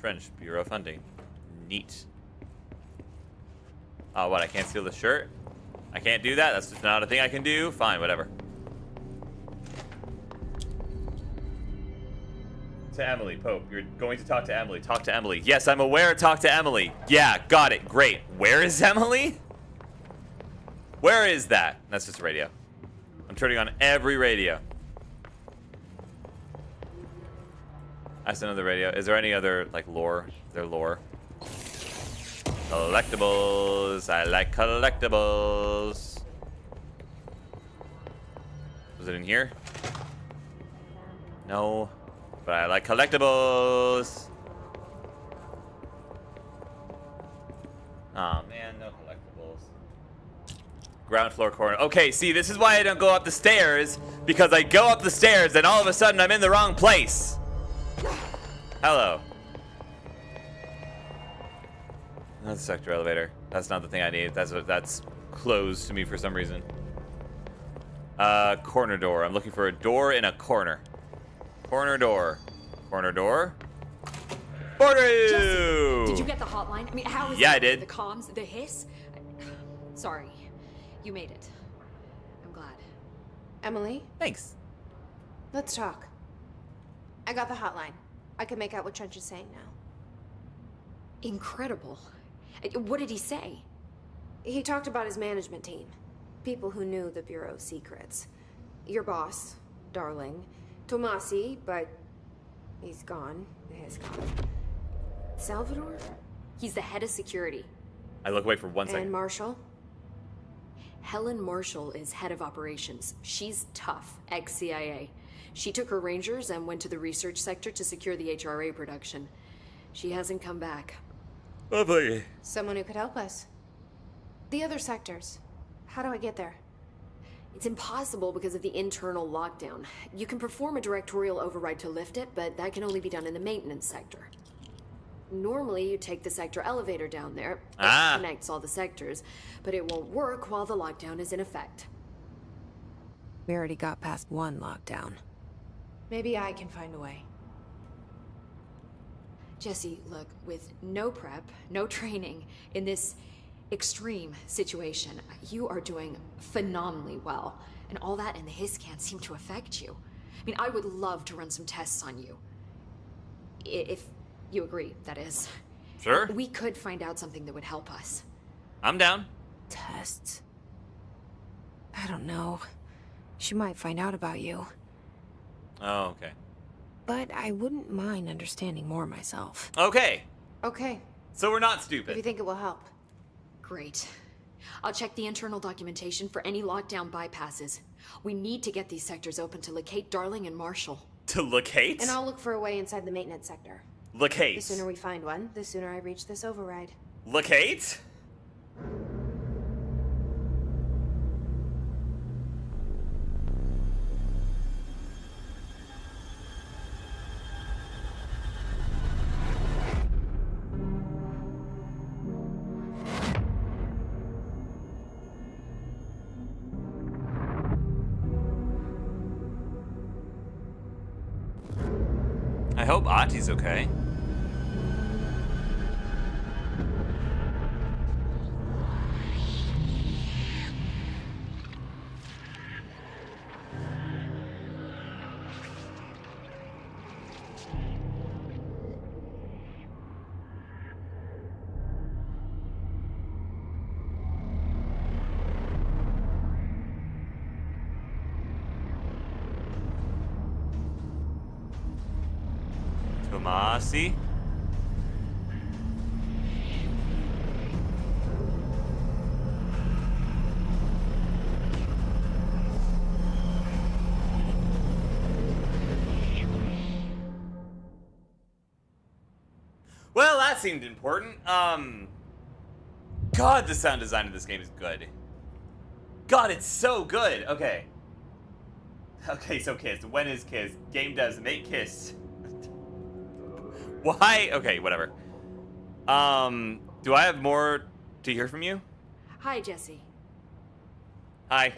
Trench Bureau funding. Neat. Oh, what? I can't steal the shirt? I can't do that? That's just not a thing I can do? Fine, whatever. To Emily, Pope. You're going to talk to Emily. Talk to Emily. Yes, I'm aware. Talk to Emily. Yeah, got it. Great. Where is Emily? Where is that? That's just a radio. I'm turning on every radio. I sent another radio. Is there any other, like, lore? Is there lore? Collectibles. I like collectibles. Was it in here? No. But I like collectibles. Oh man, no collectibles. Ground floor corner. Okay, see, this is why I don't go up the stairs. Because I go up the stairs and all of a sudden I'm in the wrong place. Hello. That's a sector elevator. That's not the thing I need. That's closed to me for some reason. Corner door. I'm looking for a door in a corner. Corner door. Corner door. Border! Did you get the hotline? I mean, how is Yeah, it? I did. The comms, the hiss? Sorry. You made it. I'm glad. Emily, Thanks. let's talk. I got the hotline. I can make out what Trench is saying now. Incredible. What did he say? He talked about his management team. People who knew the Bureau's secrets. Your boss, Darling. Tomasi, but he's gone. He's gone. Salvador? He's the head of security. I look away for 1 second. And Marshall? Helen Marshall is head of operations. She's tough, ex-CIA. She took her Rangers and went to the research sector to secure the HRA production. She hasn't come back. Lovely. Someone who could help us. The other sectors. How do I get there? It's impossible because of the internal lockdown. You can perform a directorial override to lift it, but that can only be done in the maintenance sector. Normally, you take the sector elevator down there. It connects all the sectors, but it won't work while the lockdown is in effect. We already got past one lockdown. Maybe I can find a way. Jesse, look, with no prep, no training, in this extreme situation, you are doing phenomenally well. And all that and the hiss can't seem to affect you. I mean, I would love to run some tests on you. If you agree, that is. Sure. We could find out something that would help us. I'm down. Tests? I don't know. She might find out about you. Oh, okay. But I wouldn't mind understanding more myself. Okay. Okay, So we're not if stupid. you think it will help. Great. I'll check the internal documentation for any lockdown bypasses. We need to get these sectors open to locate Darling and Marshall. To locate? And I'll look for a way inside the maintenance sector. Locate. The sooner we find one, the sooner I reach this override. Locate? I hope Ati's okay. Tomasi? Well, that seemed important. God, the sound design of this game is good. God, it's so good. Okay. Okay, so Kiss. When is Kiss? Game does make Kiss. Why? Okay, whatever. Do I have more to hear from you? Hi, Jesse. Hi.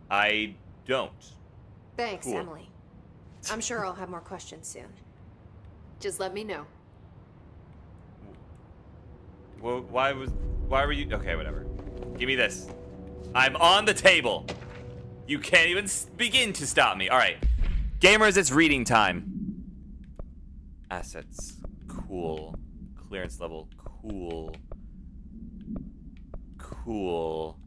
I don't. Thanks, Cool. Emily. I'm sure I'll have more questions soon. Just let me know. Well, why were you? Okay, whatever. Give me this. I'm on the table. You can't even begin to stop me. All right. Gamers, it's reading time. Assets. Cool. Clearance level. Cool. Cool.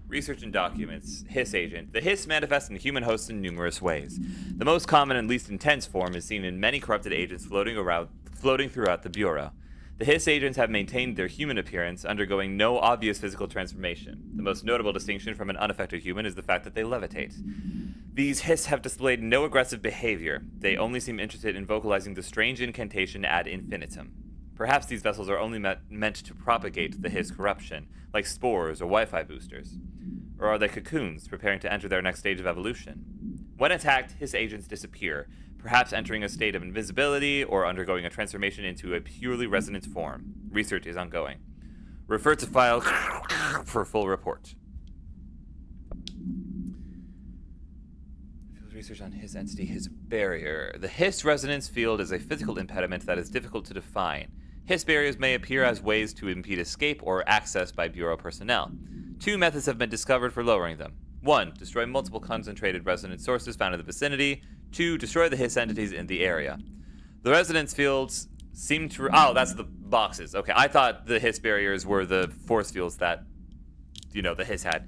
Research and documents. Hiss agent. The Hiss manifests in human hosts in numerous ways. The most common and least intense form is seen in many corrupted agents floating throughout the Bureau. The Hiss agents have maintained their human appearance, undergoing no obvious physical transformation. The most notable distinction from an unaffected human is the fact that they levitate. These Hiss have displayed no aggressive behavior. They only seem interested in vocalizing the strange incantation ad infinitum. Perhaps these vessels are only meant to propagate the Hiss corruption, like spores or Wi-Fi boosters. Or are they cocoons, preparing to enter their next stage of evolution? When attacked, Hiss agents disappear, perhaps entering a state of invisibility or undergoing a transformation into a purely resonant form. Research is ongoing. Refer to file for full report. Research on Hiss entity, Hiss barrier. The Hiss resonance field is a physical impediment that is difficult to define. Hiss barriers may appear as ways to impede escape or access by Bureau personnel. Two methods have been discovered for lowering them. 1. Destroy multiple concentrated resonance sources found in the vicinity. 2. Destroy the Hiss entities in the area. The resonance fields seem to... Oh, that's the boxes. Okay, I thought the Hiss barriers were the force fields that, the Hiss had.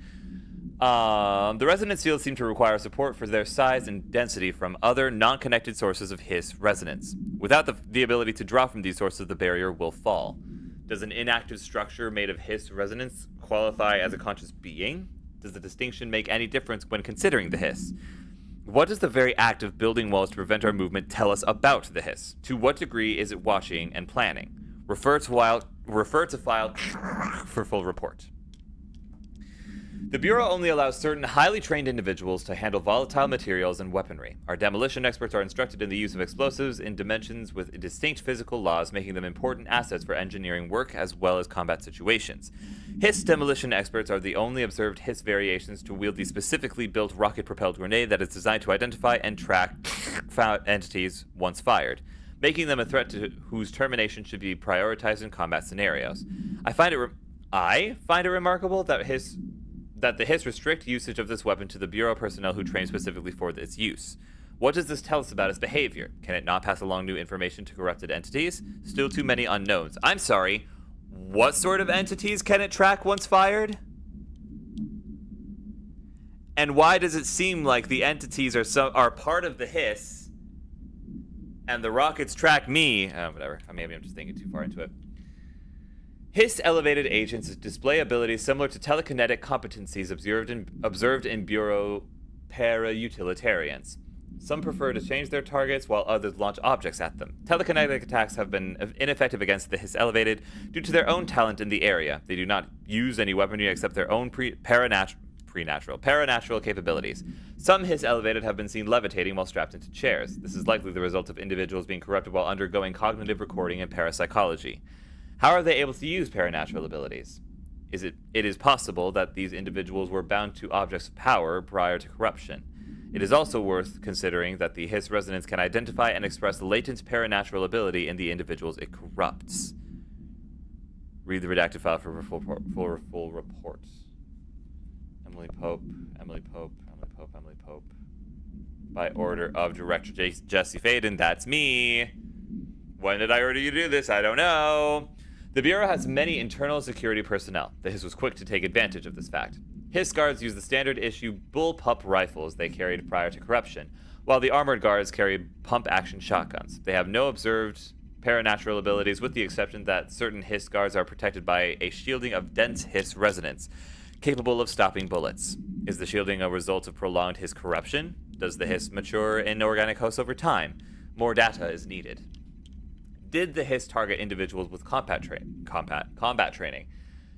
The resonance fields seem to require support for their size and density from other non-connected sources of Hiss resonance. Without the ability to draw from these sources, the barrier will fall. Does an inactive structure made of Hiss resonance qualify as a conscious being? Does the distinction make any difference when considering the Hiss? What does the very act of building walls to prevent our movement tell us about the Hiss? To what degree is it watching and planning? Refer to file for full report. The Bureau only allows certain highly trained individuals to handle volatile materials and weaponry. Our demolition experts are instructed in the use of explosives in dimensions with distinct physical laws, making them important assets for engineering work as well as combat situations. Hiss demolition experts are the only observed Hiss variations to wield the specifically built rocket-propelled grenade that is designed to identify and track entities once fired, making them a threat to whose termination should be prioritized in combat scenarios. I find it remarkable that the Hiss restrict usage of this weapon to the Bureau personnel who train specifically for its use. What does this tell us about its behavior? Can it not pass along new information to corrupted entities? Still too many unknowns. I'm sorry, what sort of entities can it track once fired? And why does it seem like the entities are part of the Hiss, and the rockets track me? Whatever. Maybe I'm just thinking too far into it. Hiss elevated agents display abilities similar to telekinetic competencies observed in Bureau para-utilitarians. Some prefer to change their targets, while others launch objects at them. Telekinetic attacks have been ineffective against the Hiss elevated due to their own talent in the area. They do not use any weaponry except their own paranatural capabilities. Some Hiss elevated have been seen levitating while strapped into chairs. This is likely the result of individuals being corrupted while undergoing cognitive recording and parapsychology. How are they able to use paranatural abilities? It is possible that these individuals were bound to objects of power prior to corruption. It is also worth considering that the Hiss resonance can identify and express latent paranatural ability in the individuals it corrupts. Read the redacted file for full report. Emily Pope. By order of Director Jesse Faden. That's me. When did I order you to do this? I don't know. The Bureau has many internal security personnel. The Hiss was quick to take advantage of this fact. Hiss guards use the standard-issue bullpup rifles they carried prior to corruption, while the armored guards carry pump-action shotguns. They have no observed paranatural abilities, with the exception that certain Hiss guards are protected by a shielding of dense Hiss resonance, capable of stopping bullets. Is the shielding a result of prolonged Hiss corruption? Does the Hiss mature in organic hosts over time? More data is needed. Did the Hiss target individuals with combat training?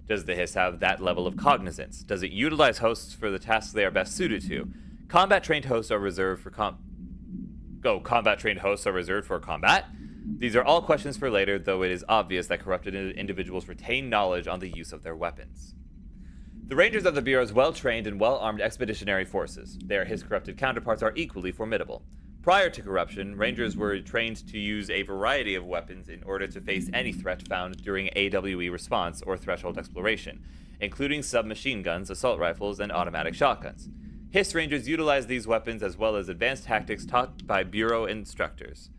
Does the Hiss have that level of cognizance? Does it utilize hosts for the tasks they are best suited to? Combat-trained hosts are reserved for combat-trained hosts are reserved for combat? These are all questions for later, though it is obvious that corrupted individuals retain knowledge on the use of their weapons. The Rangers of the Bureau's well-trained and well-armed expeditionary forces. Their Hiss-corrupted counterparts are equally formidable. Prior to corruption, Rangers were trained to use a variety of weapons in order to face any threat found during AWE response or threshold exploration, including submachine guns, assault rifles, and automatic shotguns. Hiss Rangers utilize these weapons as well as advanced tactics taught by Bureau instructors.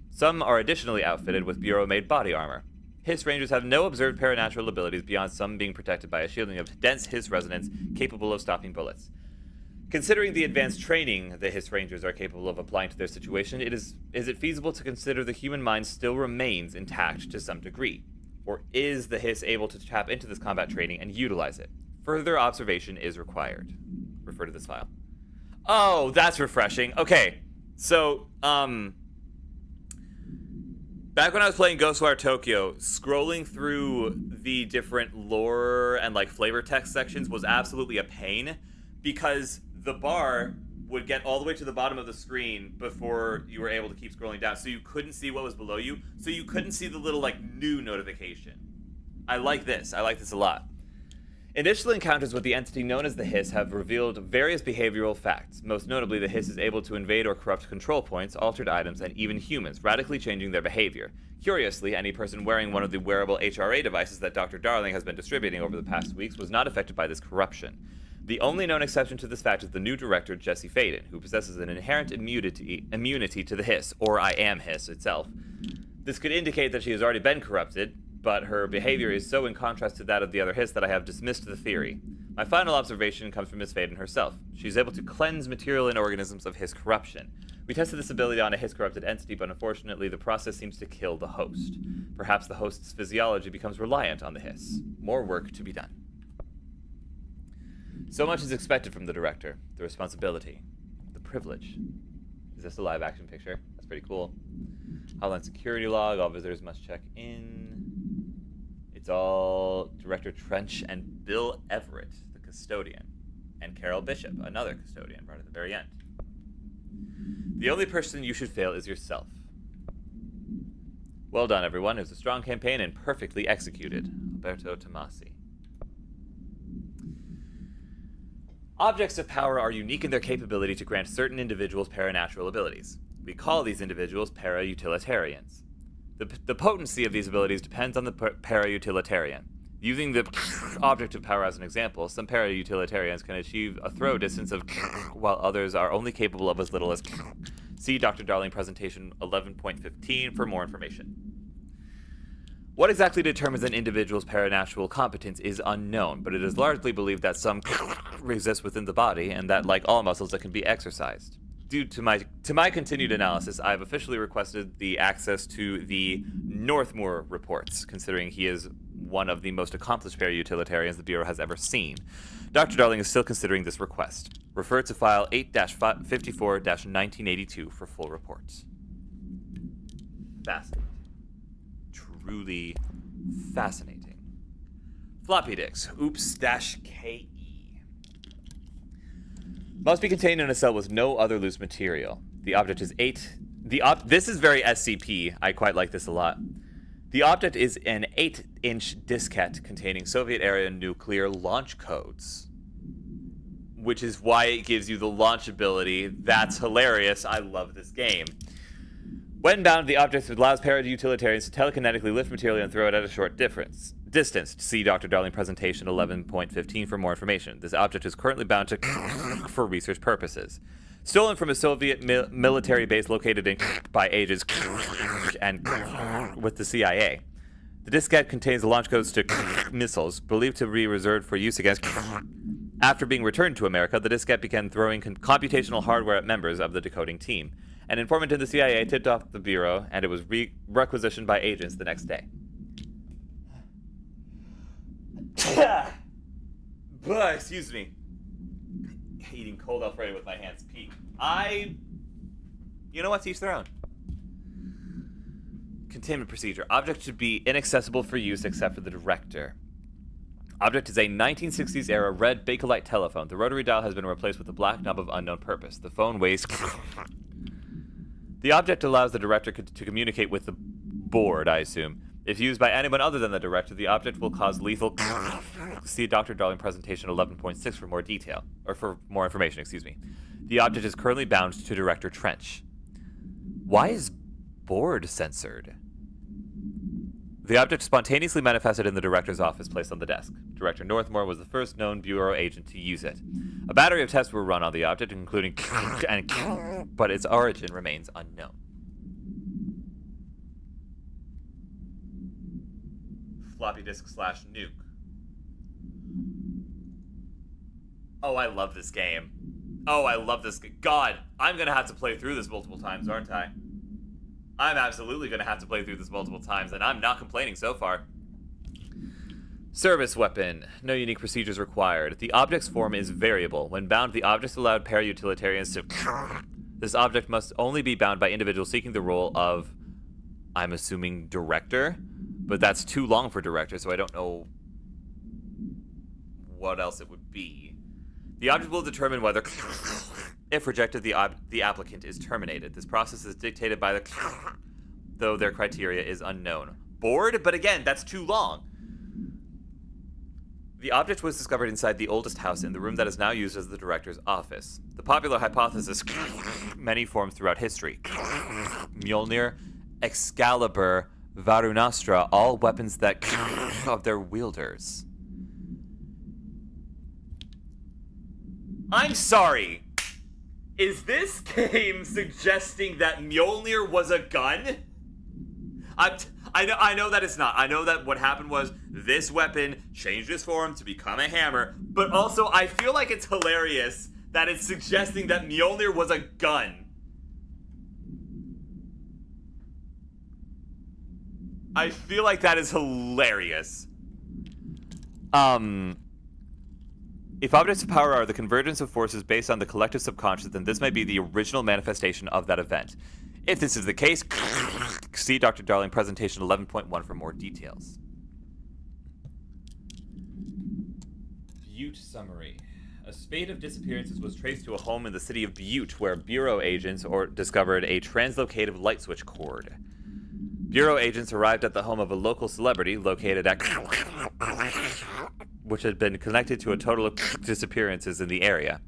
Some are additionally outfitted with Bureau-made body armor. Hiss Rangers have no observed paranatural abilities beyond some being protected by a shielding of dense Hiss resonance capable of stopping bullets. Considering the advanced training the Hiss Rangers are capable of applying to their situation, is it feasible to consider the human mind still remains intact to some degree? Or is the Hiss able to tap into this combat training and utilize it? Further observation is required. Refer to this file. Oh, that's refreshing. Okay, so, back when I was playing Ghostwire Tokyo, scrolling through the different lore and, flavor text sections was absolutely a pain, because the bar would get all the way to the bottom of the screen before you were able to keep scrolling down, so you couldn't see what was below you, so you couldn't see the little, new notification. I like this a lot. Initial encounters with the entity known as the Hiss have revealed various behavioral facts. Most notably, the Hiss is able to invade or corrupt control points, altered items, and even humans, radically changing their behavior. Curiously, any person wearing one of the wearable HRA devices that Dr. Darling has been distributing over the past weeks was not affected by this corruption. The only known exception to this fact is the new director, Jesse Faden, who possesses an inherent immunity to the Hiss, or I Am Hiss itself. This could indicate that she has already been corrupted, but her behavior is so in contrast to that of the other Hiss that I have dismissed the theory. My final observation comes from Miss Faden herself. She is able to cleanse material and organisms of Hiss corruption. We tested this ability on a Hiss-corrupted entity, but unfortunately the process seems to kill the host. Perhaps the host's physiology becomes reliant on the Hiss. More work to be done. So much is expected from the director. The responsibility. The privilege. Is this a live-action picture? That's pretty cool. Hotline security log. All visitors must check in. It's all Director Trench and Bill Everett, the custodian. And Carol Bishop, another custodian, right at the very end. The only person you should fail is yourself. Well done, everyone. It was a strong campaign and perfectly executed. Alberto Tomasi. Objects of power are unique in their capability to grant certain individuals paranatural abilities. We call these individuals para-utilitarians. The potency of these abilities depends on the para-utilitarian. Using the object of power as an example, some para-utilitarians can achieve a throw distance of while others are only capable of as little as see Dr. Darling presentation 11.15 for more information. What exactly determines an individual's paranatural competence is unknown, but it is largely believed that some exist within the body and that, like all muscles, that can be exercised. Due to my continued analysis, I have officially requested the access to the Northmoor reports, considering he is one of the most accomplished para-utilitarians the Bureau has ever seen. Dr. Darling is still considering this request. Refer to file 8-54-1982 for full reports. Fascinating. Truly fascinating. Floppy disks. Oops-KE. Must be contained in a cell with no other loose material. The object is this is very SCP. I quite like this a lot. The object is an 8-inch diskette containing Soviet-era nuclear launch codes, which is why it gives you the launch ability. That's hilarious. I love this game. When bound, the object allows para-utilitarians to telekinetically lift material and throw it at a short distance. See Dr. Darling presentation 11.15 for more information. This object is currently bound to for research purposes. Stolen from a Soviet military base located in by agents and with the CIA. The diskette contains the launch codes to missiles, believed to be reserved for use against. After being returned to America, the diskette began throwing computational hardware at members of the decoding team. An informant in the CIA tipped off the Bureau, and it was requisitioned by agents the next day. Excuse me. Eating cold Alfredo with my hands peak. You know what? To each their own. Containment procedure. Object should be inaccessible for use except for the director. Object is a 1960s era red Bakelite telephone. The rotary dial has been replaced with a black knob of unknown purpose. The phone weighs. The object allows the director to communicate with the board, I assume. If used by anyone other than the director, the object will cause lethal. See Dr. Darling presentation 11.6 for more detail, or for more information, excuse me. The object is currently bound to Director Trench. Why is board censored? The object spontaneously manifested in the director's office placed on the desk. Director Northmoor was the first known Bureau agent to use it. A battery of tests were run on the object, including but its origin remains unknown. Floppy disk / nuke. Oh, I love this game. Oh, I love this. God, I'm gonna have to play through this multiple times, aren't I? I'm absolutely gonna have to play through this multiple times, and I'm not complaining so far. Service weapon. No unique procedures required. The object's form is variable. When bound, the object allowed para-utilitarians to. This object must only be bound by individuals seeking the role of, I'm assuming, director? But that's too long for director, so I don't know what else it would be. The object will determine whether, if rejected, the applicant is terminated. This process is dictated by though their criteria is unknown. Bored? But again, that's too long. The object was discovered inside the oldest house in the room that is now used as the director's office. The popular hypothesis, many forms throughout history. Mjolnir, Excalibur, Varunastra, all weapons that of their wielders. I'm sorry. Is this game suggesting that Mjolnir was a gun? I know that it's not. I know that what happened was this weapon changed its form to become a hammer, but also I feel like it's hilarious that it's suggesting that Mjolnir was a gun. I feel like that is hilarious. If objects of power are the convergence of forces based on the collective subconscious, then this might be the original manifestation of that event. If this is the case, see Dr. Darling presentation 11.1 for more details. Butte summary. A spate of disappearances was traced to a home in the city of Butte, where Bureau agents discovered a translocative light switch cord. Bureau agents arrived at the home of a local celebrity located at which had been connected to a total of disappearances in the area.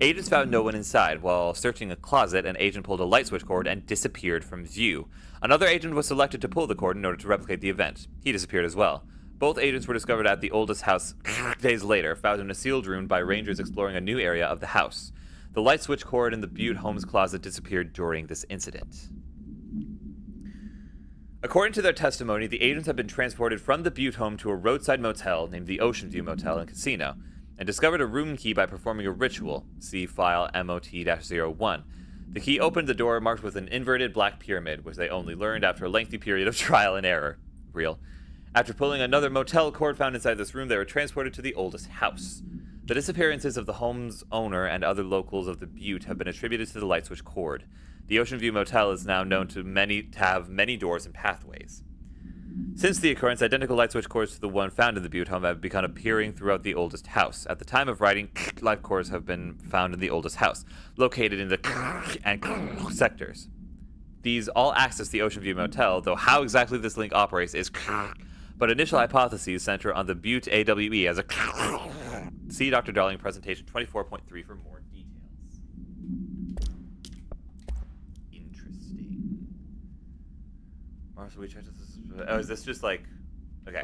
Agents found no one inside. While searching a closet, an agent pulled a light switch cord and disappeared from view. Another agent was selected to pull the cord in order to replicate the event. He disappeared as well. Both agents were discovered at the oldest house days later, found in a sealed room by rangers exploring a new area of the house. The light switch cord in the Butte home's closet disappeared during this incident. According to their testimony, the agents had been transported from the Butte home to a roadside motel named the Ocean View Motel and Casino, and discovered a room key by performing a ritual. See file MOT-01. The key opened the door marked with an inverted black pyramid, which they only learned after a lengthy period of trial and error. Real. After pulling another motel cord found inside this room, they were transported to the oldest house. The disappearances of the home's owner and other locals of the Butte have been attributed to the light switch cord. The Ocean View Motel is now known to have many doors and pathways. Since the occurrence, identical light switch cords to the one found in the Butte home have begun appearing throughout the oldest house. At the time of writing, light cords have been found in the oldest house, located in the and sectors. These all access the Ocean View Motel, though how exactly this link operates is but initial hypotheses center on the Butte AWE as a see Dr. Darling presentation 24.3 for more details. Interesting. Marshall, we checked this. Oh, is this just like... Okay.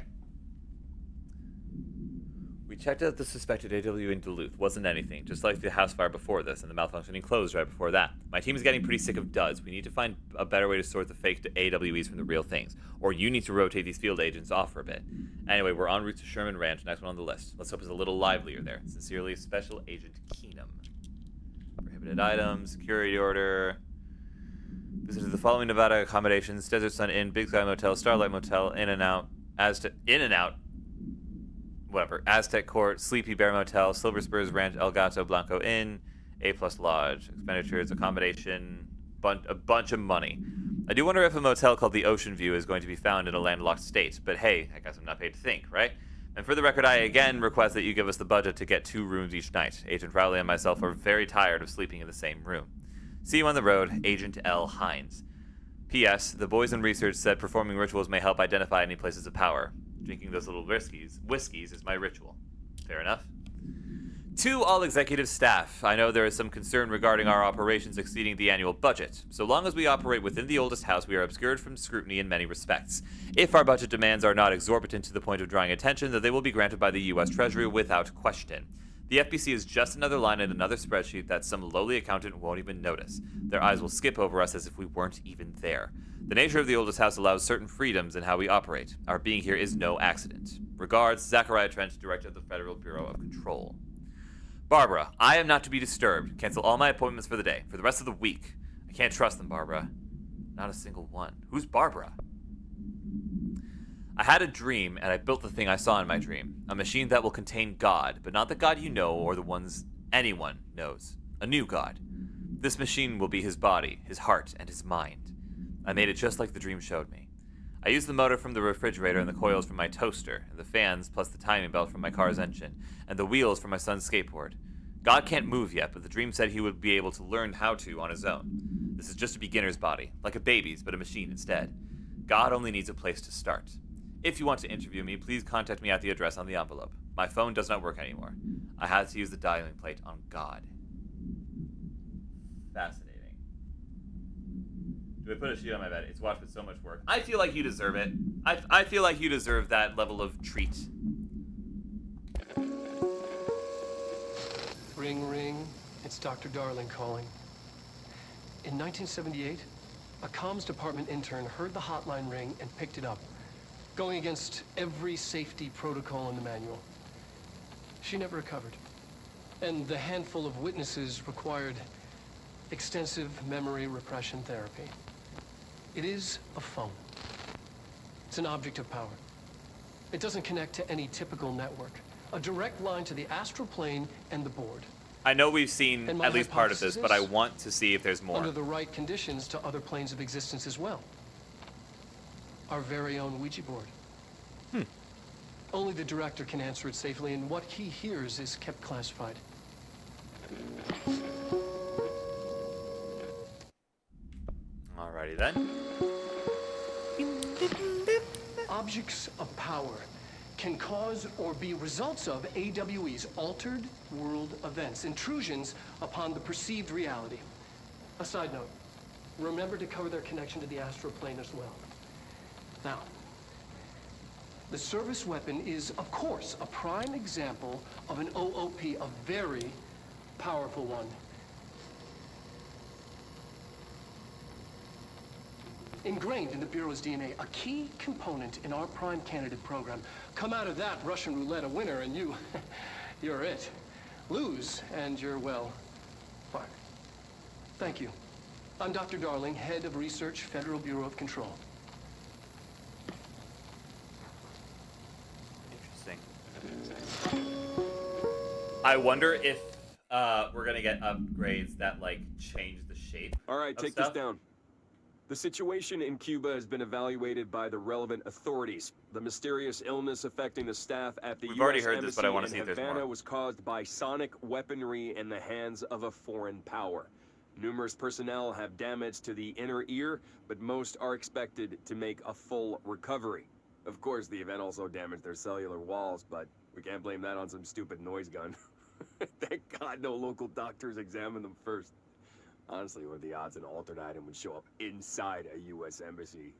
We checked out the suspected AW in Duluth. Wasn't anything. Just like the house fire before this and the malfunctioning clothes right before that. My team is getting pretty sick of duds. We need to find a better way to sort the fake AWEs from the real things. Or you need to rotate these field agents off for a bit. Anyway, we're en route to Sherman Ranch. Next one on the list. Let's hope it's a little livelier there. Sincerely, Special Agent Keenum. Prohibited items. Security order. Visited the following Nevada accommodations: Desert Sun Inn, Big Sky Motel, Starlight Motel, In-N-Out, Aztec Court, Sleepy Bear Motel, Silver Spurs Ranch, El Gato Blanco Inn, A+ Lodge. Expenditures, accommodation, a bunch of money. I do wonder if a motel called the Ocean View is going to be found in a landlocked state, but hey, I guess I'm not paid to think, right? And for the record, I again request that you give us the budget to get 2 rooms each night. Agent Rowley and myself are very tired of sleeping in the same room. See you on the road, Agent L. Hines. P.S. The boys in research said performing rituals may help identify any places of power. Drinking those little whiskeys is my ritual. Fair enough. To all executive staff, I know there is some concern regarding our operations exceeding the annual budget. So long as we operate within the oldest house, we are obscured from scrutiny in many respects. If our budget demands are not exorbitant to the point of drawing attention, then they will be granted by the U.S. Treasury without question. The FBC is just another line in another spreadsheet that some lowly accountant won't even notice. Their eyes will skip over us as if we weren't even there. The nature of the oldest house allows certain freedoms in how we operate. Our being here is no accident. Regards, Zachariah Trent, Director of the Federal Bureau of Control. Barbara, I am not to be disturbed. Cancel all my appointments for the day, for the rest of the week. I can't trust them, Barbara. Not a single one. Who's Barbara? I had a dream, and I built the thing I saw in my dream. A machine that will contain God, but not the God you know or the ones anyone knows. A new God. This machine will be his body, his heart, and his mind. I made it just like the dream showed me. I used the motor from the refrigerator and the coils from my toaster, and the fans plus the timing belt from my car's engine, and the wheels from my son's skateboard. God can't move yet, but the dream said he would be able to learn how to on his own. This is just a beginner's body, like a baby's, but a machine instead. God only needs a place to start. If you want to interview me, please contact me at the address on the envelope. My phone does not work anymore. I had to use the dialing plate on God. Fascinating. Do I put a sheet on my bed? It's watched with so much work. I feel like you deserve it. I feel like you deserve that level of treat. Ring, ring. It's Dr. Darling calling. In 1978, a comms department intern heard the hotline ring and picked it up, going against every safety protocol in the manual. She never recovered. And the handful of witnesses required extensive memory repression therapy. It is a phone. It's an object of power. It doesn't connect to any typical network. A direct line to the astral plane and the board. I know we've seen And my at least part of this, hypothesis but I is, want to see if there's more. Under the right conditions, to other planes of existence as well. Our very own Ouija board. Only the director can answer it safely, and what he hears is kept classified. Alrighty then. Objects of power can cause or be results of AWE's altered world events, intrusions upon the perceived reality. A side note, remember to cover their connection to the astral plane as well. Now, the service weapon is, of course, a prime example of an OOP, a very powerful one. Ingrained in the Bureau's DNA, a key component in our prime candidate program. Come out of that Russian roulette a winner and you're it. Lose and you're, well, fired. Thank you. I'm Dr. Darling, head of research, Federal Bureau of Control. Interesting. I wonder if we're gonna get upgrades that like change the shape. All right, of take stuff. this down. The situation in Cuba has been evaluated by the relevant authorities. The mysterious illness affecting the staff at the We've U.S. already heard this, Embassy but I wanna in see if there's Havana more. was caused by sonic weaponry in the hands of a foreign power. Numerous personnel have damage to the inner ear, but most are expected to make a full recovery. Of course, the event also damaged their cellular walls, but we can't blame that on some stupid noise gun. Thank God no local doctors examined them first. Honestly, what are the odds an altered item would show up inside a U.S. embassy?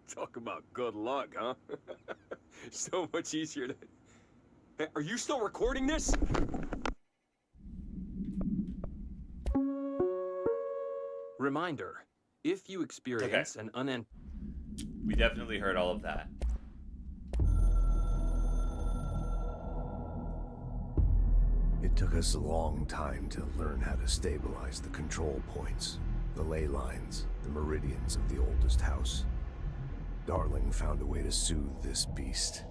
Talk about good luck, huh? So much easier to... Hey, are you still recording this? Reminder, if you experience an We definitely heard all of that. It took us a long time to learn how to stabilize the control points, the ley lines, the meridians of the oldest house. Darling found a way to soothe this beast.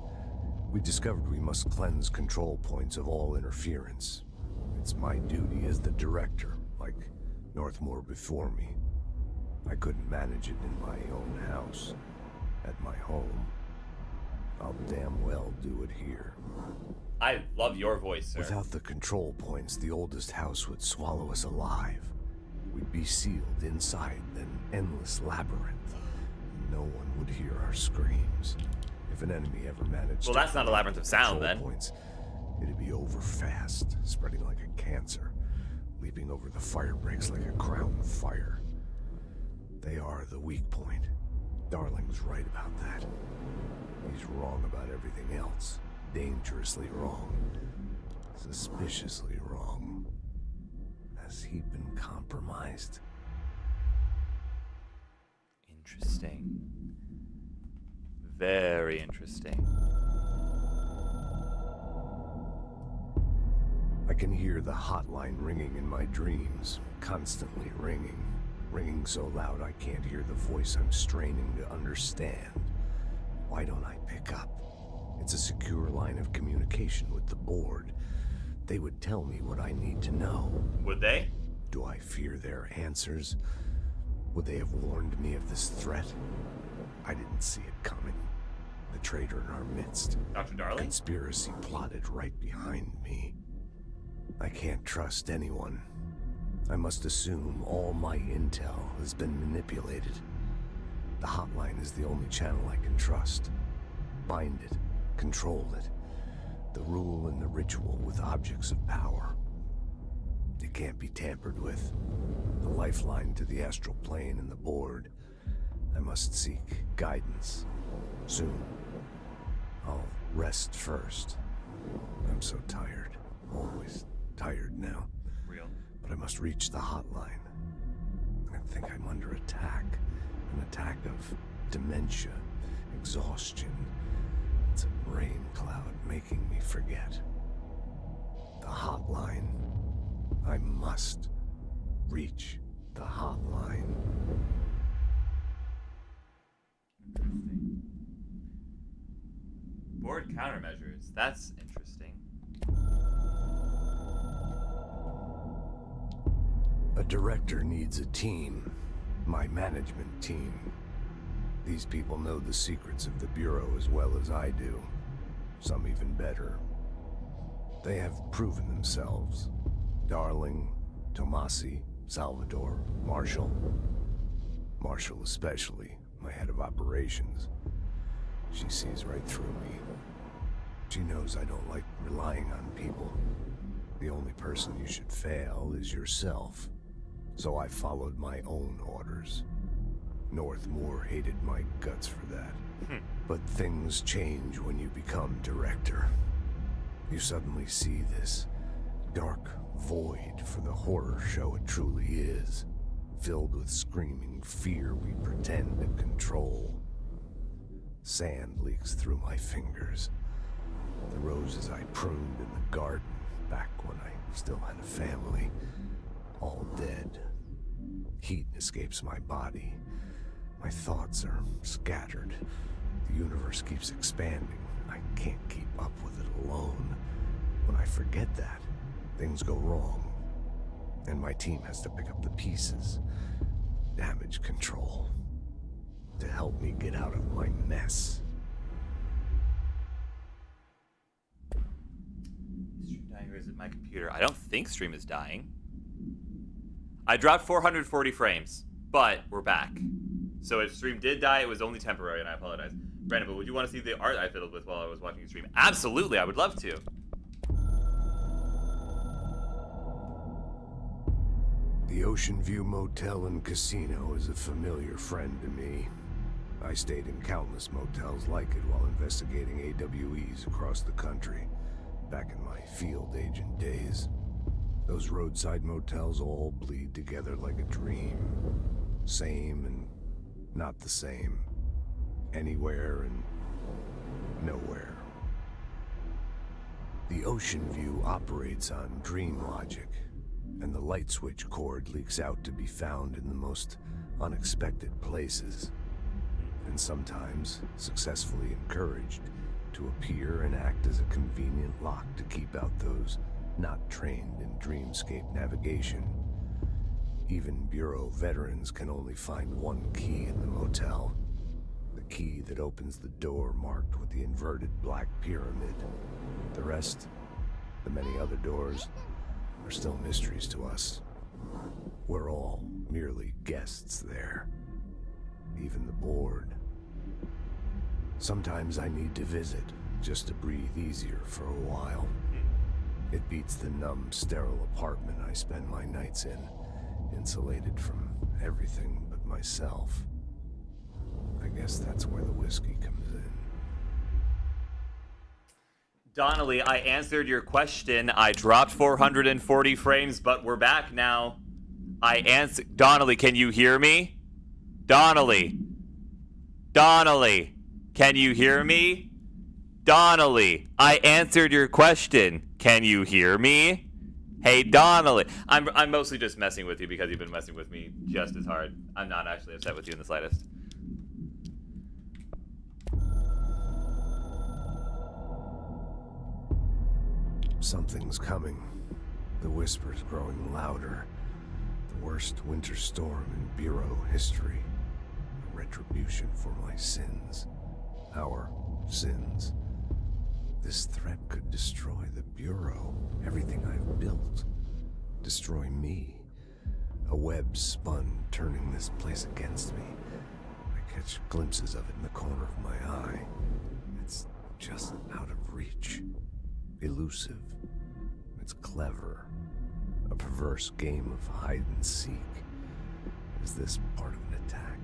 We discovered we must cleanse control points of all interference. It's my duty as the director, like Northmore before me. I couldn't manage it in my own house, at my home. I'll damn well do it here. I love your voice, sir. Without the control points, the oldest house would swallow us alive. We'd be sealed inside an endless labyrinth. No one would hear our screams. If an enemy ever managed Well, to that's not a labyrinth of sound, control then. points, it'd be over fast, spreading like a cancer, leaping over the fire breaks like a crown of fire. They are the weak point. Darling's right about that. He's wrong about everything else. Dangerously wrong. Suspiciously wrong. Has he been compromised? Interesting. Very interesting. I can hear the hotline ringing in my dreams, constantly ringing. Ringing so loud I can't hear the voice I'm straining to understand. Why don't I pick up? It's a secure line of communication with the board. They would tell me what I need to know. Would they? Do I fear their answers? Would they have warned me of this threat? I didn't see it coming. The traitor in our midst. Dr. Darling? Conspiracy plotted right behind me. I can't trust anyone. I must assume all my intel has been manipulated. The hotline is the only channel I can trust. Bind it, control it. The rule and the ritual with objects of power. It can't be tampered with. The lifeline to the astral plane and the board. I must seek guidance. Soon. I'll rest first. I'm so tired. Always tired now. real. but I must reach the hotline. I think I'm under attack. An attack of dementia, exhaustion. It's a brain cloud making me forget. The hotline. I must reach the hotline. Interesting. Board countermeasures. That's interesting. A director needs a team. My management team. These people know the secrets of the Bureau as well as I do. Some even better. They have proven themselves. Darling, Tomasi, Salvador, Marshall. Marshall especially, my head of operations. She sees right through me. She knows I don't like relying on people. The only person you should fail is yourself. So I followed my own orders. Northmore hated my guts for that. But things change when you become director. You suddenly see this dark void for the horror show it truly is, filled with screaming fear we pretend to control. Sand leaks through my fingers. The roses I pruned in the garden back when I still had a family, all dead. Heat escapes my body. My thoughts are scattered. The universe keeps expanding. I can't keep up with it alone. When I forget that, things go wrong. And my team has to pick up the pieces. Damage control. To help me get out of my mess. Stream dying, or is it my computer? I don't think stream is dying. I dropped 440 frames, but we're back. So if stream did die, it was only temporary, and I apologize. Brandon, but would you want to see the art I fiddled with while I was watching the stream? Absolutely, I would love to. The Ocean View Motel and Casino is a familiar friend to me. I stayed in countless motels like it while investigating AWEs across the country, back in my field agent days. Those roadside motels all bleed together like a dream. Same and not the same. Anywhere and nowhere. The Ocean View operates on dream logic, and the light switch cord leaks out to be found in the most unexpected places, and sometimes successfully encouraged to appear and act as a convenient lock to keep out those not trained in dreamscape navigation. Even Bureau veterans can only find one key in the motel. The key that opens the door marked with the inverted black pyramid. The rest, the many other doors, are still mysteries to us. We're all merely guests there. Even the board. Sometimes I need to visit, just to breathe easier for a while. It beats the numb, sterile apartment I spend my nights in, insulated from everything but myself. I guess that's where the whiskey comes in. Donnelly, I answered your question. I dropped 440 frames, but we're back now. I answered. Donnelly, can you hear me? Donnelly. Donnelly, can you hear me? Donnelly, I answered your question. Can you hear me? Hey, Donnelly. I'm mostly just messing with you because you've been messing with me just as hard. I'm not actually upset with you in the slightest. Something's coming. The whispers growing louder. The worst winter storm in Bureau history. A retribution for my sins. Our sins. This threat could destroy the Bureau. Everything I've built. Destroy me. A web spun, turning this place against me. I catch glimpses of it in the corner of my eye. It's just out of reach. Elusive. It's clever. A perverse game of hide and seek. Is this part of an attack?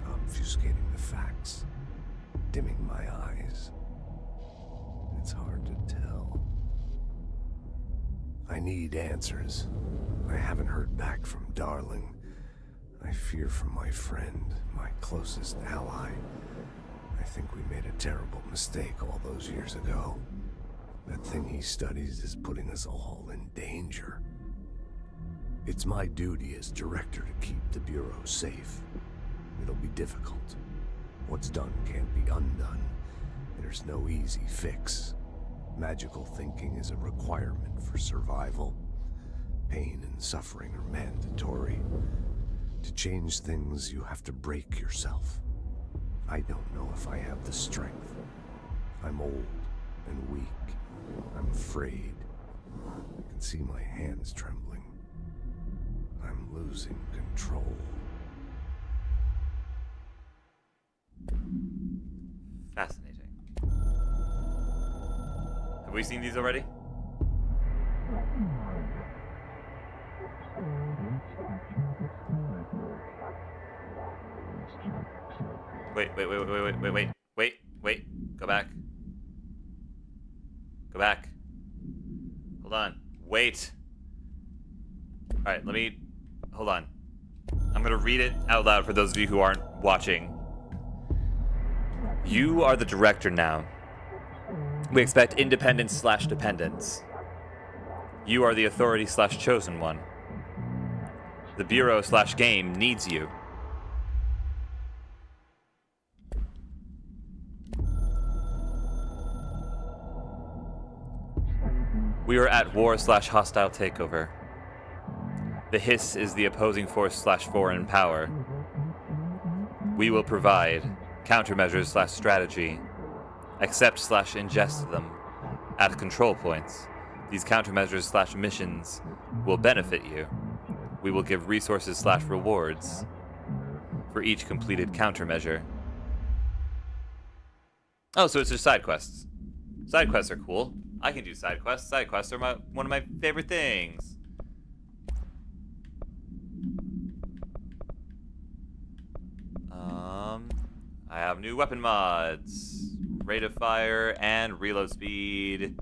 Obfuscating the facts. Dimming my eyes. It's hard to tell. I need answers. I haven't heard back from Darling. I fear for my friend, my closest ally. I think we made a terrible mistake all those years ago. That thing he studies is putting us all in danger. It's my duty as director to keep the Bureau safe. It'll be difficult. What's done can't be undone. There's no easy fix. Magical thinking is a requirement for survival. Pain and suffering are mandatory. To change things, you have to break yourself. I don't know if I have the strength. I'm old and weak. I'm afraid. I can see my hands trembling. I'm losing control. Fascinating. Have we seen these already? Wait. Go back. Go back. Hold on. Wait. Alright, hold on. I'm gonna read it out loud for those of you who aren't watching. You are the director now. We expect independence/dependence. You are the authority/chosen one. The Bureau/game needs you. We are at war/hostile takeover. The Hiss is the opposing force/foreign power. We will provide countermeasures/strategy. Accept/ingest them at control points. These countermeasures/missions will benefit you. We will give resources/rewards for each completed countermeasure. Oh, so it's just side quests. Side quests are cool. I can do side quests. Side quests are one of my favorite things. I have new weapon mods. Rate of fire and reload speed.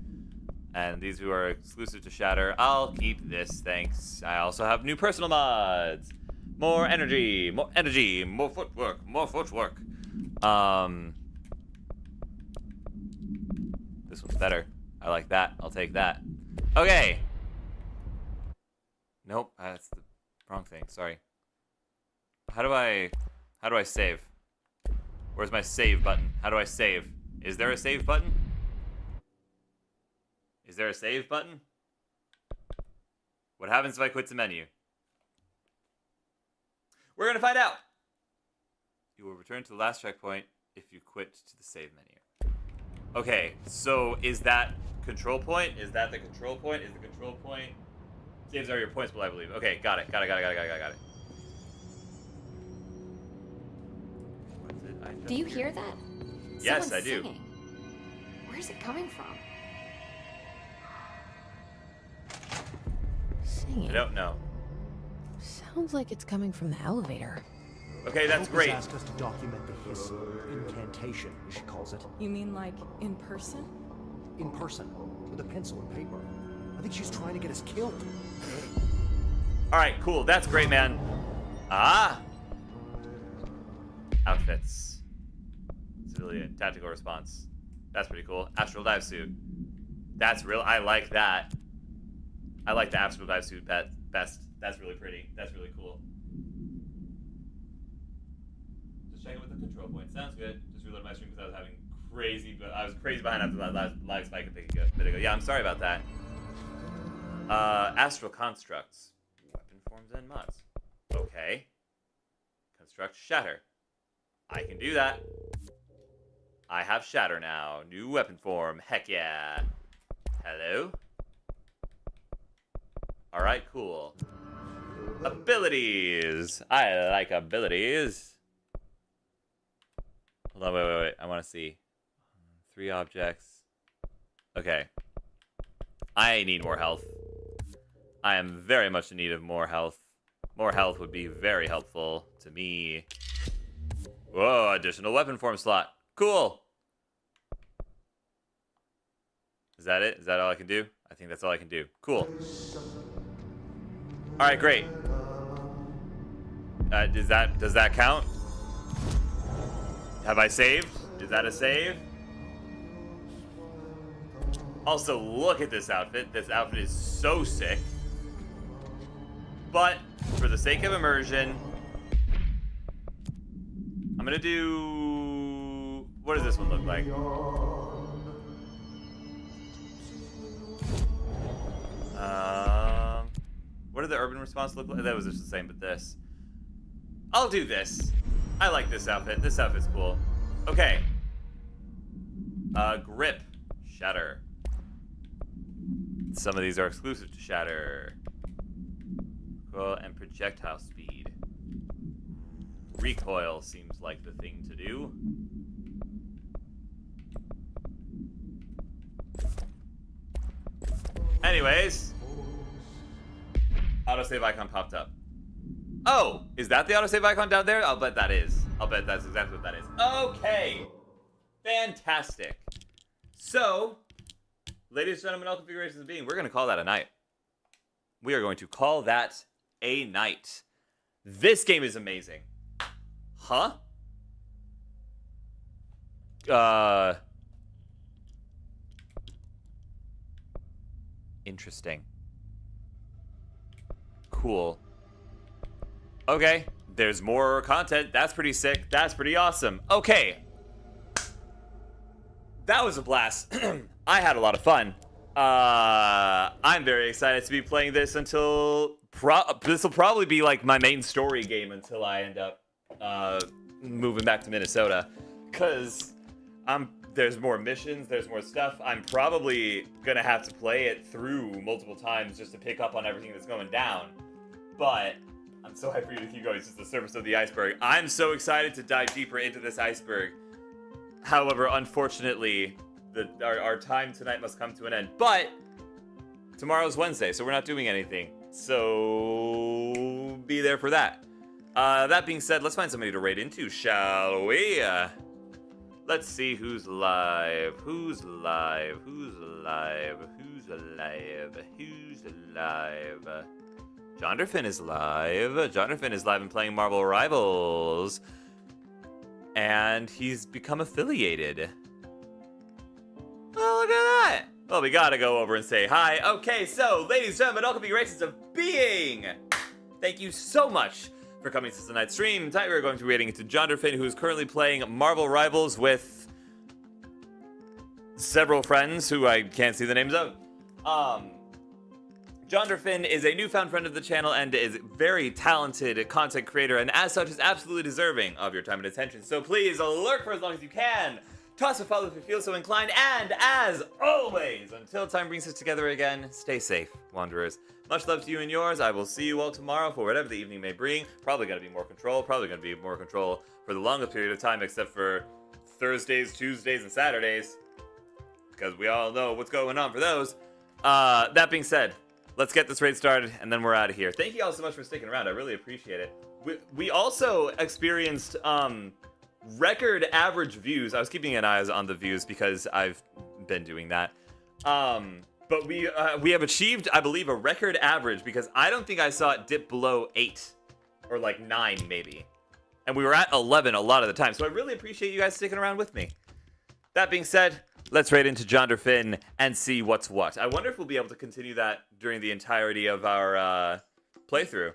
And these who are exclusive to Shatter. I'll keep this, thanks. I also have new personal mods. More energy, more footwork, more footwork. This one's better. I like that. I'll take that. Okay. Nope, that's the wrong thing. Sorry. How do I save? Where's my save button? How do I save? Is there a save button? Is there a save button? What happens if I quit the menu? We're gonna find out. You will return to the last checkpoint if you quit to the save menu. Okay, so is that control point? Is that the control point? Is the control point? Saves are your points, I believe. Okay, got it. Got it. Do you hear that? Yes, Someone's I do. Singing. Where's it coming from? Singing. I don't know. Sounds like it's coming from the elevator. Okay, that's Hope great. has asked us to document the hiss incantation, as she calls it. You mean like in person? In person, with a pencil and paper. I think she's trying to get us killed. All right, cool. That's great, man. Ah. Outfits. Civilian tactical response. That's pretty cool. Astral dive suit. That's real. I like that. I like the astral dive suit best. That's really pretty. That's really cool. Just checking with the control point. Sounds good. Just reloaded my stream because I was having crazy. I was crazy behind after that last lag spike a bit ago. Yeah, I'm sorry about that. Astral constructs. Weapon forms and mods. Okay. Construct shatter. I can do that. I have shatter now. New weapon form. Heck yeah. Hello? Alright, cool. Abilities. I like abilities. Hold on, wait. I want to see. 3 objects. Okay. I need more health. I am very much in need of more health. More health would be very helpful to me. Whoa, additional weapon form slot. Cool. Is that it? Is that all I can do? I think that's all I can do. Cool. All right, great. Does that count? Have I saved? Is that a save? Also, look at this outfit. This outfit is so sick. But for the sake of immersion, I'm gonna do. What does this one look like? What did the urban response look like? That was just the same, but this. I'll do this. I like this outfit. This outfit's cool. Okay. Grip. Shatter. Some of these are exclusive to Shatter. Recoil and projectile speed. Recoil seems like the thing to do. Anyways. Autosave icon popped up. Oh, is that the autosave icon down there? I'll bet that is. I'll bet that's exactly what that is. Okay. Fantastic. So, ladies and gentlemen, all configurations being, we're going to call that a night. We are going to call that a night. This game is amazing. Huh? Interesting. Cool. Okay, there's more content. That's pretty sick. That's pretty awesome. Okay. That was a blast. I had a lot of fun. I'm very excited to be playing this until... this will probably be like my main story game until I end up moving back to Minnesota. Because there's more missions, there's more stuff. I'm probably going to have to play it through multiple times just to pick up on everything that's going down. But I'm so hyped for you to keep going. It's just the surface of the iceberg. I'm so excited to dive deeper into this iceberg. However, unfortunately, our time tonight must come to an end. But tomorrow's Wednesday, so we're not doing anything. So be there for that. That being said, let's find somebody to raid into, shall we? Let's see who's live. Who's live? Who's live? Who's alive? Who's alive? Jonderfin is live. Jonderfin is live and playing Marvel Rivals. And he's become affiliated. Oh, look at that. Well, we gotta go over and say hi. Okay, so, ladies and gentlemen, all configurations of being. Thank you so much for coming to tonight's stream. Tonight we're going to be rating into Jonderfin, who is currently playing Marvel Rivals with several friends who I can't see the names of. Jonderfin is a newfound friend of the channel and is a very talented content creator, and as such is absolutely deserving of your time and attention. So please lurk for as long as you can. Toss a follow if you feel so inclined, and as always, until time brings us together again, stay safe, Wanderers. Much love to you and yours. I will see you all tomorrow for whatever the evening may bring. Probably going to be more control. Probably going to be more control for the longest period of time, except for Thursdays, Tuesdays, and Saturdays, because we all know what's going on for those. That being said, let's get this raid started, and then we're out of here. Thank you all so much for sticking around. I really appreciate it. We also experienced record average views. I was keeping an eye on the views because I've been doing that. But we have achieved, I believe, a record average because I don't think I saw it dip below 8 or like 9 maybe. And we were at 11 a lot of the time. So I really appreciate you guys sticking around with me. That being said, let's raid into Jonderfin and see what's what. I wonder if we'll be able to continue that during the entirety of our playthrough.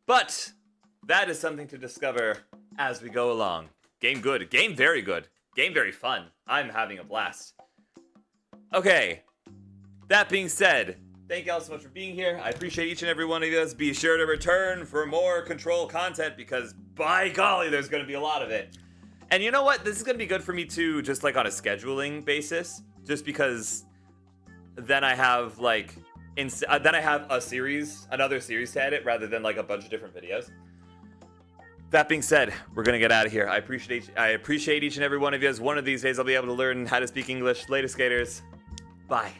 But that is something to discover as we go along. Game good. Game very good. Game very fun. I'm having a blast. Okay. That being said, thank you all so much for being here. I appreciate each and every one of you. Be sure to return for more Control content because by golly, there's going to be a lot of it. And you know what? This is going to be good for me too, just like on a scheduling basis. Just because then I have like, then I have another series to edit rather than like a bunch of different videos. That being said, we're going to get out of here. I appreciate each and every one of you. As one of these days, I'll be able to learn how to speak English. Later, skaters. Bye.